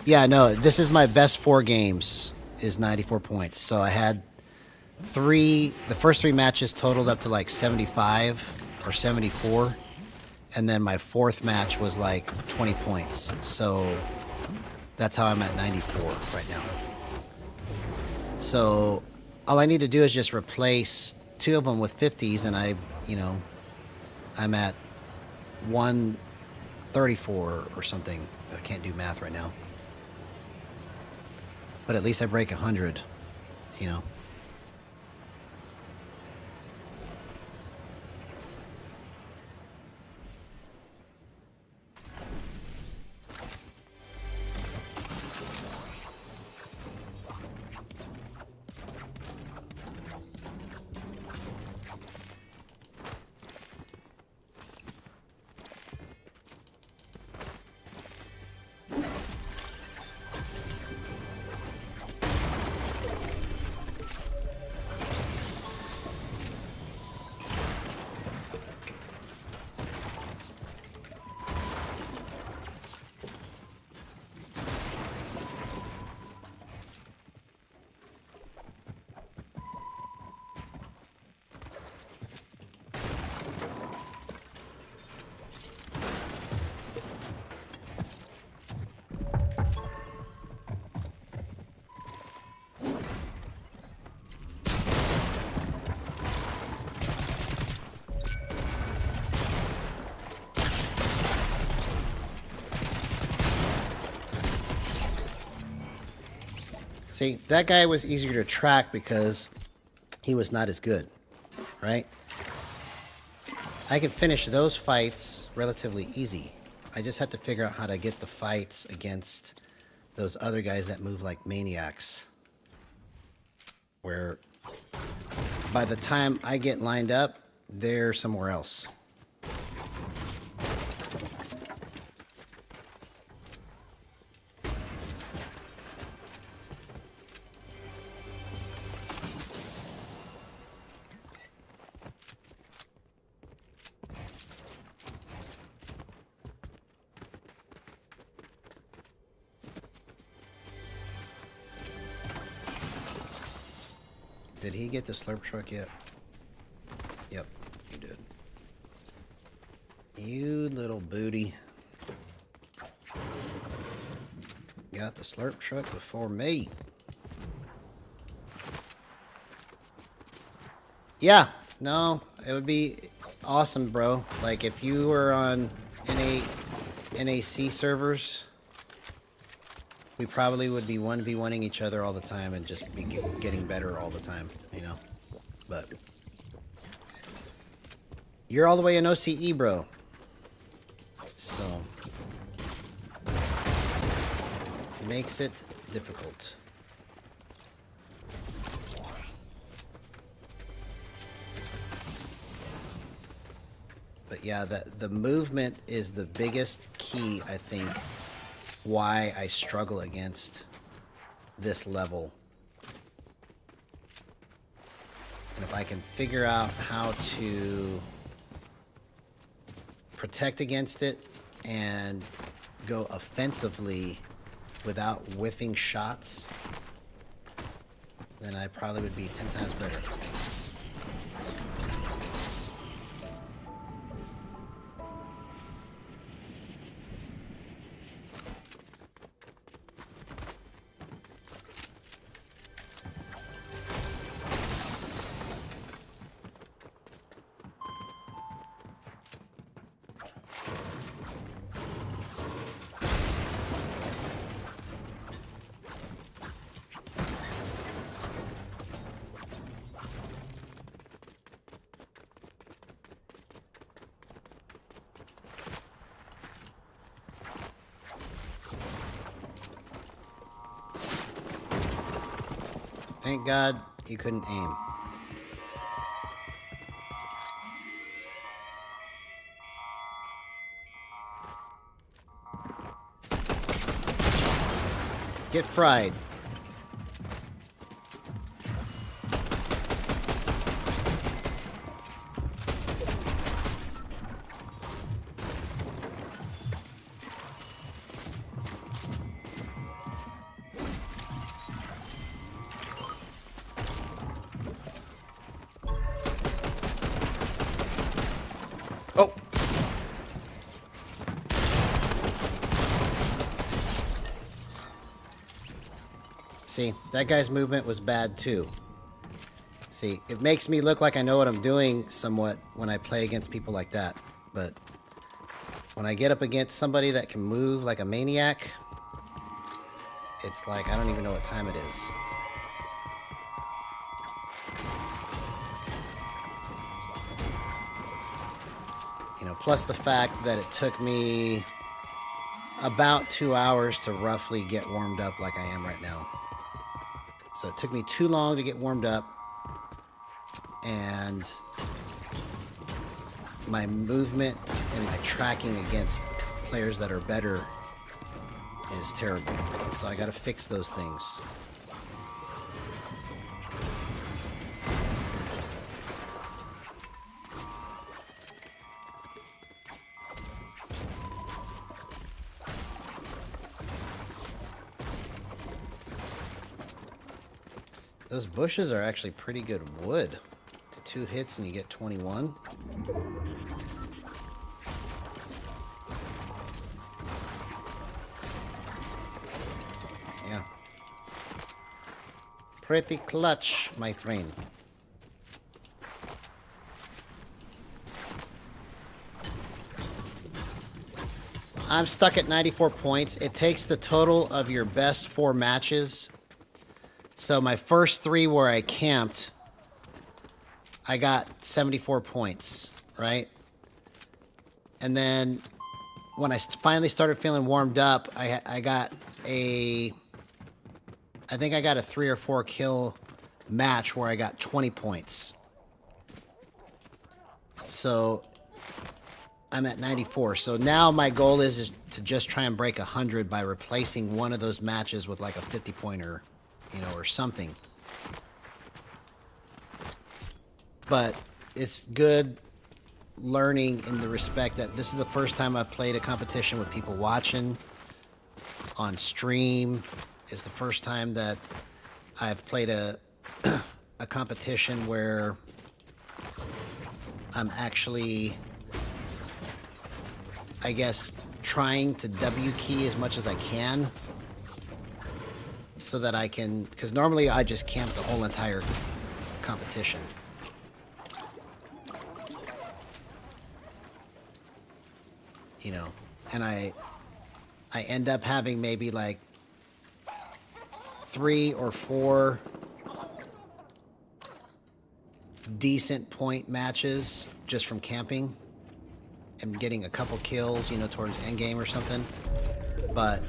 [SPEAKER 1] Yeah, no, this is my best 4 games is 94 points. So I had the first 3 matches totaled up to like 75 or 74. And then my 4th match was like 20 points. So that's how I'm at 94 right now. So all I need to do is just replace 2 of them with 50s, and I'm at 134 or something. I can't do math right now. But at least I break 100, you know. See, that guy was easier to track because he was not as good, right? I can finish those fights relatively easy. I just have to figure out how to get the fights against those other guys that move like maniacs. Where by the time I get lined up, they're somewhere else. Did he get the slurp truck yet? Yep, he did. You little booty. Got the slurp truck before me. Yeah, no, it would be awesome, bro. Like if you were on NAC servers, we probably would be 1v1ing each other all the time and just be getting better all the time, you know? But you're all the way in OCE, bro. So makes it difficult. But yeah, the movement is the biggest key, I think, why I struggle against this level. And if I can figure out how to protect against it and go offensively without whiffing shots, then I probably would be 10 times better. Thank God you couldn't aim. Get fried. Oh. See, that guy's movement was bad too. See, it makes me look like I know what I'm doing somewhat when I play against people like that. But when I get up against somebody that can move like a maniac, it's like I don't even know what time it is. You know, plus the fact that it took me about 2 hours to roughly get warmed up like I am right now. So it took me too long to get warmed up, and my movement and my tracking against players that are better is terrible. So I gotta fix those things. Those bushes are actually pretty good wood. 2 hits and you get 21. Yeah. Pretty clutch, my friend. I'm stuck at 94 points. It takes the total of your best 4 matches So my first 3 where I camped, I got 74 points, right? And then when I finally started feeling warmed up, I got I think I got a 3 or 4 kill match where I got 20 points. So I'm at 94. So now my goal is to just try and break 100 by replacing one of those matches with like a 50-pointer, you know, or something. But it's good learning in the respect that this is the first time I've played a competition with people watching on stream. It's the first time that I've played a competition where I'm actually, I guess, trying to W key as much as I can so that I can, because normally I just camp the whole entire competition. You know, and I end up having maybe like 3 or 4 decent point matches just from camping and getting a couple kills, you know, towards endgame or something. But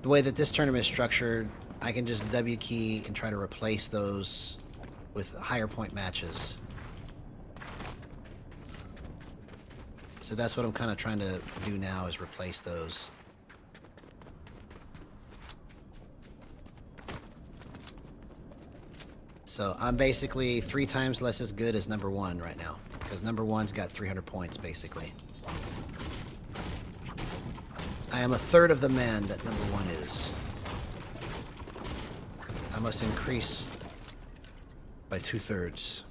[SPEAKER 1] the way that this tournament is structured, I can just W key and try to replace those with higher point matches. So that's what I'm kind of trying to do now, is replace those. So I'm basically 3 times less as good as number 1 right now, because number 1's got 300 points basically. I am a third of the man that number 1 is. I must increase by 2/3.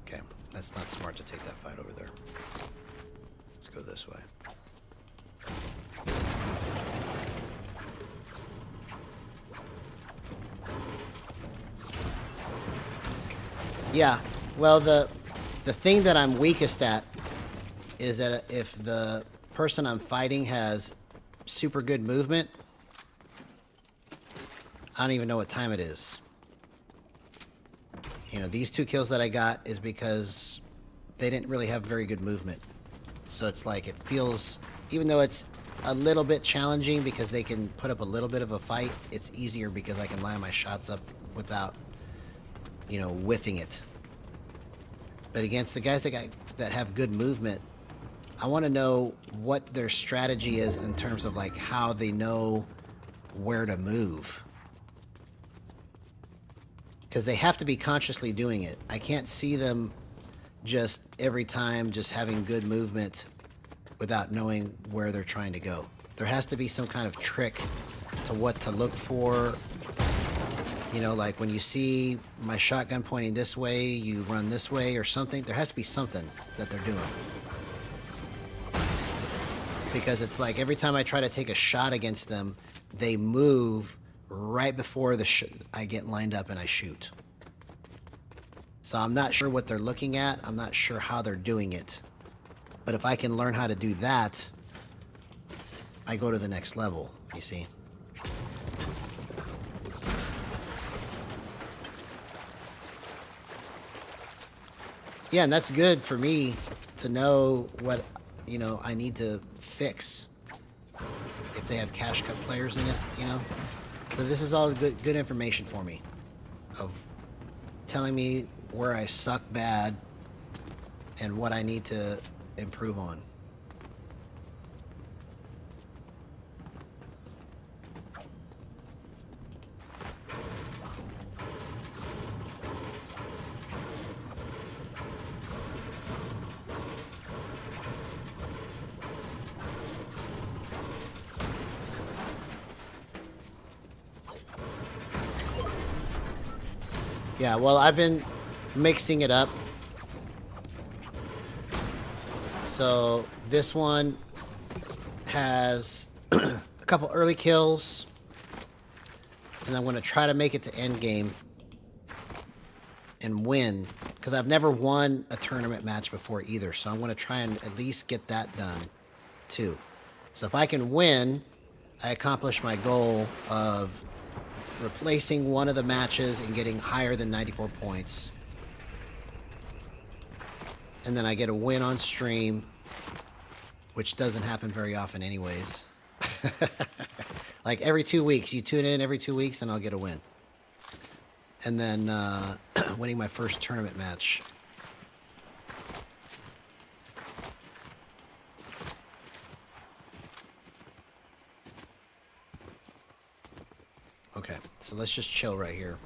[SPEAKER 1] Okay, that's not smart to take that fight over there. Let's go this way. Yeah, well, the thing that I'm weakest at is that if the person I'm fighting has super good movement, I don't even know what time it is. You know, these 2 kills that I got is because they didn't really have very good movement. So it's like, it feels, even though it's a little bit challenging because they can put up a little bit of a fight, it's easier because I can line my shots up without, you know, whiffing it. But against the guys that have good movement, I want to know what their strategy is in terms of like how they know where to move. Because they have to be consciously doing it. I can't see them just every time just having good movement without knowing where they're trying to go. There has to be some kind of trick to what to look for. You know, like when you see my shotgun pointing this way, you run this way or something. There has to be something that they're doing. Because it's like every time I try to take a shot against them, they move right before I get lined up and I shoot. So I'm not sure what they're looking at. I'm not sure how they're doing it. But if I can learn how to do that, I go to the next level, you see. Yeah, and that's good for me to know what, you know, I need to fix if they have cash cut players in it, you know. So this is all good information for me, of telling me where I suck bad and what I need to improve on. Yeah, well, I've been mixing it up. So this one has a couple early kills, and I'm going to try to make it to end game and win, because I've never won a tournament match before either. So I'm going to try and at least get that done too. So if I can win, I accomplish my goal of replacing one of the matches and getting higher than 94 points. And then I get a win on stream, which doesn't happen very often anyways. Like every 2 weeks, you tune in every 2 weeks and I'll get a win. And then winning my first tournament match. Okay, so let's just chill right here.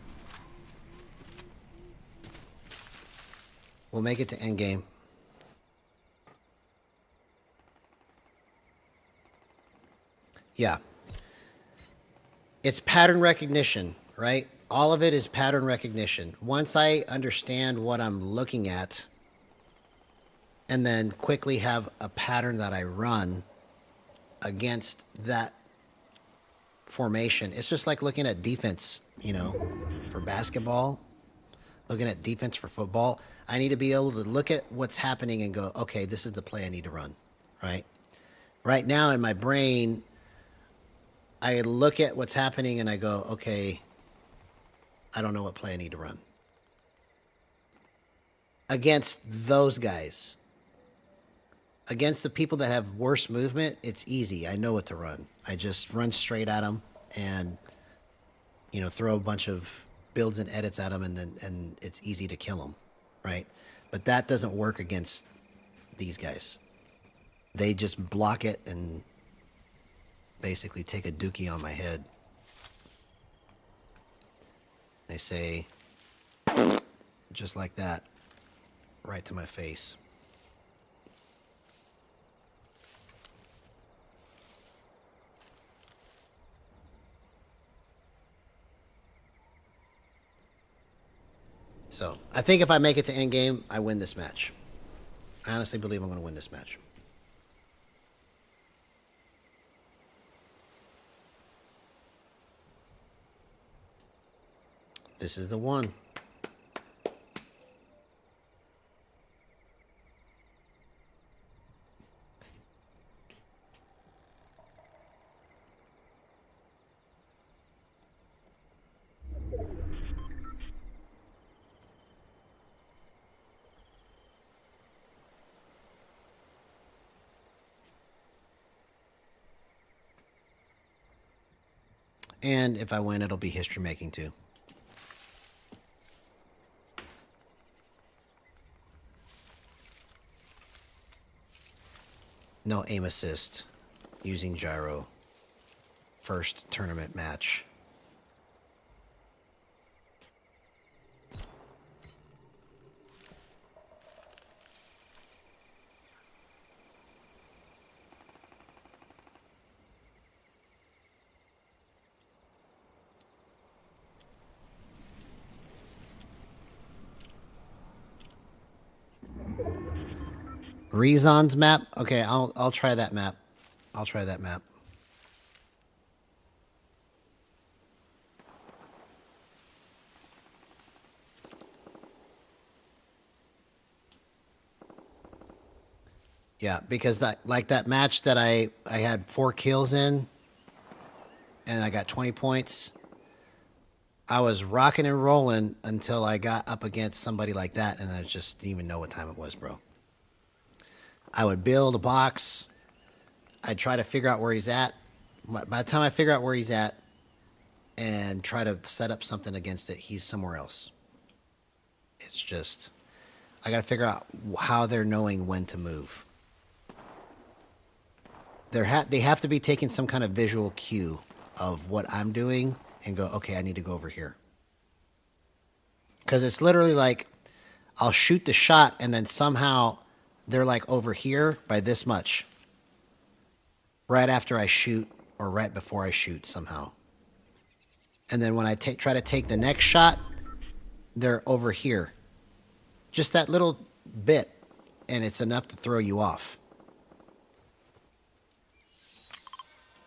[SPEAKER 1] We'll make it to endgame. Yeah. It's pattern recognition, right? All of it is pattern recognition. Once I understand what I'm looking at, and then quickly have a pattern that I run against that formation. It's just like looking at defense, you know, for basketball, looking at defense for football. I need to be able to look at what's happening and go, okay, this is the play I need to run, right? Right now in my brain, I look at what's happening and I go, okay, I don't know what play I need to run. Against those guys. Against the people that have worse movement, it's easy. I know what to run. I just run straight at them and, you know, throw a bunch of builds and edits at them, and it's easy to kill them, right? But that doesn't work against these guys. They just block it and basically take a dookie on my head. They say, just like that, right to my face. So, I think if I make it to endgame, I win this match. I honestly believe I'm going to win this match. This is the one. And if I win, it'll be history making too. No aim assist using gyro. First tournament match. Rezon's map? Okay, I'll try that map. I'll try that map. Yeah, because that match that I had 4 kills in and I got 20 points. I was rocking and rolling until I got up against somebody like that, and I just didn't even know what time it was, bro. I would build a box. I'd try to figure out where he's at. By the time I figure out where he's at and try to set up something against it, he's somewhere else. It's just, I got to figure out how they're knowing when to move. They have to be taking some kind of visual cue of what I'm doing and go, okay, I need to go over here. Because it's literally like, I'll shoot the shot and then somehow they're like over here by this much. Right after I shoot or right before I shoot somehow. And then when I try to take the next shot, they're over here. Just that little bit, and it's enough to throw you off.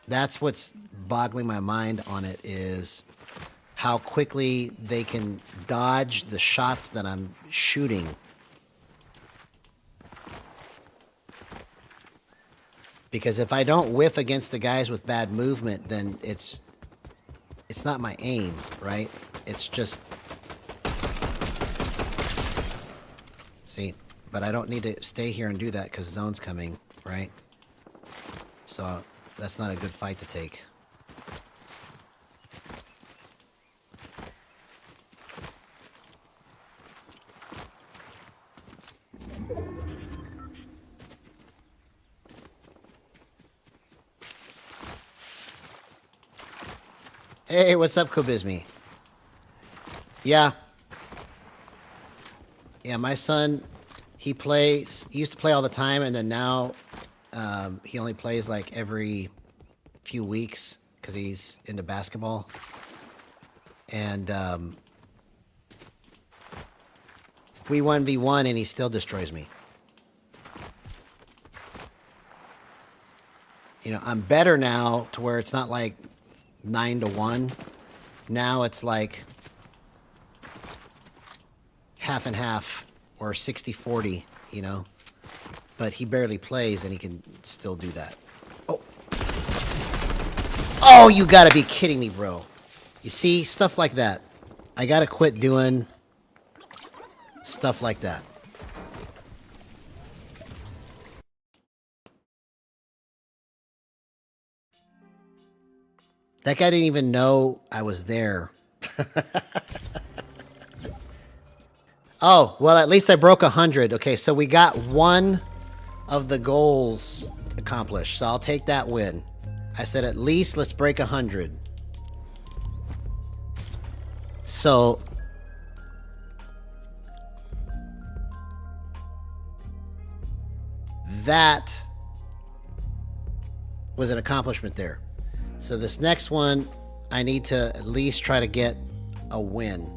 [SPEAKER 1] That's what's boggling my mind on it, is how quickly they can dodge the shots that I'm shooting. Because if I don't whiff against the guys with bad movement, then it's not my aim, right? It's just... See? But I don't need to stay here and do that because zone's coming, right? So that's not a good fight to take. Hey, what's up, Kobizmi? Yeah. Yeah, my son, he used to play all the time, and then now he only plays like every few weeks because he's into basketball. And we 1v1 and he still destroys me. You know, I'm better now to where it's not like 9-1. Now it's like half and half or 60-40, you know. But he barely plays and he can still do that. Oh. Oh, you gotta be kidding me, bro. You see, stuff like that. I gotta quit doing stuff like that. That guy didn't even know I was there. Oh, well, at least I broke 100. Okay, so we got one of the goals accomplished. So I'll take that win. I said at least let's break 100. So that was an accomplishment there. So this next one, I need to at least try to get a win.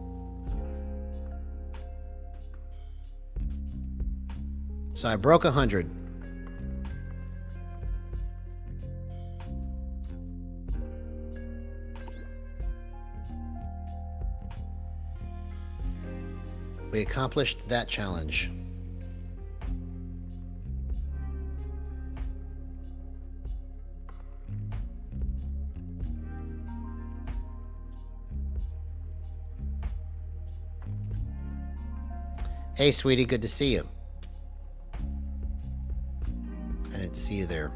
[SPEAKER 1] So I broke 100. We accomplished that challenge. Hey, sweetie, good to see you. I didn't see you there.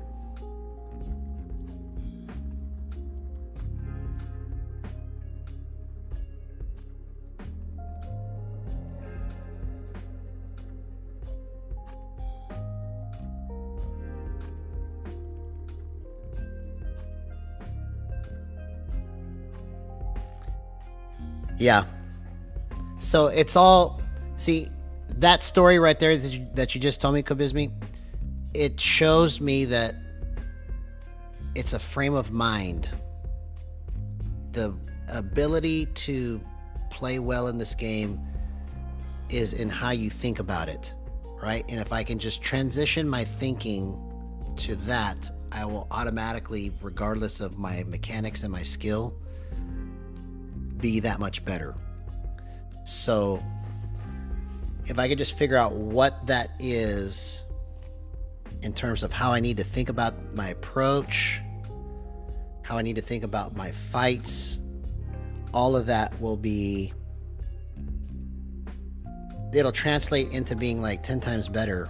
[SPEAKER 1] Yeah. So it's all... See, that story right there that you just told me, Kobizmi, it shows me that it's a frame of mind. The ability to play well in this game is in how you think about it, right? And if I can just transition my thinking to that, I will automatically, regardless of my mechanics and my skill, be that much better. So if I could just figure out what that is in terms of how I need to think about my approach, how I need to think about my fights, all of that will be... It'll translate into being like 10 times better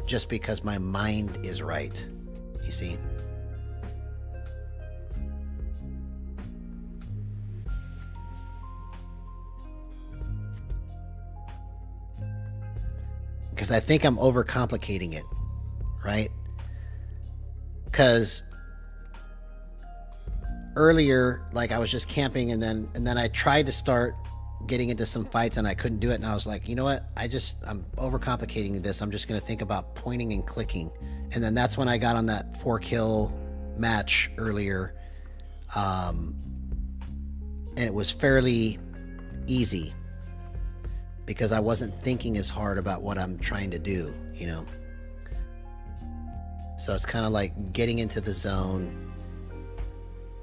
[SPEAKER 1] just because my mind is right, you see? Because I think I'm overcomplicating it, right? Because earlier, like I was just camping and then I tried to start getting into some fights and I couldn't do it. And I was like, you know what? I'm overcomplicating this. I'm just going to think about pointing and clicking. And then that's when I got on that 4-kill match earlier. And it was fairly easy, because I wasn't thinking as hard about what I'm trying to do, you know? So it's kind of like getting into the zone,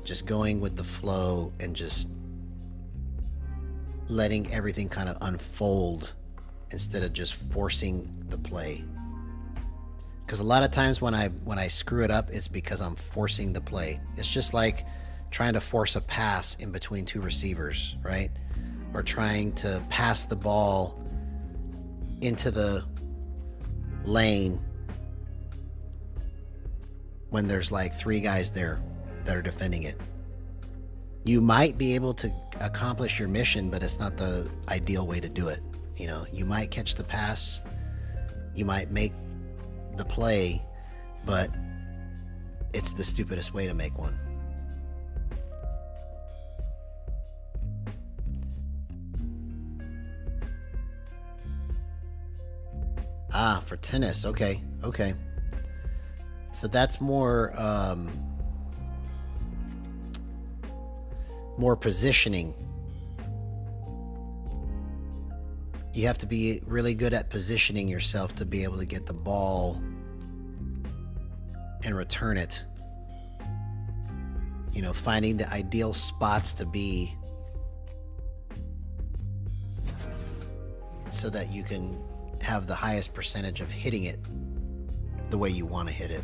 [SPEAKER 1] just going with the flow and just letting everything kind of unfold instead of just forcing the play. Because a lot of times when I screw it up, it's because I'm forcing the play. It's just like trying to force a pass in between two receivers, right? Or trying to pass the ball into the lane when there's like 3 guys there that are defending it. You might be able to accomplish your mission, but it's not the ideal way to do it. You know, you might catch the pass, you might make the play, but it's the stupidest way to make one. Ah, for tennis. Okay. So that's more positioning. You have to be really good at positioning yourself to be able to get the ball and return it. You know, finding the ideal spots to be so that you can have the highest percentage of hitting it the way you want to hit it.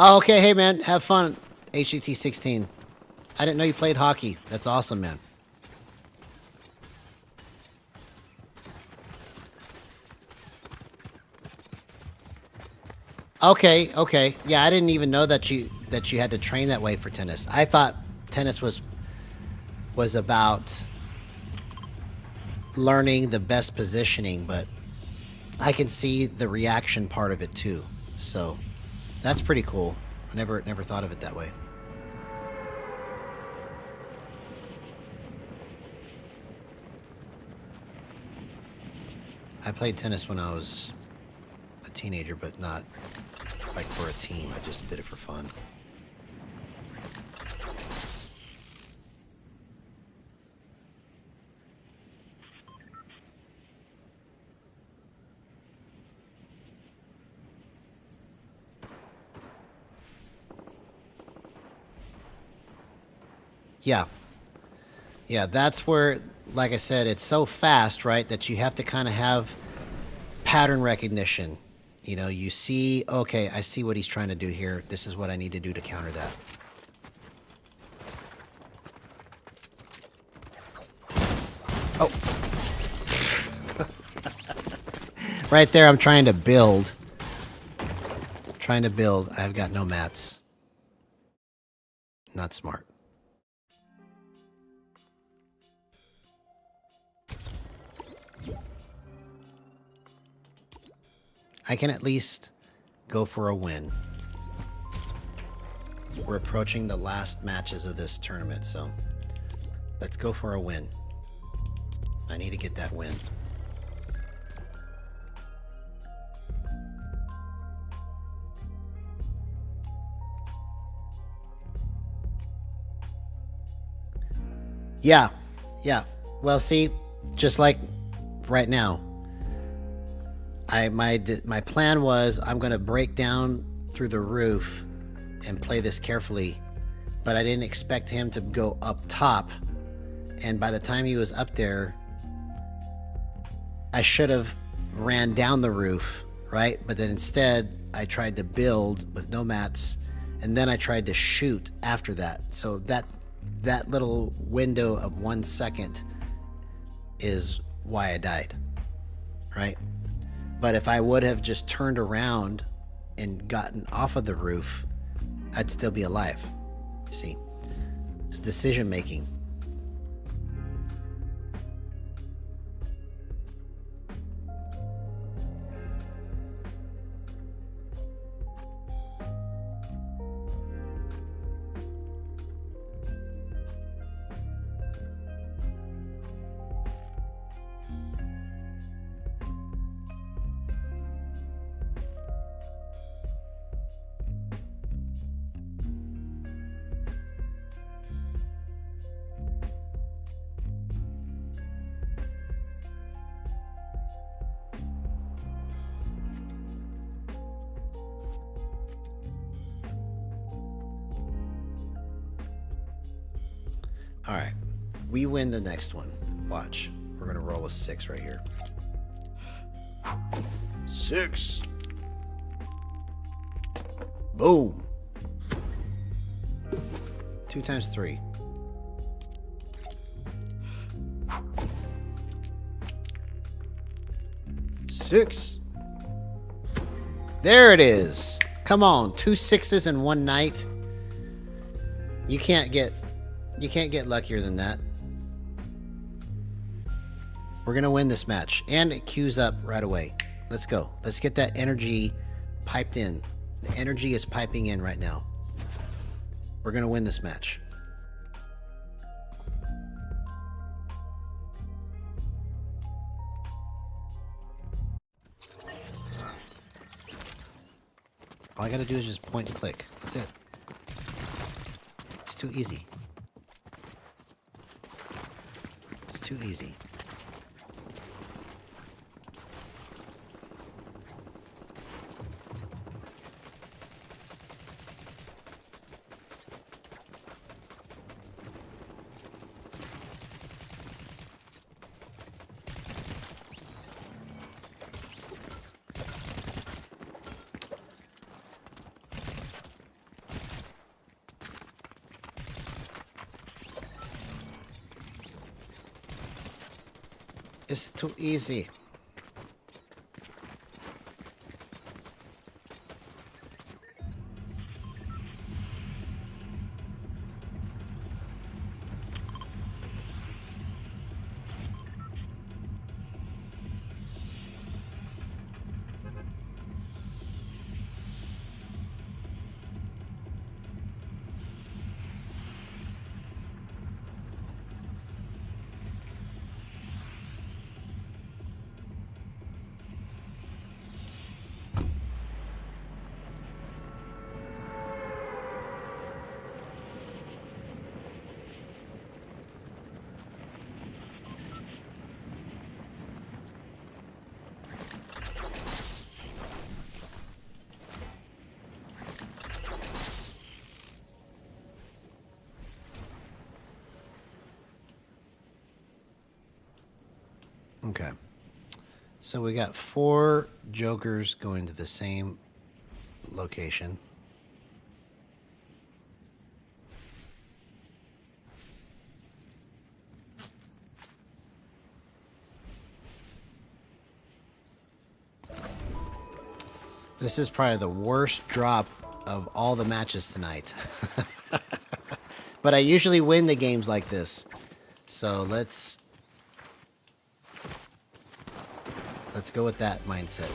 [SPEAKER 1] Oh, okay. Hey, man. Have fun. HCT 16. I didn't know you played hockey. That's awesome, man. Okay. Yeah, I didn't even know that you had to train that way for tennis. I thought tennis was about learning the best positioning, but I can see the reaction part of it too. So that's pretty cool. I never thought of it that way. I played tennis when I was a teenager, but not like for a team. I just did it for fun. Yeah, that's where, like I said, it's so fast, right, that you have to kind of have pattern recognition. You know, you see, okay, I see what he's trying to do here. This is what I need to do to counter that. Oh. Right there, I'm trying to build. I've got no mats. Not smart. I can at least go for a win. We're approaching the last matches of this tournament, so let's go for a win. I need to get that win. Yeah. Well, see, just like right now, my plan was I'm going to break down through the roof and play this carefully, but I didn't expect him to go up top, and by the time he was up there, I should have ran down the roof, right? But then instead, I tried to build with no mats, and then I tried to shoot after that. So that little window of 1 second is why I died, right? But if I would have just turned around and gotten off of the roof, I'd still be alive. You see, it's decision making. Alright. We win the next one. Watch. We're gonna roll a 6 right here. 6. Boom. 2 times 3. 6. There it is. Come on, 2 6s in one night. You can't get luckier than that. We're gonna win this match, and it queues up right away. Let's go. Let's get that energy piped in. The energy is piping in right now. We're gonna win this match. All I gotta do is just point and click. That's it. It's too easy. It's too easy. It's too easy. Okay. So we got 4 jokers going to the same location. This is probably the worst drop of all the matches tonight. But I usually win the games like this. So let's go with that mindset.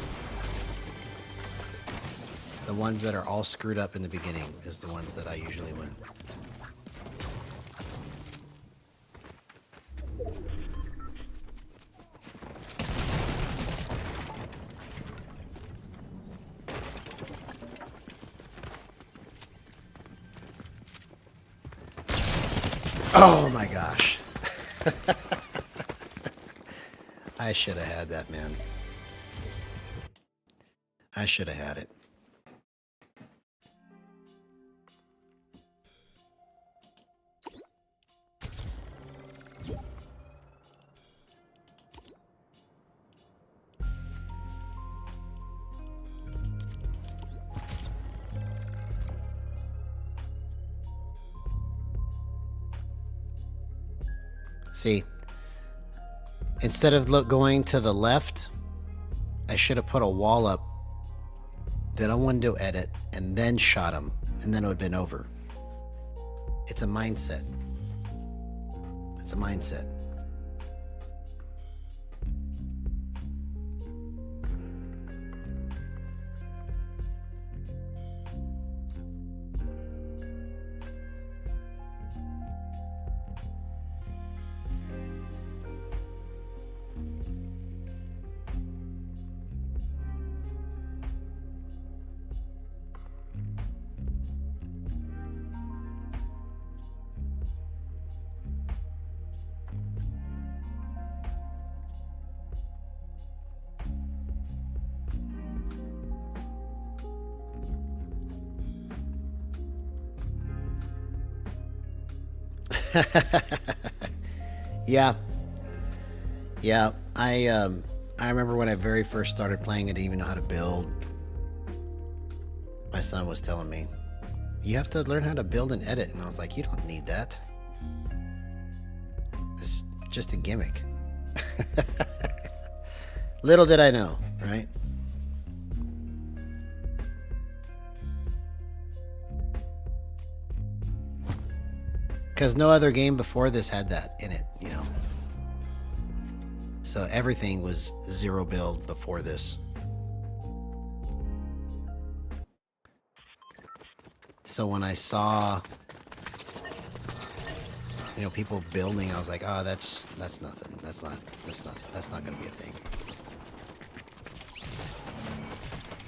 [SPEAKER 1] The ones that are all screwed up in the beginning is the ones that I usually win. Oh my gosh. I should have had that, man. I should have had it. See, instead of going to the left, I should have put a wall up, did a window edit, and then shot him, and then it would have been over. It's a mindset. It's a mindset. Yeah. Yeah. I remember when I very first started playing, I didn't even know how to build. My son was telling me, you have to learn how to build and edit. And I was like, you don't need that. It's just a gimmick. Little did I know, right? Because no other game before this had that in it, you know. So everything was zero build before this. So when I saw, you know, people building, I was like, oh, that's nothing. That's not gonna be a thing.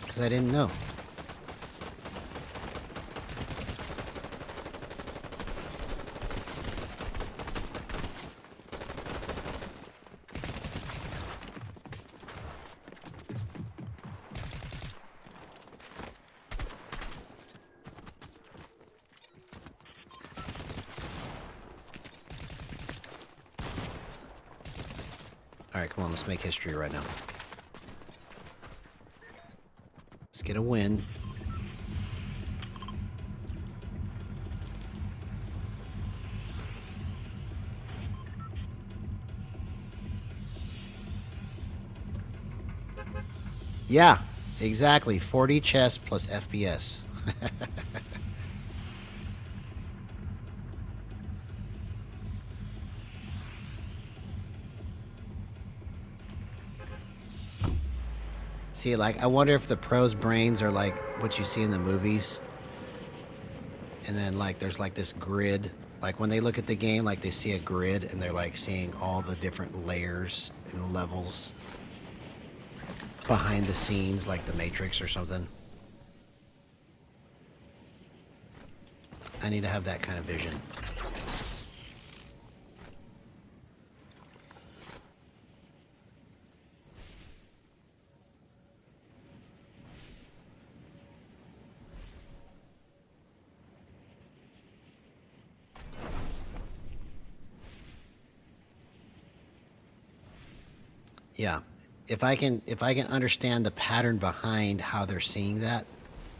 [SPEAKER 1] Because I didn't know. Alright, come on, let's make history right now. Let's get a win. Yeah, exactly. 40 chess plus FPS. See, like, I wonder if the pros' brains are like what you see in the movies. And then, like, there's like this grid. Like, when they look at the game, like, they see a grid and they're like seeing all the different layers and levels behind the scenes, like the Matrix or something. I need to have that kind of vision. Yeah. If I can understand the pattern behind how they're seeing that,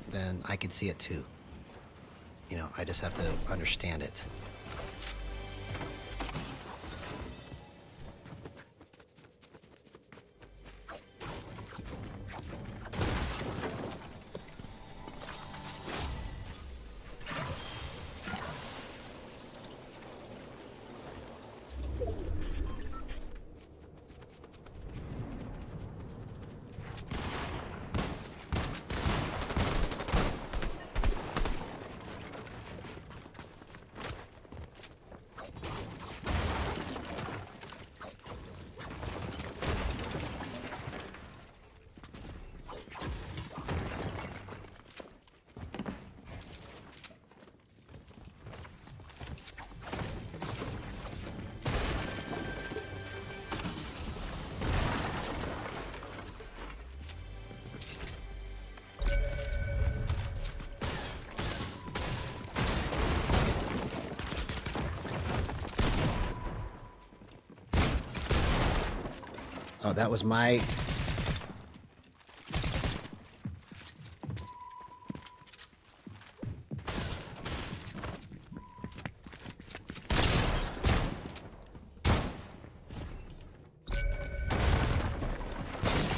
[SPEAKER 1] then I can see it too. You know, I just have to understand it. Oh, that was my...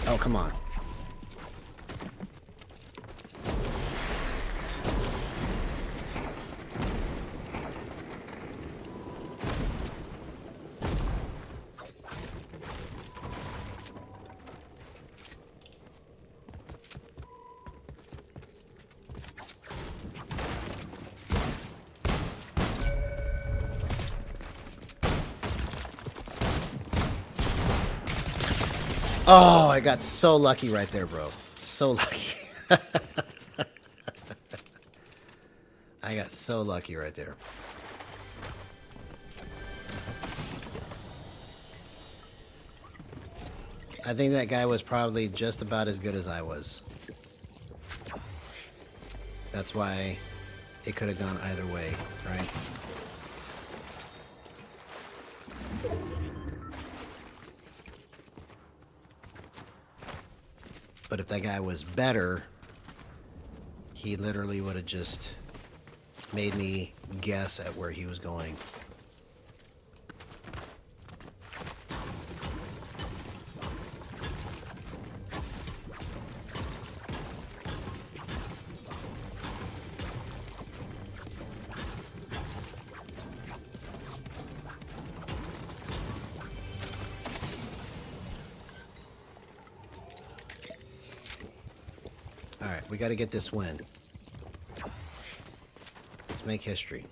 [SPEAKER 1] Oh, come on. Oh, I got so lucky right there, bro. So lucky. I got so lucky right there. I think that guy was probably just about as good as I was. That's why it could have gone either way, right? But if that guy was better, he literally would have just made me guess at where he was going. All right, we got to get this win. Let's make history.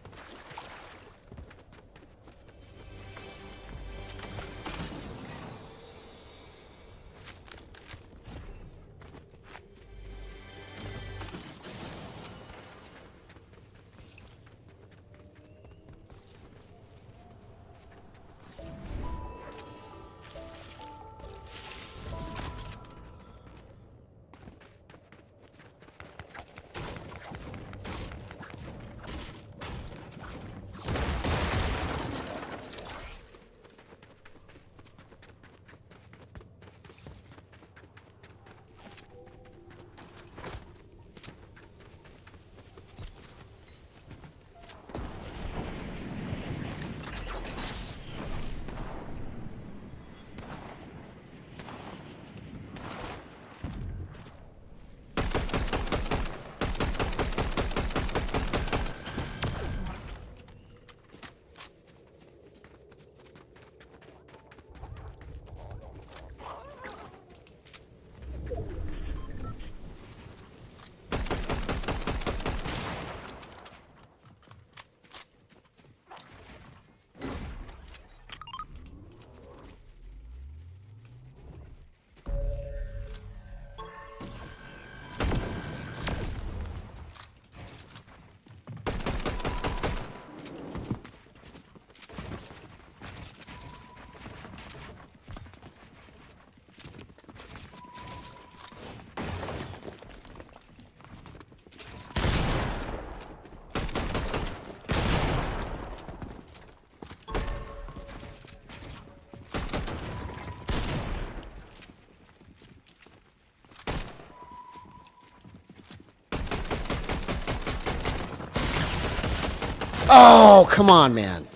[SPEAKER 1] Oh, come on, man.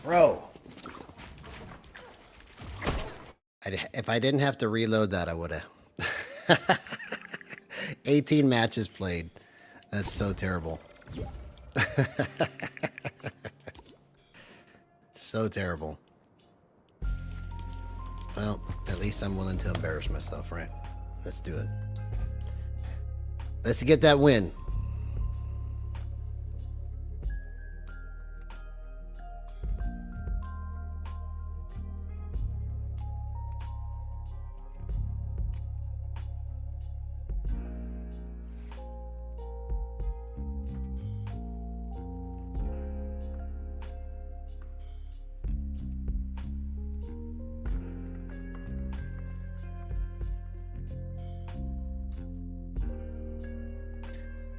[SPEAKER 1] Bro. If I didn't have to reload that, I would have. 18 matches played. That's so terrible. So terrible. Well, at least I'm willing to embarrass myself, right? Let's do it. Let's get that win.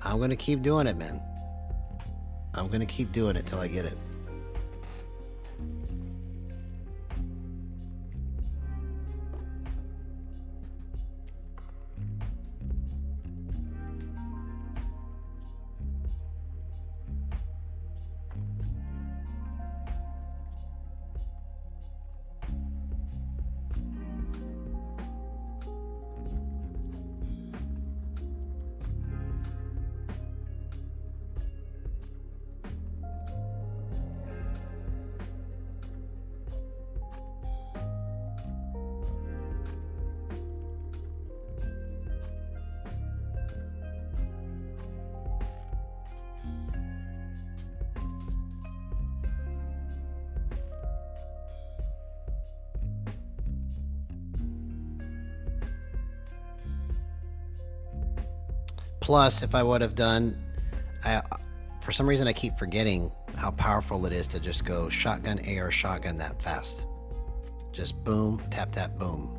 [SPEAKER 1] I'm going to keep doing it, man. I'm going to keep doing it till I get it. Plus, if I would have done, for some reason I keep forgetting how powerful it is to just go shotgun, AR, shotgun that fast. Just boom, tap, tap, boom.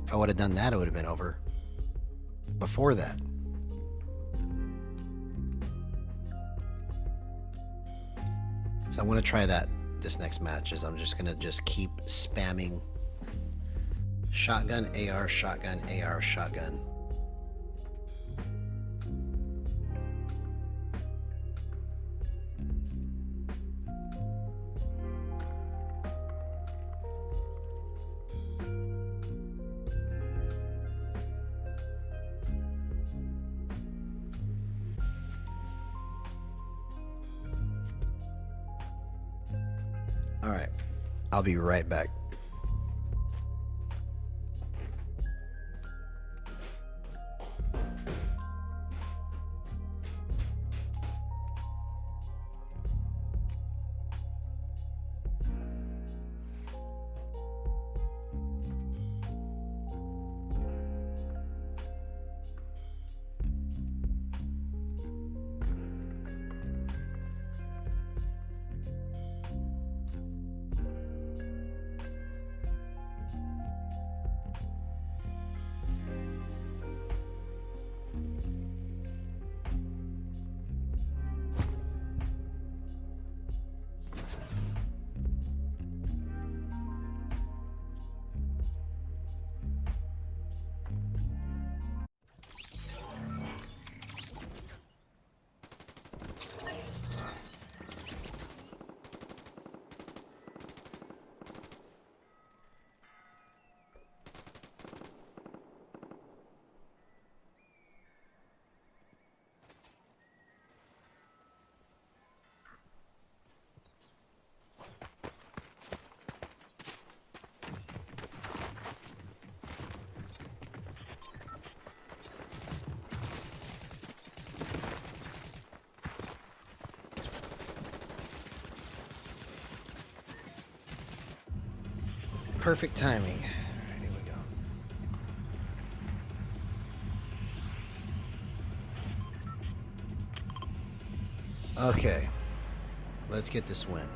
[SPEAKER 1] If I would have done that, it would have been over before that. So I'm going to try that this next match. Is I'm just going to keep spamming Shotgun, AR, shotgun, AR, shotgun. All right, I'll be right back. Perfect timing. Here we go. Okay, let's get this win.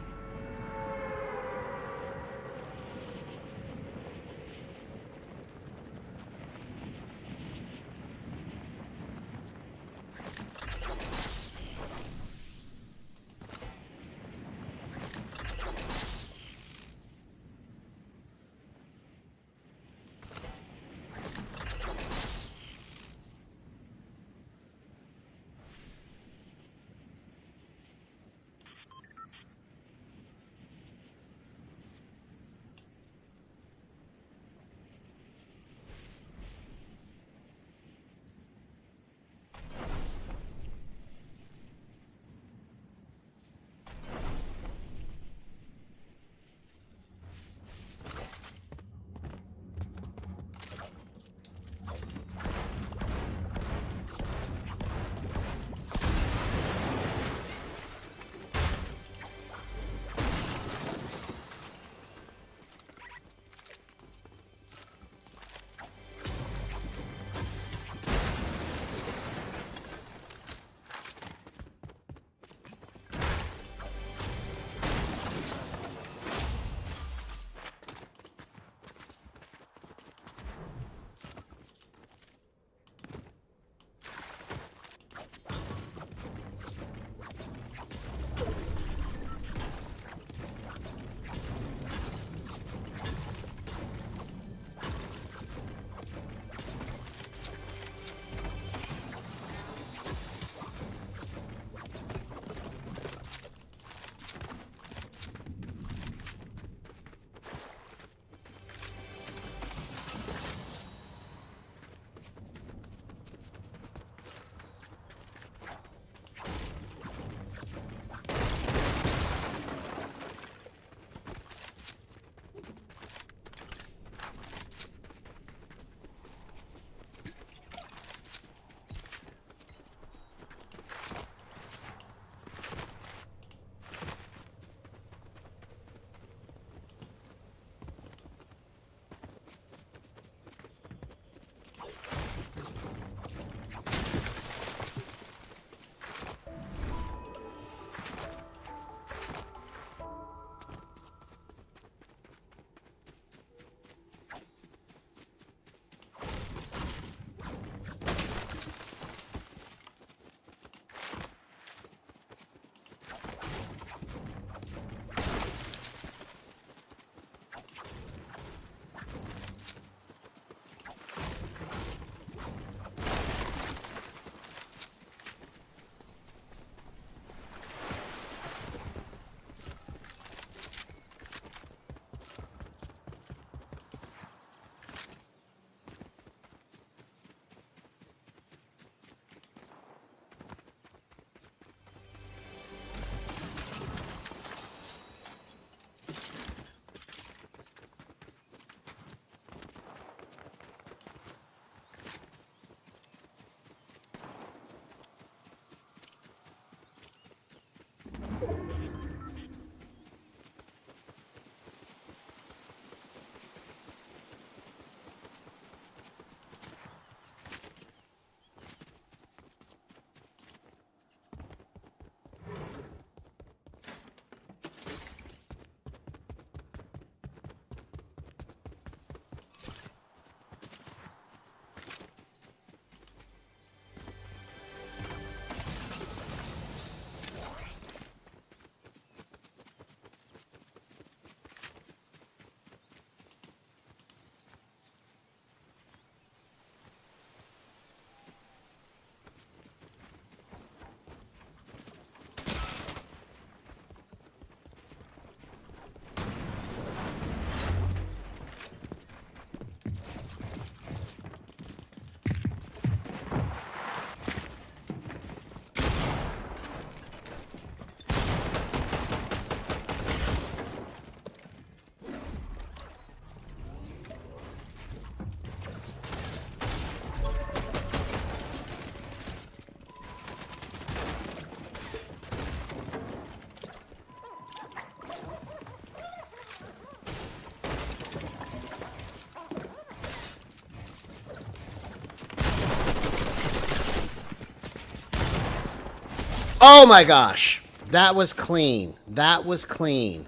[SPEAKER 1] Oh my gosh. That was clean. That was clean.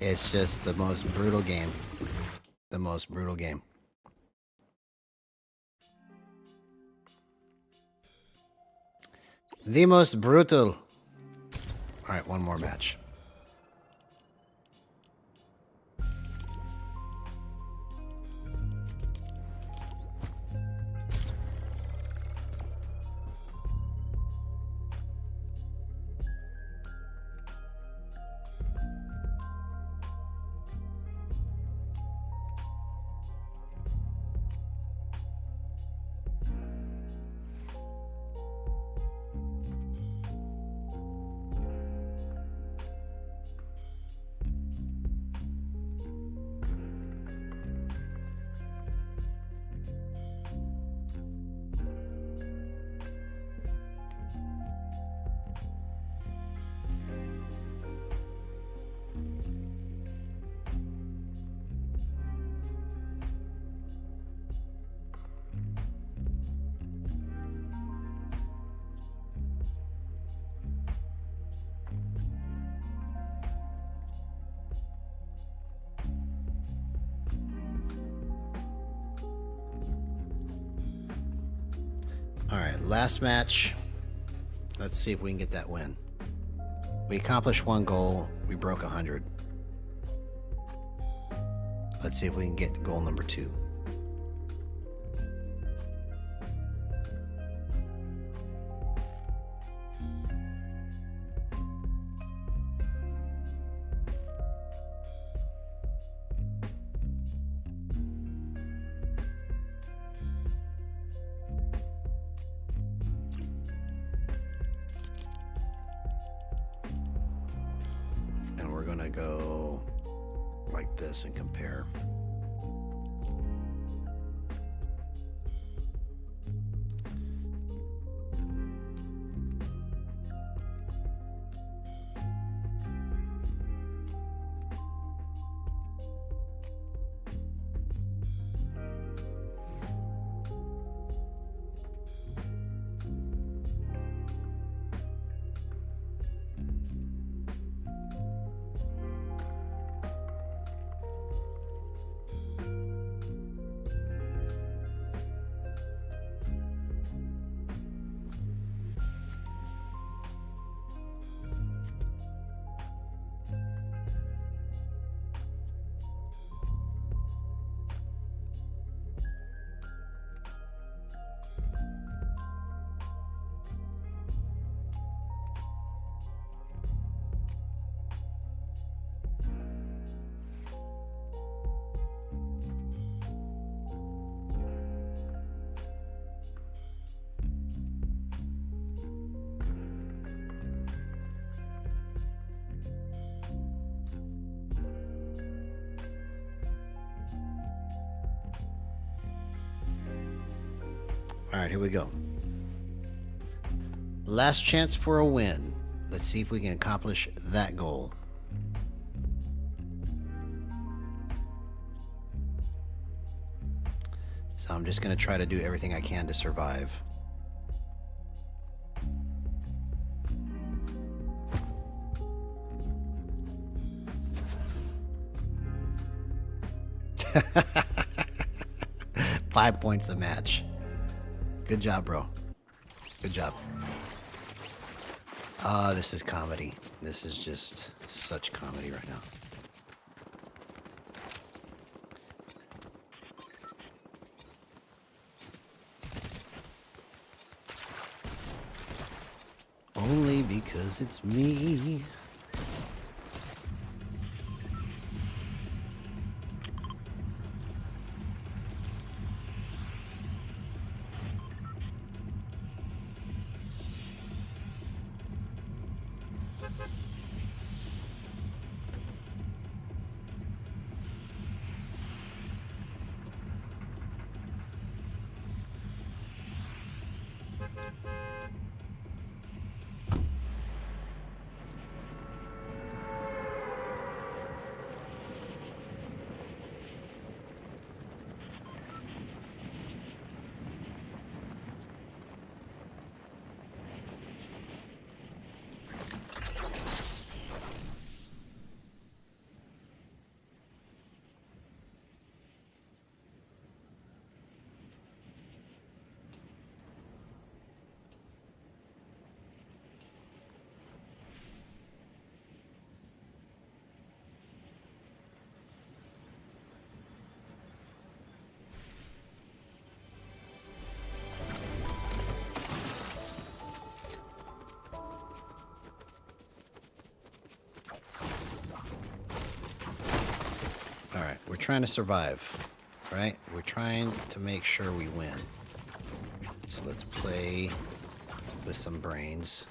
[SPEAKER 1] It's just the most brutal game. The most brutal game. The most brutal. Alright, one more match. Alright, last match. Let's see if we can get that win. We accomplished one goal. We broke 100. Let's see if we can get goal number 2. We're gonna go like this and compare. All right, here we go. Last chance for a win. Let's see if we can accomplish that goal. So I'm just going to try to do everything I can to survive. Five points a match. Good job, bro. Good job. Ah, this is comedy. This is just such comedy right now. Only because it's me. trying to survive, right? We're trying to make sure we win. So let's play with some brains.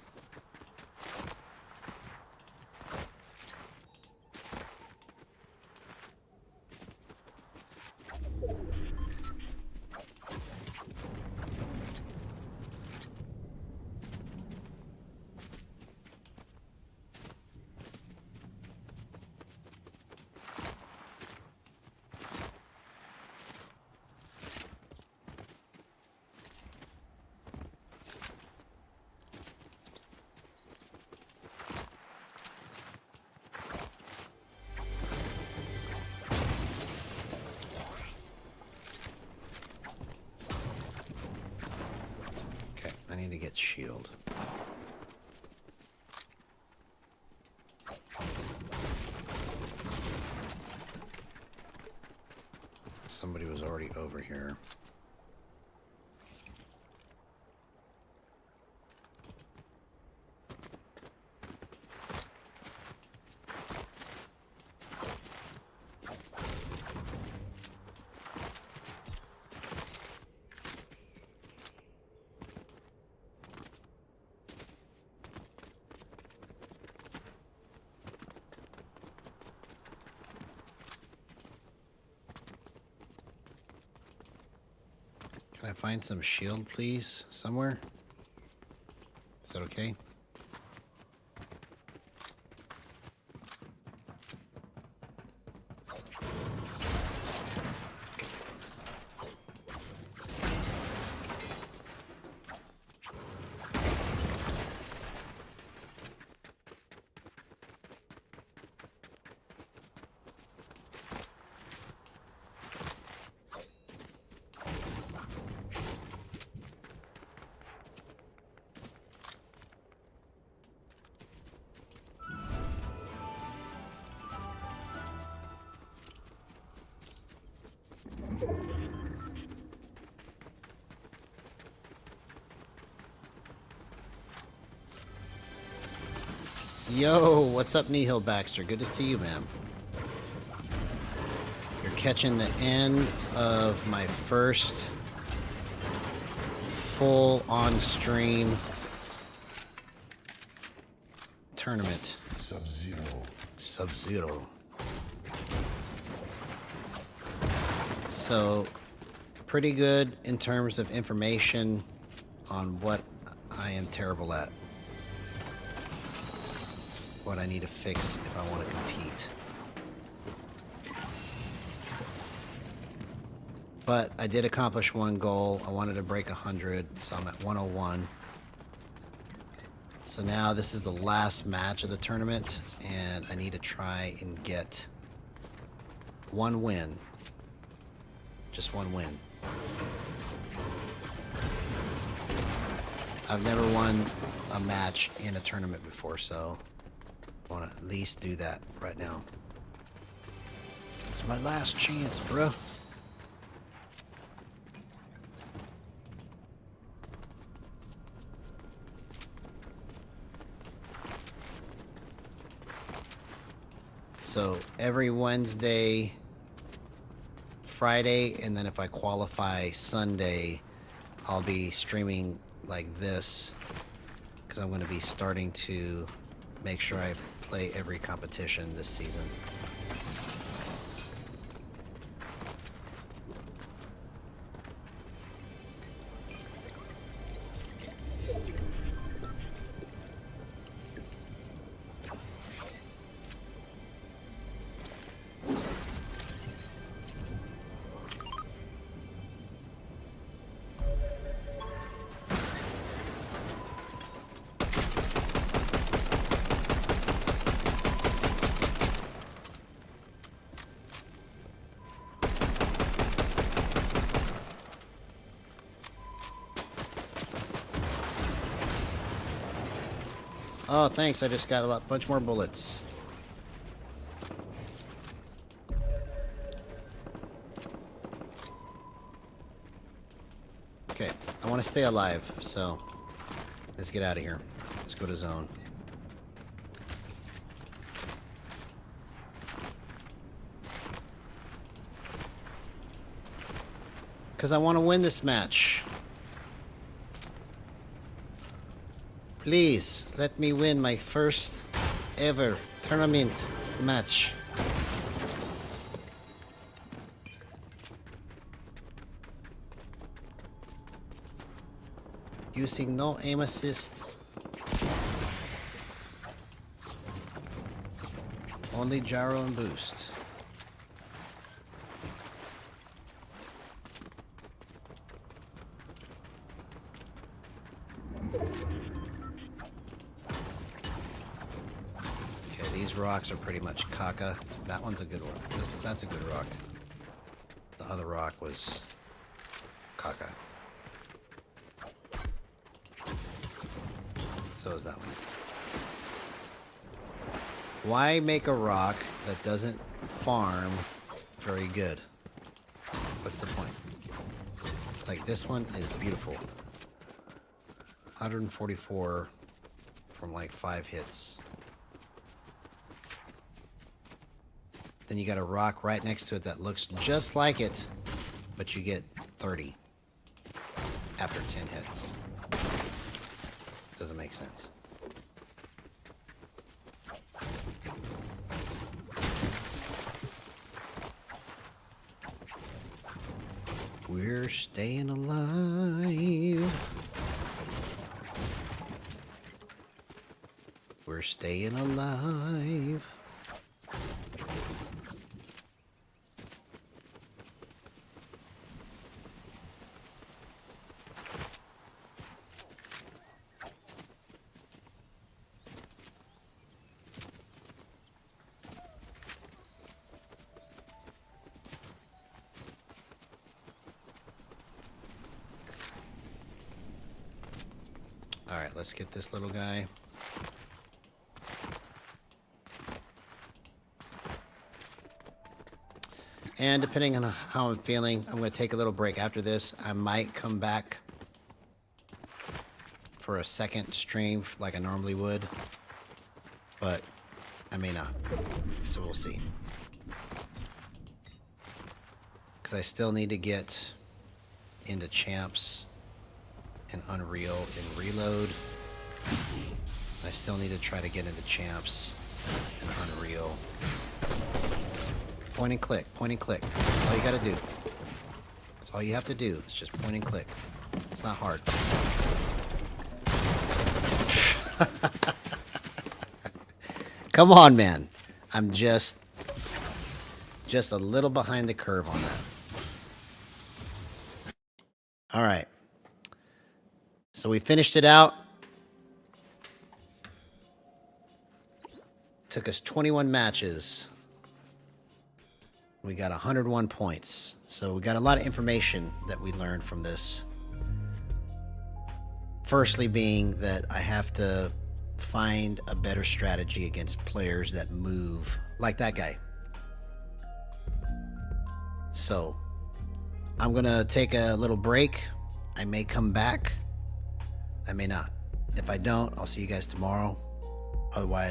[SPEAKER 1] I need to get shield. Somebody was already over here. Can I find some shield, please, somewhere? Is that okay? Yo, what's up, Nihil Baxter? Good to see you, man. You're catching the end of my first full on-stream tournament. Sub-Zero. So, pretty good in terms of information on what I am terrible at. What I need to fix if I want to compete. But I did accomplish one goal. I wanted to break 100, so I'm at 101. So now this is the last match of the tournament, and I need to try and get one win. Just one win. I've never won a match in a tournament before, so I want to at least do that right now. It's my last chance, bro. So every Wednesday, Friday, and then if I qualify Sunday, I'll be streaming like this, because I'm going to be starting to make sure I play every competition this season. Oh, thanks. I just got a bunch more bullets. Okay, I want to stay alive, so let's get out of here. Let's go to zone. Because I want to win this match. Please, let me win my first ever tournament match. Using no aim assist. Only gyro and boost. Okay, these rocks are pretty much caca. That one's a good one. That's a good rock. The other rock was caca. So is that one. Why make a rock that doesn't farm very good? What's the point? Like, this one is beautiful. 144 from like 5 hits. Then you got a rock right next to it that looks just like it, but you get 30 after 10 hits. Doesn't make sense. We're staying alive. We're staying alive. All right, let's get this little guy. And depending on how I'm feeling, I'm going to take a little break after this. I might come back for a second stream like I normally would, but I may not. So we'll see. Because I still need to get into champs and Unreal and Reload. I still need to try to get into champs and Unreal. Point and click, point and click. That's all you gotta do. That's all you have to do. It's just point and click. It's not hard. Come on, man. I'm just a little behind the curve on that. All right. So we finished it out. Took us 21 matches. We got 101 points. So we got a lot of information that we learned from this. Firstly being that I have to find a better strategy against players that move like that guy. So I'm gonna take a little break. I may come back. I may not. If I don't, I'll see you guys tomorrow. Otherwise,